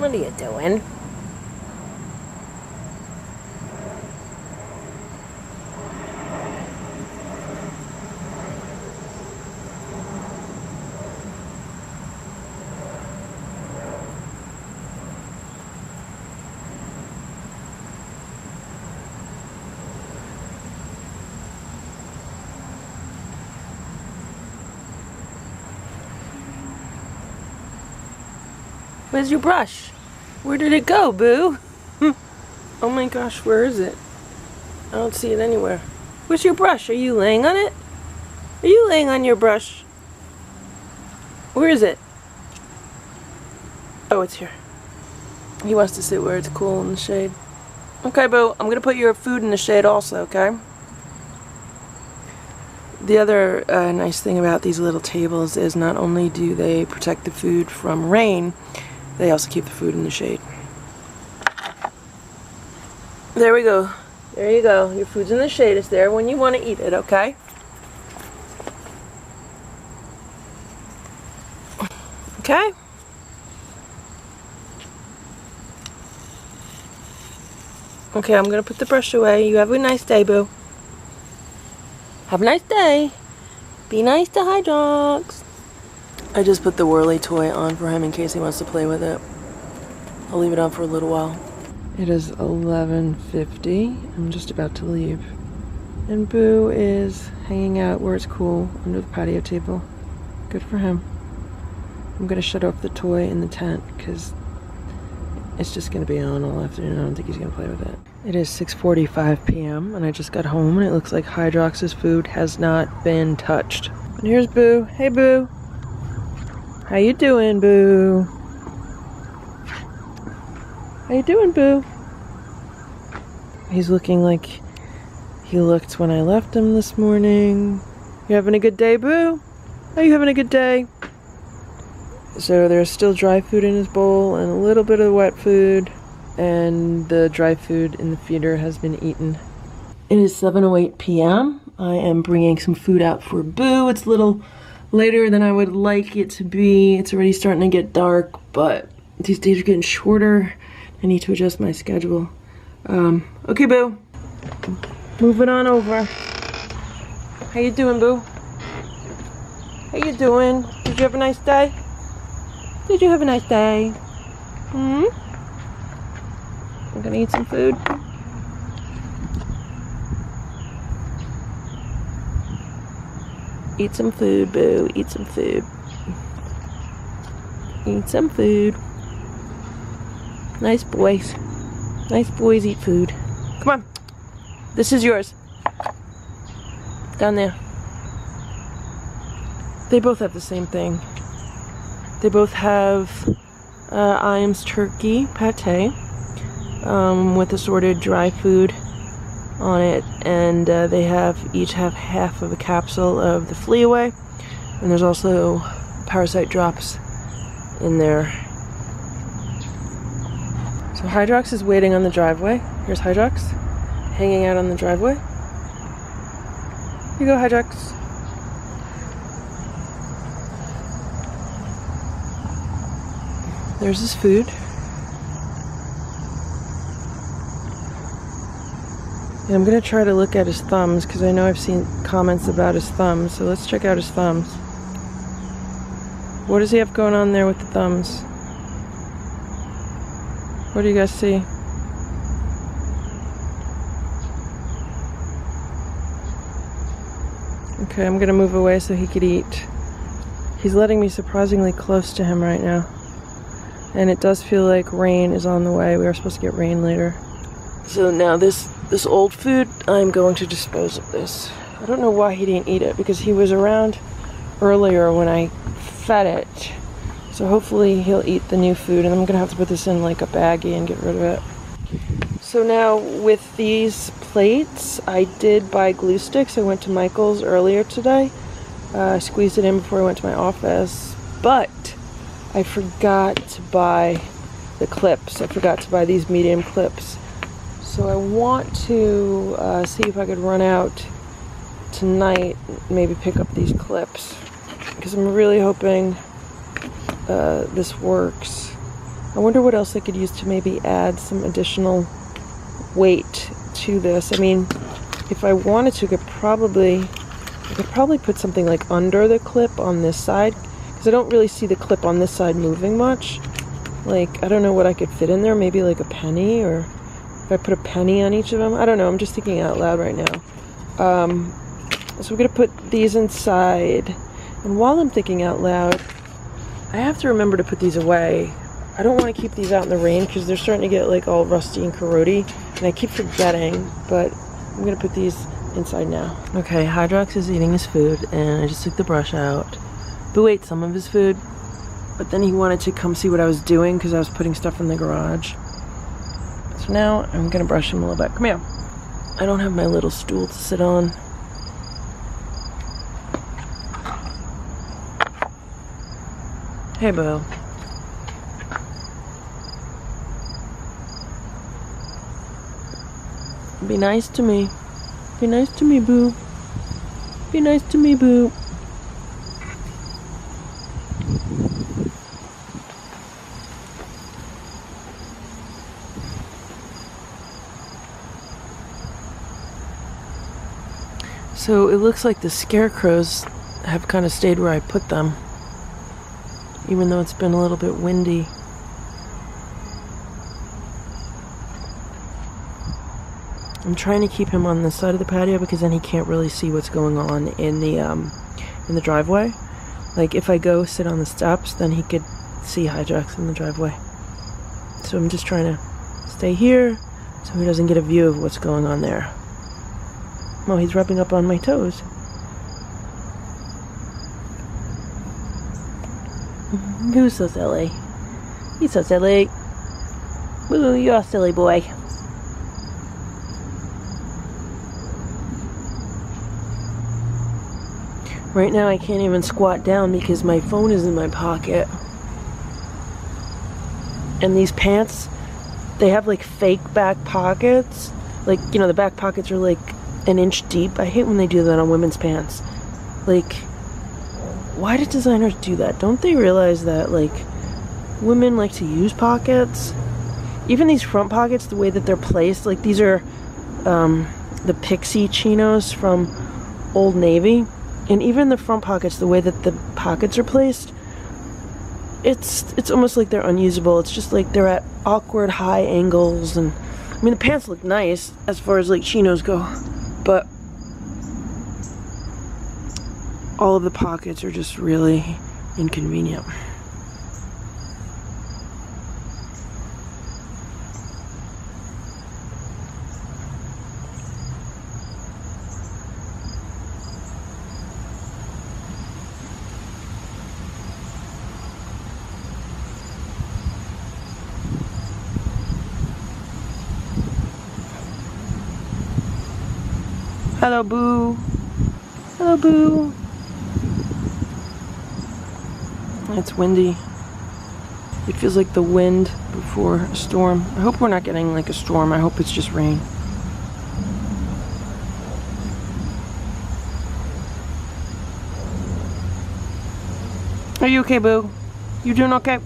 What are you doing? Where's your brush? Where did it go, Boo? Oh my gosh, where is it? I don't see it anywhere. Where's your brush? Are you laying on it? Are you laying on your brush? Where is it? Oh, it's here. He wants to sit where it's cool in the shade. Okay, Boo, I'm gonna put your food in the shade also, okay? The other nice thing about these little tables is not only do they protect the food from rain, they also keep the food in the shade. There we go. There you go. Your food's in the shade. It's there when you want to eat it, okay? Okay? Okay, I'm going to put the brush away. You have a nice day, Boo. Have a nice day. Be nice to Hydrox. I just put the whirly toy on for him in case he wants to play with it. I'll leave it on for a little while. It is 11:50. I'm just about to leave. And Boo is hanging out where it's cool under the patio table. Good for him. I'm going to shut off the toy in the tent because it's just going to be on all afternoon. I don't think he's going to play with it. It is 6:45 p.m. and I just got home and it looks like Hydrox's food has not been touched. And here's Boo. Hey, Boo. How you doing, Boo? How you doing, Boo? He's looking like he looked when I left him this morning. You having a good day, Boo? Are you having a good day? So there's still dry food in his bowl and a little bit of wet food, and the dry food in the feeder has been eaten. It is 7:08 p.m. I am bringing some food out for Boo. It's a little later than I would like it to be. It's already starting to get dark, but these days are getting shorter. I need to adjust my schedule. Okay, Boo. Moving on over. How you doing, Boo? How you doing? Did you have a nice day? Did you have a nice day? I'm gonna eat some food. Eat some food, Boo. Eat some food. Eat some food. Nice boys. Nice boys eat food. Come on. This is yours. Down there. They both have the same thing. They both have Iams turkey pate with assorted dry food on it, and they each have half of a capsule of the flea away, and there's also parasite drops in there. So Hydrox is waiting on the driveway. Here's Hydrox hanging out on the driveway. Here you go, Hydrox. There's his food. And I'm gonna try to look at his thumbs because I know I've seen comments about his thumbs. So let's check out his thumbs. What does he have going on there with the thumbs? What do you guys see? Okay, I'm gonna move away so he could eat. He's letting me surprisingly close to him right now. And it does feel like rain is on the way. We are supposed to get rain later. So now this old food, I'm going to dispose of this. I don't know why he didn't eat it, because he was around earlier when I fed it. So hopefully he'll eat the new food, and I'm gonna have to put this in like a baggie and get rid of it. So now with these plates, I did buy glue sticks. I went to Michael's earlier today. I squeezed it in before I went to my office, but I forgot to buy the clips. I forgot to buy these medium clips. So I want to see if I could run out tonight, maybe pick up these clips, because I'm really hoping this works. I wonder what else I could use to maybe add some additional weight to this. I mean, if I wanted to, I could probably put something like under the clip on this side, because I don't really see the clip on this side moving much. Like, I don't know what I could fit in there, maybe like a penny, or if I put a penny on each of them. I don't know, I'm just thinking out loud right now. So we're gonna put these inside, and while I'm thinking out loud, I have to remember to put these away. I don't want to keep these out in the rain because they're starting to get like all rusty and corrody, and I keep forgetting, but I'm gonna put these inside now. Okay, Hydrox is eating his food, and I just took the brush out. Boo ate some of his food, but then he wanted to come see what I was doing because I was putting stuff in the garage. So now I'm gonna brush him a little bit. Come here. I don't have my little stool to sit on. Hey, Boo. Be nice to me. Be nice to me, Boo. Be nice to me, Boo. So it looks like the scarecrows have kind of stayed where I put them, even though it's been a little bit windy. I'm trying to keep him on this side of the patio because then he can't really see what's going on in the driveway. Like if I go sit on the steps, then he could see Hydrox in the driveway. So I'm just trying to stay here so he doesn't get a view of what's going on there. Oh, he's rubbing up on my toes. Boo's so silly. He's so silly. Boo, you're a silly boy. Right now I can't even squat down because my phone is in my pocket. And these pants, they have like fake back pockets. Like, you know, the back pockets are like an inch deep. I hate when they do that on women's pants. Like, why do designers do that? Don't they realize that, like, women like to use pockets? Even these front pockets, the way that they're placed, like, these are the pixie chinos from Old Navy. And even the front pockets, the way that the pockets are placed, it's almost like they're unusable. It's just like they're at awkward high angles. And I mean, the pants look nice as far as like chinos go, but all of the pockets are just really inconvenient. Hello, Boo. Hello, Boo. It's windy. It feels like the wind before a storm. I hope we're not getting like a storm. I hope it's just rain. Are you okay, Boo? You doing okay?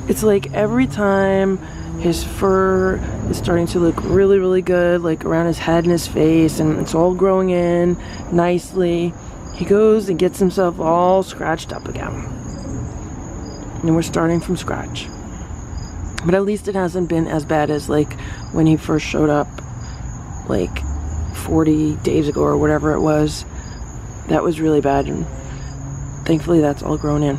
It's like every time his fur is starting to look really, really good, like around his head and his face, and it's all growing in nicely, he goes and gets himself all scratched up again. And we're starting from scratch. But at least it hasn't been as bad as like when he first showed up like 40 days ago or whatever it was. That was really bad, and thankfully that's all grown in.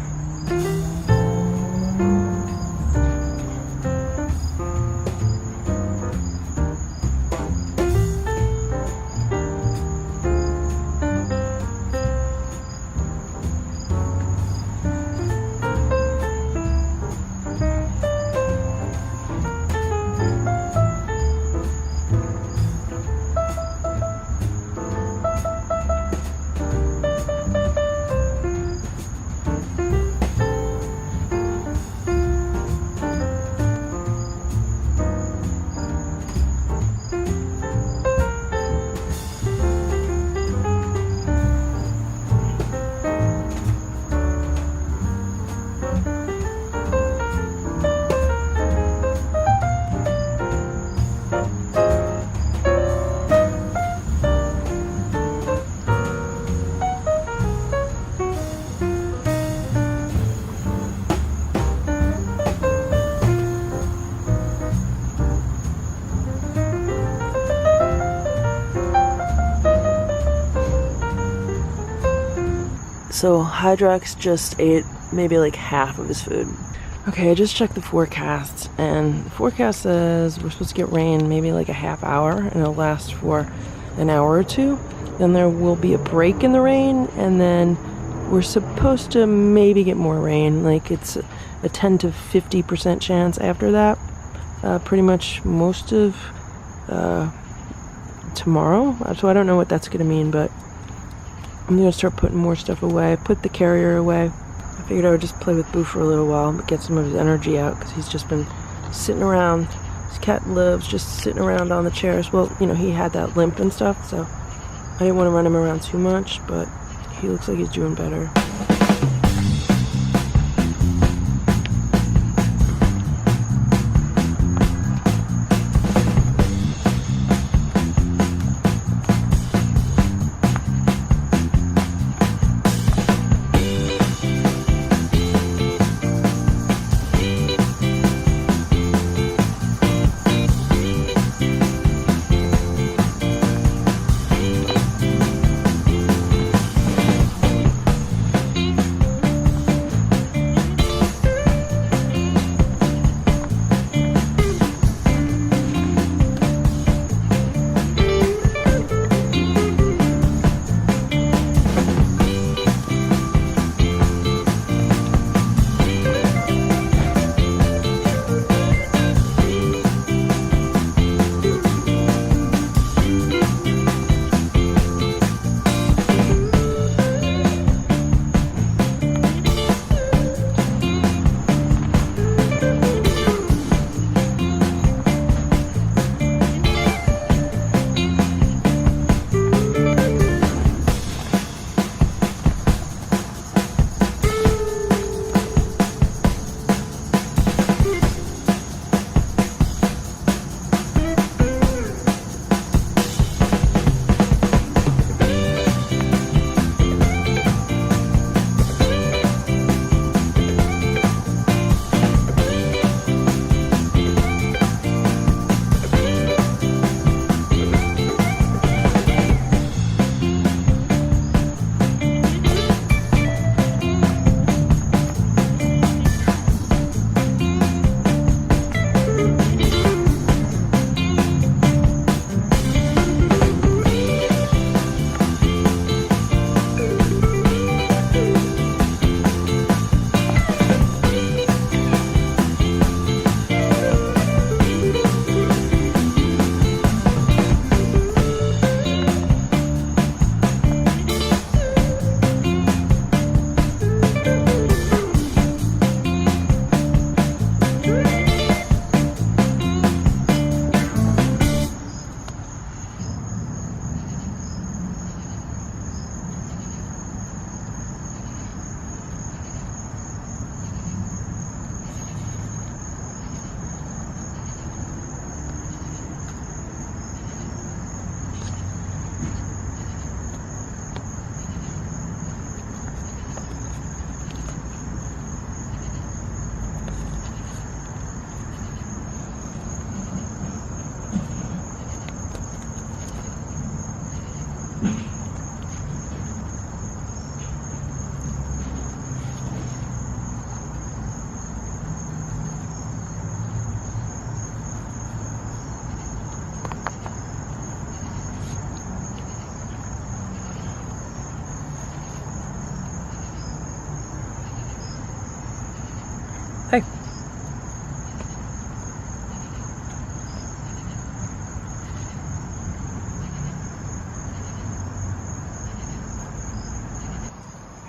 So Hydrox just ate maybe like half of his food. Okay, I just checked the forecast, and the forecast says we're supposed to get rain maybe like a half hour, and it'll last for an hour or two. Then there will be a break in the rain, and then we're supposed to maybe get more rain. Like it's a 10 to 50% chance after that. Pretty much most of tomorrow. So I don't know what that's gonna mean, but I'm gonna start putting more stuff away. Put the carrier away. I figured I would just play with Boo for a little while, but get some of his energy out, because he's just been sitting around. This cat loves just sitting around on the chairs. Well, you know, he had that limp and stuff, so I didn't want to run him around too much, but he looks like he's doing better.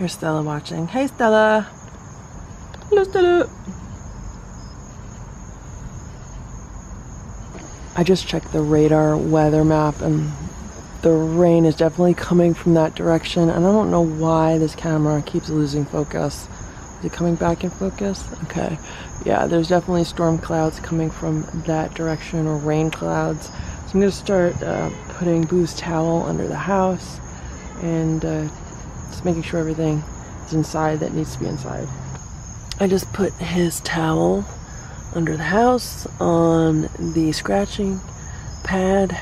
Here's Stella watching. Hey, Stella. Hello, Stella. I just checked the radar weather map, and the rain is definitely coming from that direction. And I don't know why this camera keeps losing focus. Is it coming back in focus? Okay. Yeah, there's definitely storm clouds coming from that direction, or rain clouds. So I'm going to start putting Boo's towel under the house and just making sure everything is inside that needs to be inside. I just put his towel under the house on the scratching pad.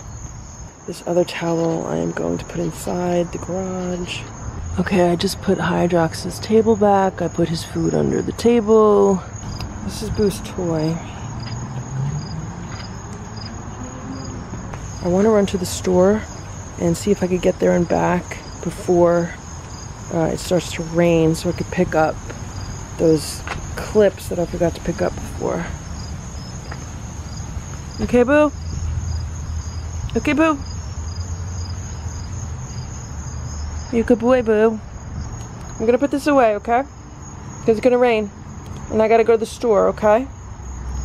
This other towel I am going to put inside the garage. Okay, I just put Hydrox's table back. I put his food under the table. This is Boo's toy. I want to run to the store and see if I could get there and back before it starts to rain, so I could pick up those clips that I forgot to pick up before. Okay, Boo? Okay, Boo? You good boy, Boo? I'm gonna put this away, okay? Because it's gonna rain. And I gotta go to the store, okay?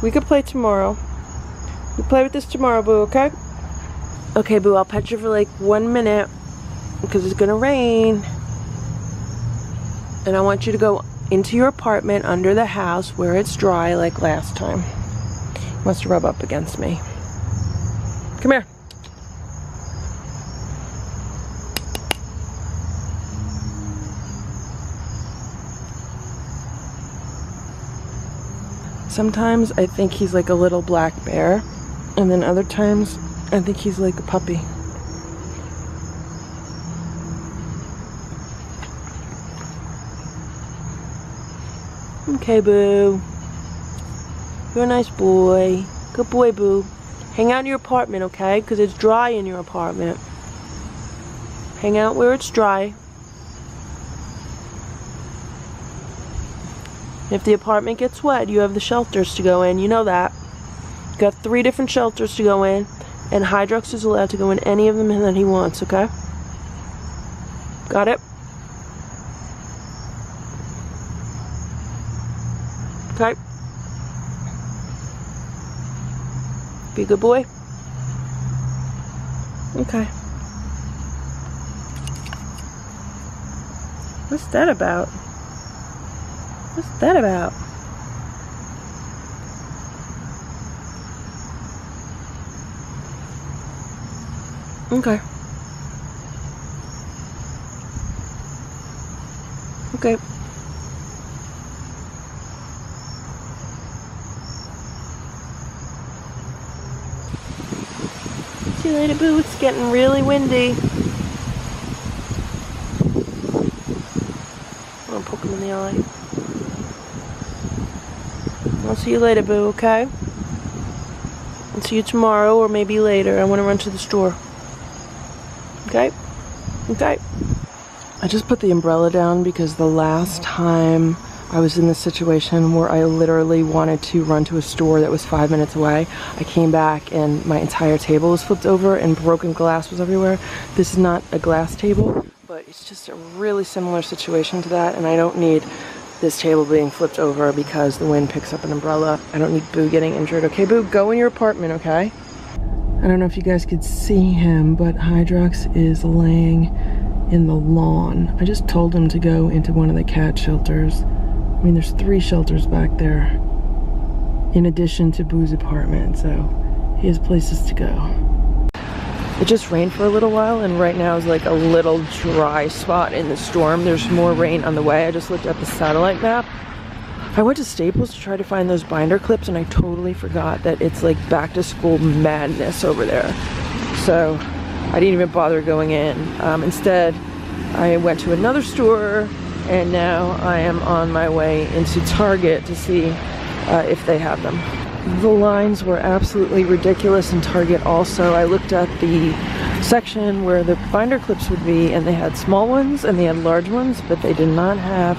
We could play tomorrow. We play with this tomorrow, Boo, okay? Okay, Boo, I'll pet you for like 1 minute because it's gonna rain. And I want you to go into your apartment under the house where it's dry like last time. He wants to rub up against me. Come here. Sometimes I think he's like a little black bear, and then other times I think he's like a puppy. Okay, Boo. You're a nice boy. Good boy, Boo. Hang out in your apartment, okay? Because it's dry in your apartment. Hang out where it's dry. If the apartment gets wet, you have the shelters to go in. You know that. You got 3 different shelters to go in, and Hydrox is allowed to go in any of them that he wants, okay? Got it? Okay. Be a good boy. Okay. What's that about? What's that about? Okay. Okay. See you later, Boo. It's getting really windy. I'm gonna poke him in the eye. I'll see you later, Boo, okay? I'll see you tomorrow or maybe later. I want to run to the store. Okay? Okay. I just put the umbrella down because the last time I was in this situation where I literally wanted to run to a store that was 5 minutes away, I came back and my entire table was flipped over and broken glass was everywhere. This is not a glass table, but it's just a really similar situation to that, and I don't need this table being flipped over because the wind picks up an umbrella. I don't need Boo getting injured. Okay, Boo, go in your apartment, okay? I don't know if you guys could see him, but Hydrox is laying in the lawn. I just told him to go into one of the cat shelters. I mean, there's 3 shelters back there in addition to Boo's apartment, so he has places to go. It just rained for a little while, and right now is like a little dry spot in the storm. There's more rain on the way. I just looked at the satellite map. I went to Staples to try to find those binder clips, and I totally forgot that it's like back to school madness over there. So I didn't even bother going in. Instead, I went to another store, and now I am on my way into Target to see if they have them. The lines were absolutely ridiculous in Target also. I looked at the section where the binder clips would be, and they had small ones and they had large ones, but they did not have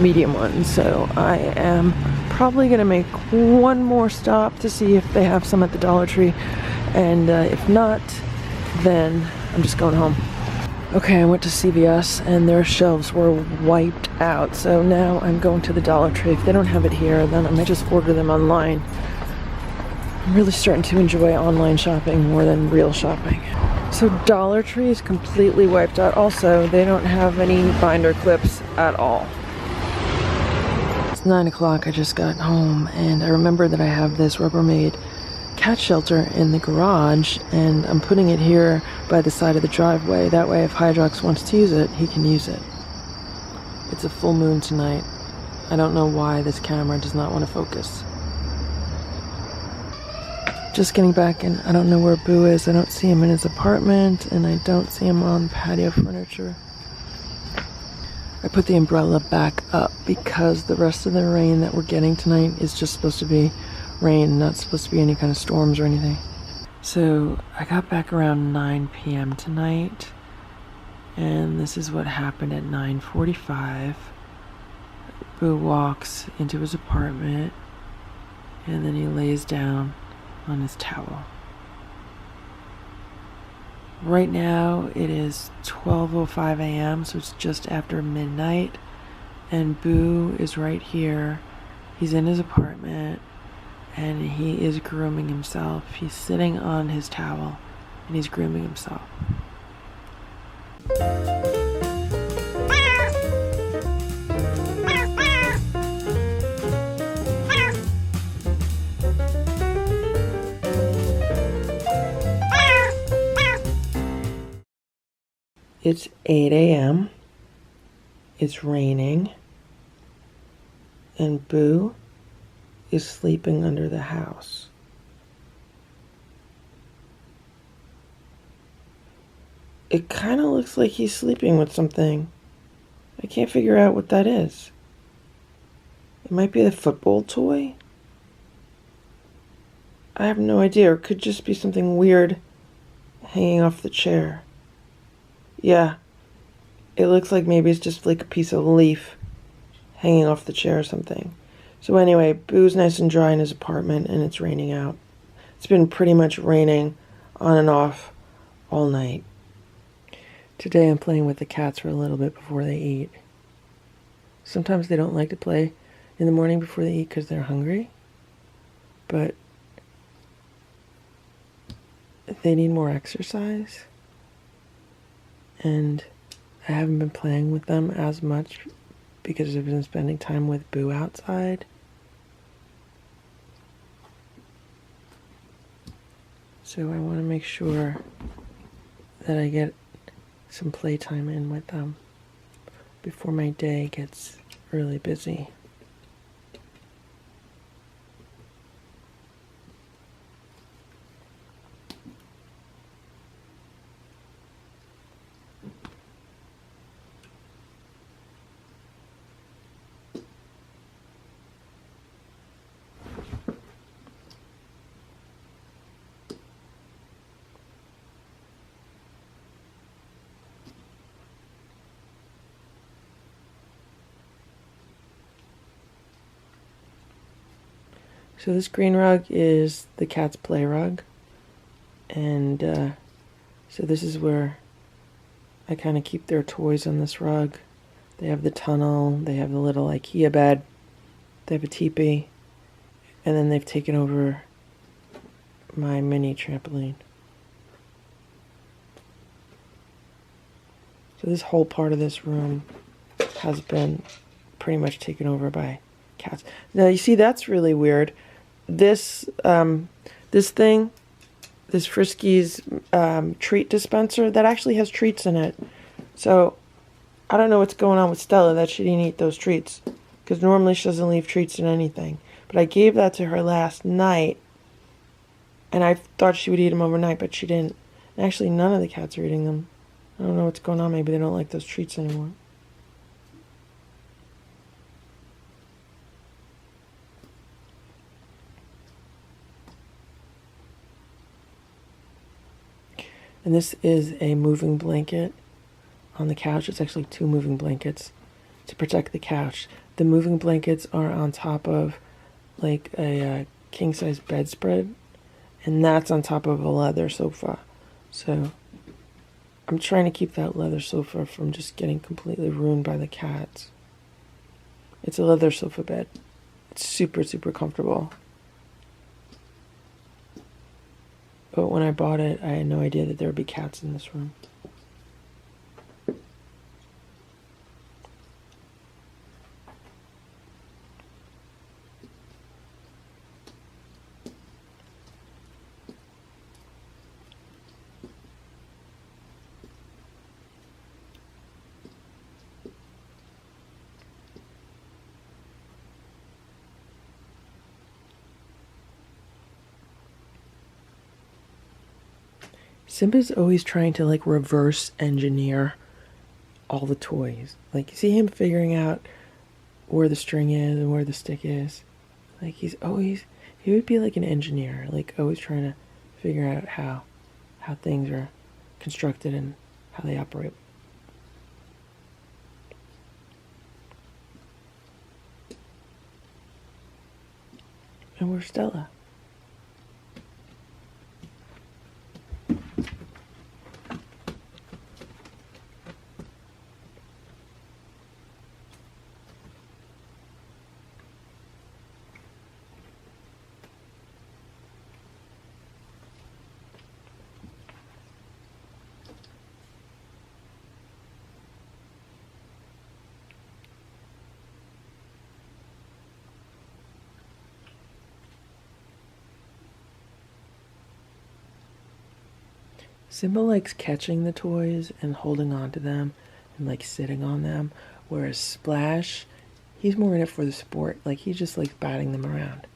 medium ones. So I am probably gonna make one more stop to see if they have some at the Dollar Tree, and if not, then I'm just going home. Okay, I went to CVS and their shelves were wiped out, so now I'm going to the Dollar Tree. If they don't have it here, then I might just order them online. I'm really starting to enjoy online shopping more than real shopping. So Dollar Tree is completely wiped out. Also, they don't have any binder clips at all. It's 9 o'clock, I just got home, and I remember that I have this Rubbermaid cat shelter in the garage, and I'm putting it here by the side of the driveway. That way, if Hydrox wants to use it, he can use it. It's a full moon tonight. I don't know why this camera does not want to focus. Just getting back, and I don't know where Boo is. I don't see him in his apartment, and I don't see him on patio furniture. I put the umbrella back up because the rest of the rain that we're getting tonight is just supposed to be rain, not supposed to be any kind of storms or anything. So I got back around 9 p.m. tonight, and this is what happened at 9:45. Boo walks into his apartment, and then he lays down on his towel. Right now it is 12:05 a.m., so it's just after midnight, and Boo is right here. He's in his apartment, and he is grooming himself. He's sitting on his towel, and he's grooming himself. It's 8 a.m. It's raining, and Boo is sleeping under the house. It kind of looks like he's sleeping with something. I can't figure out what that is. It might be the football toy. I have no idea. Or it could just be something weird hanging off the chair. Yeah, it looks like maybe it's just like a piece of leaf hanging off the chair or something. So anyway, Boo's nice and dry in his apartment, and it's raining out. It's been pretty much raining on and off all night. Today I'm playing with the cats for a little bit before they eat. Sometimes they don't like to play in the morning before they eat because they're hungry, but they need more exercise. And I haven't been playing with them as much because I've been spending time with Boo outside. So I want to make sure that I get some playtime in with them before my day gets really busy. So this green rug is the cat's play rug, and so this is where I kind of keep their toys on this rug. They have the tunnel, they have the little IKEA bed, they have a teepee, and then they've taken over my mini trampoline. So this whole part of this room has been pretty much taken over by cats. Now you see, that's really weird. This thing, this Friskies treat dispenser, that actually has treats in it. So I don't know what's going on with Stella that she didn't eat those treats, because normally she doesn't leave treats in anything. But I gave that to her last night, and I thought she would eat them overnight, but she didn't. And actually, none of the cats are eating them. I don't know what's going on. Maybe they don't like those treats anymore. And this is a moving blanket on the couch. It's actually two moving blankets to protect the couch. The moving blankets are on top of like a king-size bedspread, and that's on top of a leather sofa. So I'm trying to keep that leather sofa from just getting completely ruined by the cats. It's a leather sofa bed. It's super, super comfortable. But when I bought it, I had no idea that there would be cats in this room. Simba's always trying to like reverse engineer all the toys. Like, you see him figuring out where the string is and where the stick is. Like, he would be like an engineer, like always trying to figure out how things are constructed and how they operate. And where's Stella? Simba likes catching the toys and holding on to them and like sitting on them, whereas Splash, he's more in it for the sport. Like, he just likes batting them around.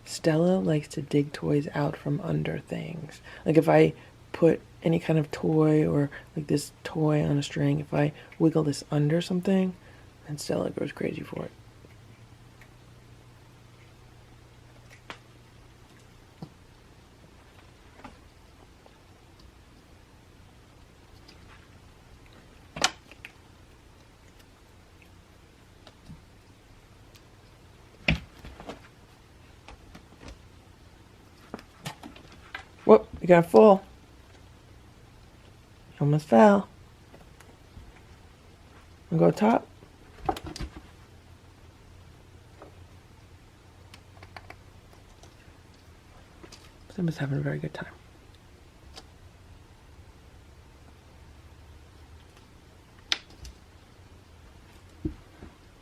Stella likes to dig toys out from under things. Like, if I put any kind of toy or like this toy on a string, if I wiggle this under something, then Stella goes crazy for it. Whoop, you got a fall. You almost fell. And go top. Simba's having a very good time.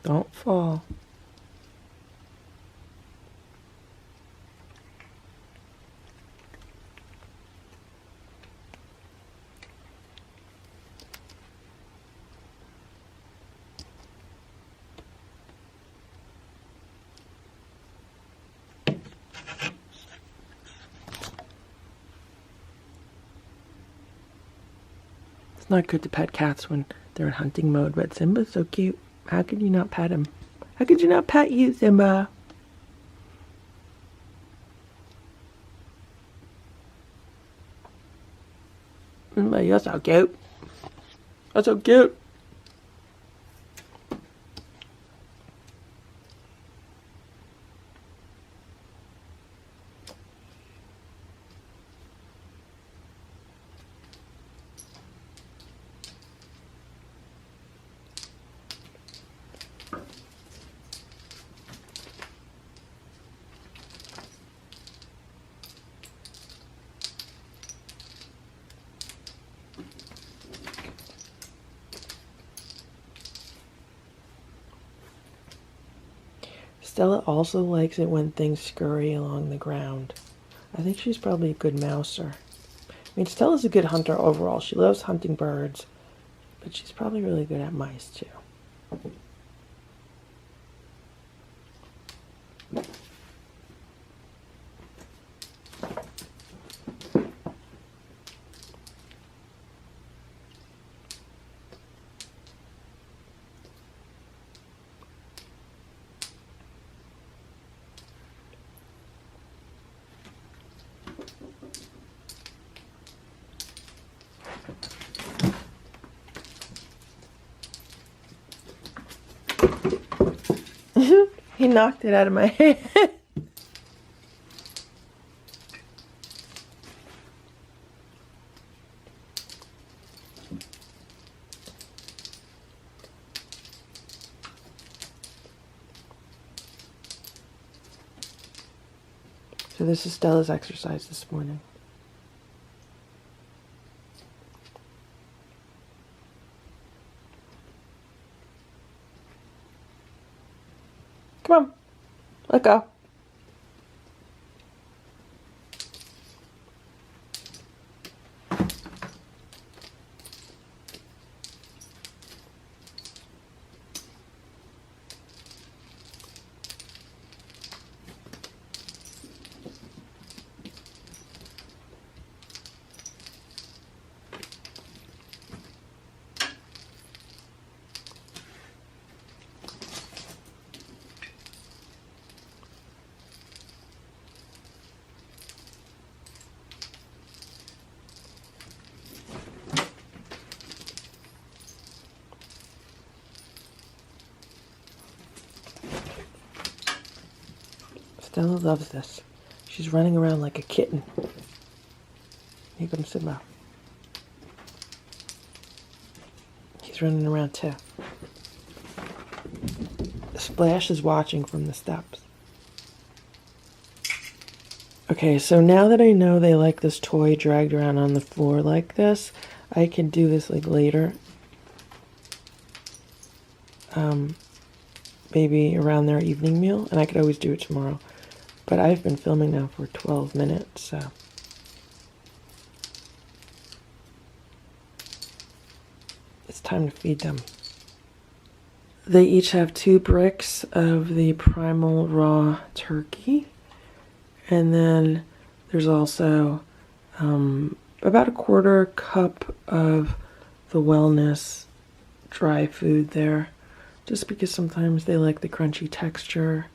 Don't fall. It's not good to pet cats when they're in hunting mode, but Simba's so cute. How could you not pet him? How could you not pet you, Simba? Simba, you're so cute. You're so cute. Stella also likes it when things scurry along the ground. I think she's probably a good mouser. I mean, Stella's a good hunter overall. She loves hunting birds, but she's probably really good at mice too. He knocked it out of my hand. So this is Stella's exercise this morning. Come on, let go. Stella loves this. She's running around like a kitten. Here comes Simba. He's running around too. Splash is watching from the steps. Okay, so now that I know they like this toy dragged around on the floor like this, I can do this like later. Maybe around their evening meal, and I could always do it tomorrow. But I've been filming now for 12 minutes, so. It's time to feed them. They each have 2 bricks of the primal raw turkey. And then there's also about a 1/4 cup of the wellness dry food there. Just because sometimes they like the crunchy texture.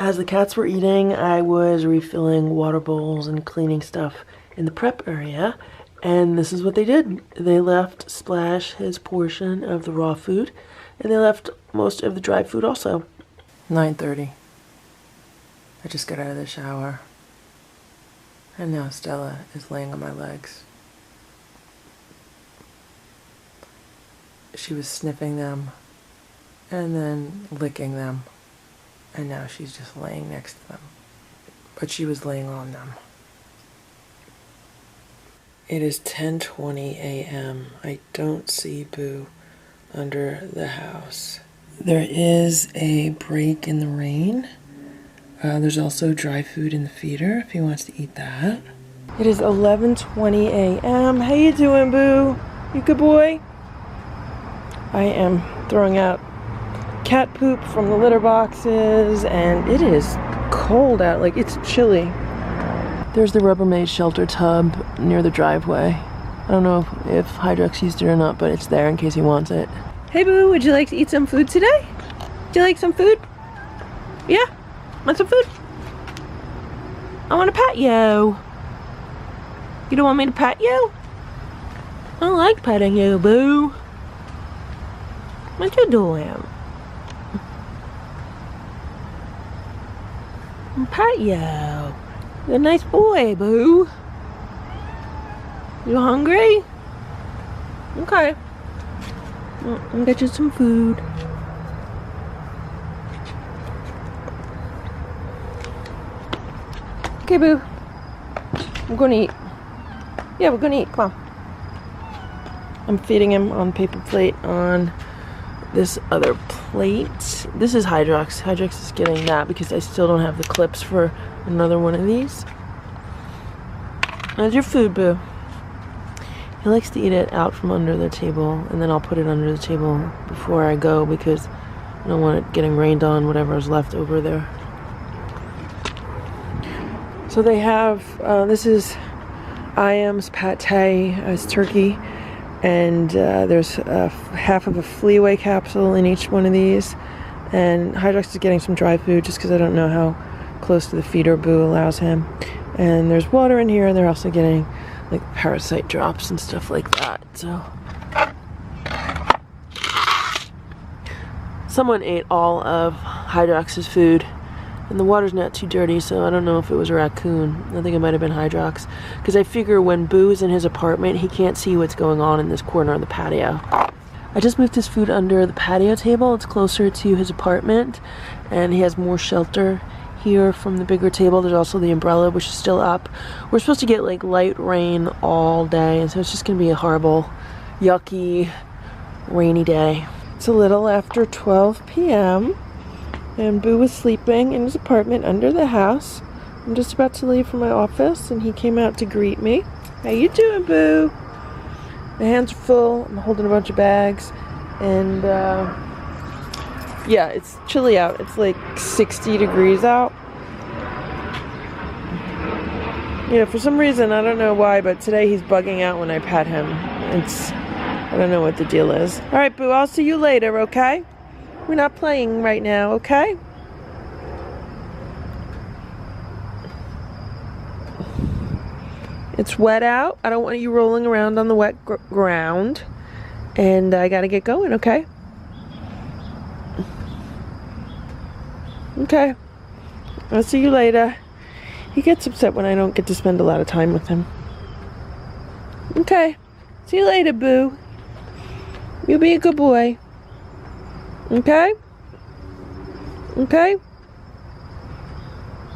As the cats were eating, I was refilling water bowls and cleaning stuff in the prep area. And this is what they did. They left Splash his portion of the raw food, and they left most of the dry food also. 9:30. I just got out of the shower. And now Stella is laying on my legs. She was sniffing them and then licking them. And now she's just laying next to them. But she was laying on them. It is 10:20 a.m. I don't see Boo under the house. There is a break in the rain. There's also dry food in the feeder if he wants to eat that. It is 11:20 a.m. How you doing, Boo? You good boy? I am throwing out cat poop from the litter boxes, and it is cold out, like it's chilly. There's the Rubbermaid shelter tub near the driveway. I don't know if Hydrox used it or not, but it's there in case he wants it. Hey Boo, would you like to eat some food today? Would you like some food? Yeah? Want some food? I want to pat you. You don't want me to pat you? I like petting you, Boo. What you doing? Pat you. You're a nice boy, Boo. You hungry? Okay. I'll get you some food. Okay, Boo. I'm gonna eat. Yeah, we're gonna eat. Come on. I'm feeding him on paper plate on this other plate. This is Hydrox. Hydrox is getting that because I still don't have the clips for another one of these. How's your food, Boo? He likes to eat it out from under the table, and then I'll put it under the table before I go because I don't want it getting rained on, whatever is left over there. So they have, this is Iam's pate as turkey, and there's half of a fleaway capsule in each one of these, and Hydrox is getting some dry food just because I don't know how close to the feeder Boo allows him. And there's water in here, and they're also getting like parasite drops and stuff like that. So someone ate all of Hydrox's food, and the water's not too dirty, so I don't know if it was a raccoon. I think it might have been Hydrox, because I figure when Boo's in his apartment, he can't see what's going on in this corner of the patio. I just moved his food under the patio table. It's closer to his apartment, and he has more shelter here from the bigger table. There's also the umbrella, which is still up. We're supposed to get like light rain all day, and so it's just gonna be a horrible, yucky, rainy day. It's a little after 12 p.m. and Boo was sleeping in his apartment under the house. I'm just about to leave for my office, and he came out to greet me. How you doing, Boo? My hands are full. I'm holding a bunch of bags, and yeah, it's chilly out. It's like 60 degrees out. Yeah, for some reason, I don't know why, but today he's bugging out when I pet him. I don't know what the deal is. All right, Boo, I'll see you later, okay? We're not playing right now, okay? It's wet out. I don't want you rolling around on the wet ground. And I gotta get going, okay? Okay. I'll see you later. He gets upset when I don't get to spend a lot of time with him. Okay. See you later, Boo. You be a good boy. Okay? Okay?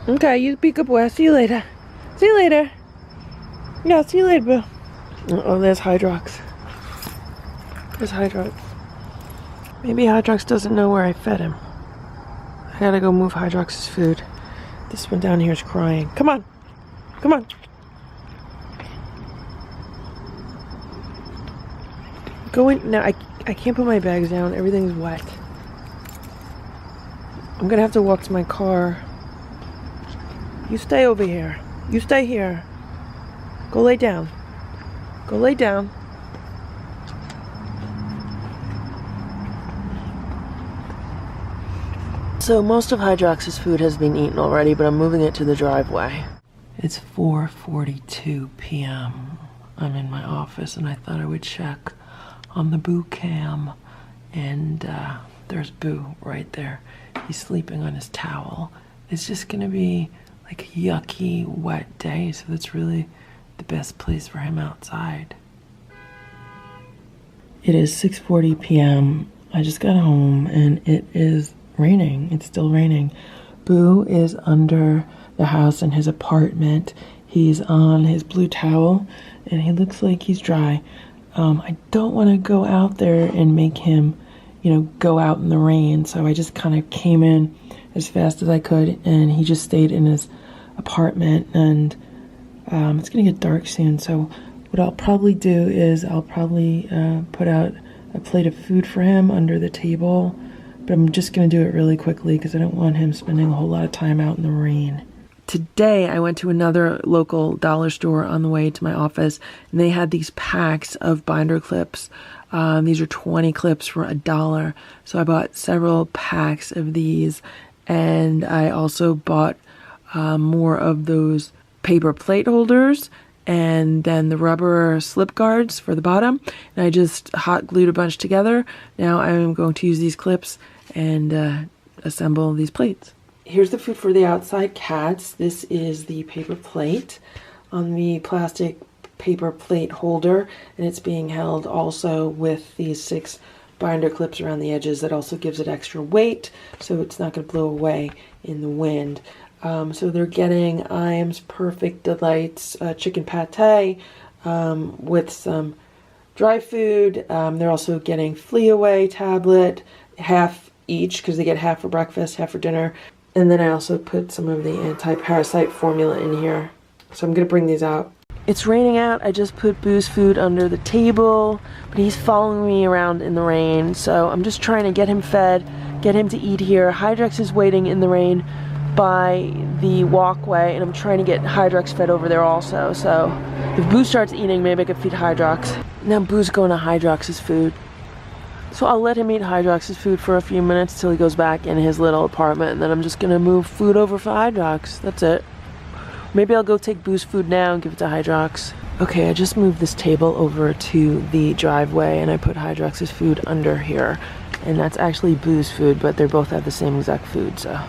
Okay, you be a good boy. I'll see you later. See you later. Yeah, see you later, Boo. Oh, there's Hydrox. There's Hydrox. Maybe Hydrox doesn't know where I fed him. I gotta go move Hydrox's food. This one down here is crying. Come on. Come on. Go in. Now, I can't put my bags down. Everything's wet. I'm gonna have to walk to my car. You stay over here. You stay here. Go lay down. Go lay down. So most of Hydrox's food has been eaten already, but I'm moving it to the driveway. It's 4:42 p.m. I'm in my office, and I thought I would check on the Boo cam, and there's Boo right there. He's sleeping on his towel. It's just gonna be like a yucky, wet day, so that's really the best place for him outside. It is 6:40 p.m. I just got home, and it is raining. It's still raining. Boo is under the house in his apartment. He's on his blue towel, and he looks like he's dry. I don't want to go out there and make him, go out in the rain, so I just kind of came in as fast as I could, and he just stayed in his apartment, and it's gonna get dark soon, so what I'll probably do is I'll probably put out a plate of food for him under the table, but I'm just gonna do it really quickly because I don't want him spending a whole lot of time out in the rain. Today I went to another local dollar store on the way to my office, and they had these packs of binder clips. These are 20 clips for $1. So I bought several packs of these, and I also bought more of those paper plate holders, and then the rubber slip guards for the bottom, and I just hot glued a bunch together. Now I'm going to use these clips and assemble these plates. Here's the food for the outside cats. This is the paper plate on the plastic paper plate holder, and it's being held also with these 6 binder clips around the edges. That also gives it extra weight, so it's not going to blow away in the wind. So they're getting Iam's Perfect Delights chicken pate with some dry food. They're also getting Flea Away tablet, half each, because they get half for breakfast, half for dinner. And then I also put some of the anti-parasite formula in here. So I'm going to bring these out. It's raining out. I just put Boo's food under the table, but he's following me around in the rain. So I'm just trying to get him fed, get him to eat here. Hydrox is waiting in the rain by the walkway, and I'm trying to get Hydrox fed over there also. So if Boo starts eating, maybe I could feed Hydrox. Now Boo's going to Hydrox's food. So I'll let him eat Hydrox's food for a few minutes till he goes back in his little apartment, and then I'm just gonna move food over for Hydrox. That's it. Maybe I'll go take Boo's food now and give it to Hydrox. Okay, I just moved this table over to the driveway, and I put Hydrox's food under here. And that's actually Boo's food, but they both have the same exact food, so.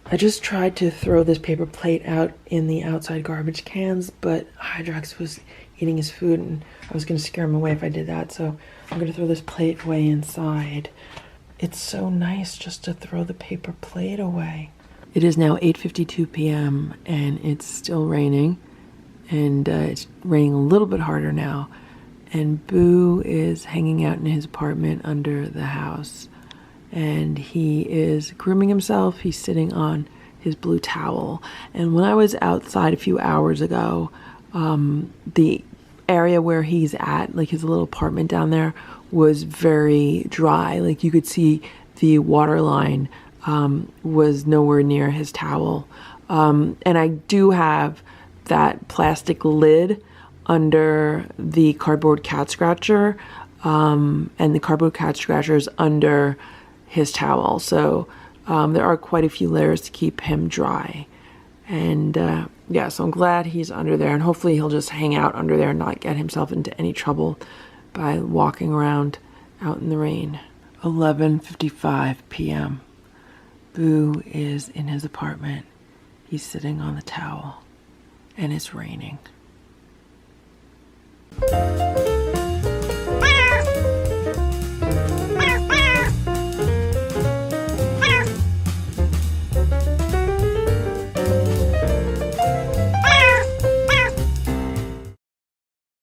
I just tried to throw this paper plate out in the outside garbage cans, but Hydrox was eating his food and I was going to scare him away if I did that, so I'm going to throw this plate away inside. It's so nice just to throw the paper plate away. It is now 8:52 p.m. and it's still raining, and it's raining a little bit harder now, and Boo is hanging out in his apartment under the house. And he is grooming himself. He's sitting on his blue towel. And when I was outside a few hours ago, the area where he's at, like his little apartment down there, was very dry. Like you could see the water line was nowhere near his towel. And I do have that plastic lid under the cardboard cat scratcher, and the cardboard cat scratcher is under his towel, so there are quite a few layers to keep him dry. And yeah, so I'm glad he's under there, and hopefully he'll just hang out under there and not get himself into any trouble by walking around out in the rain. 11:55 p.m. Boo is in his apartment. He's sitting on the towel and it's raining.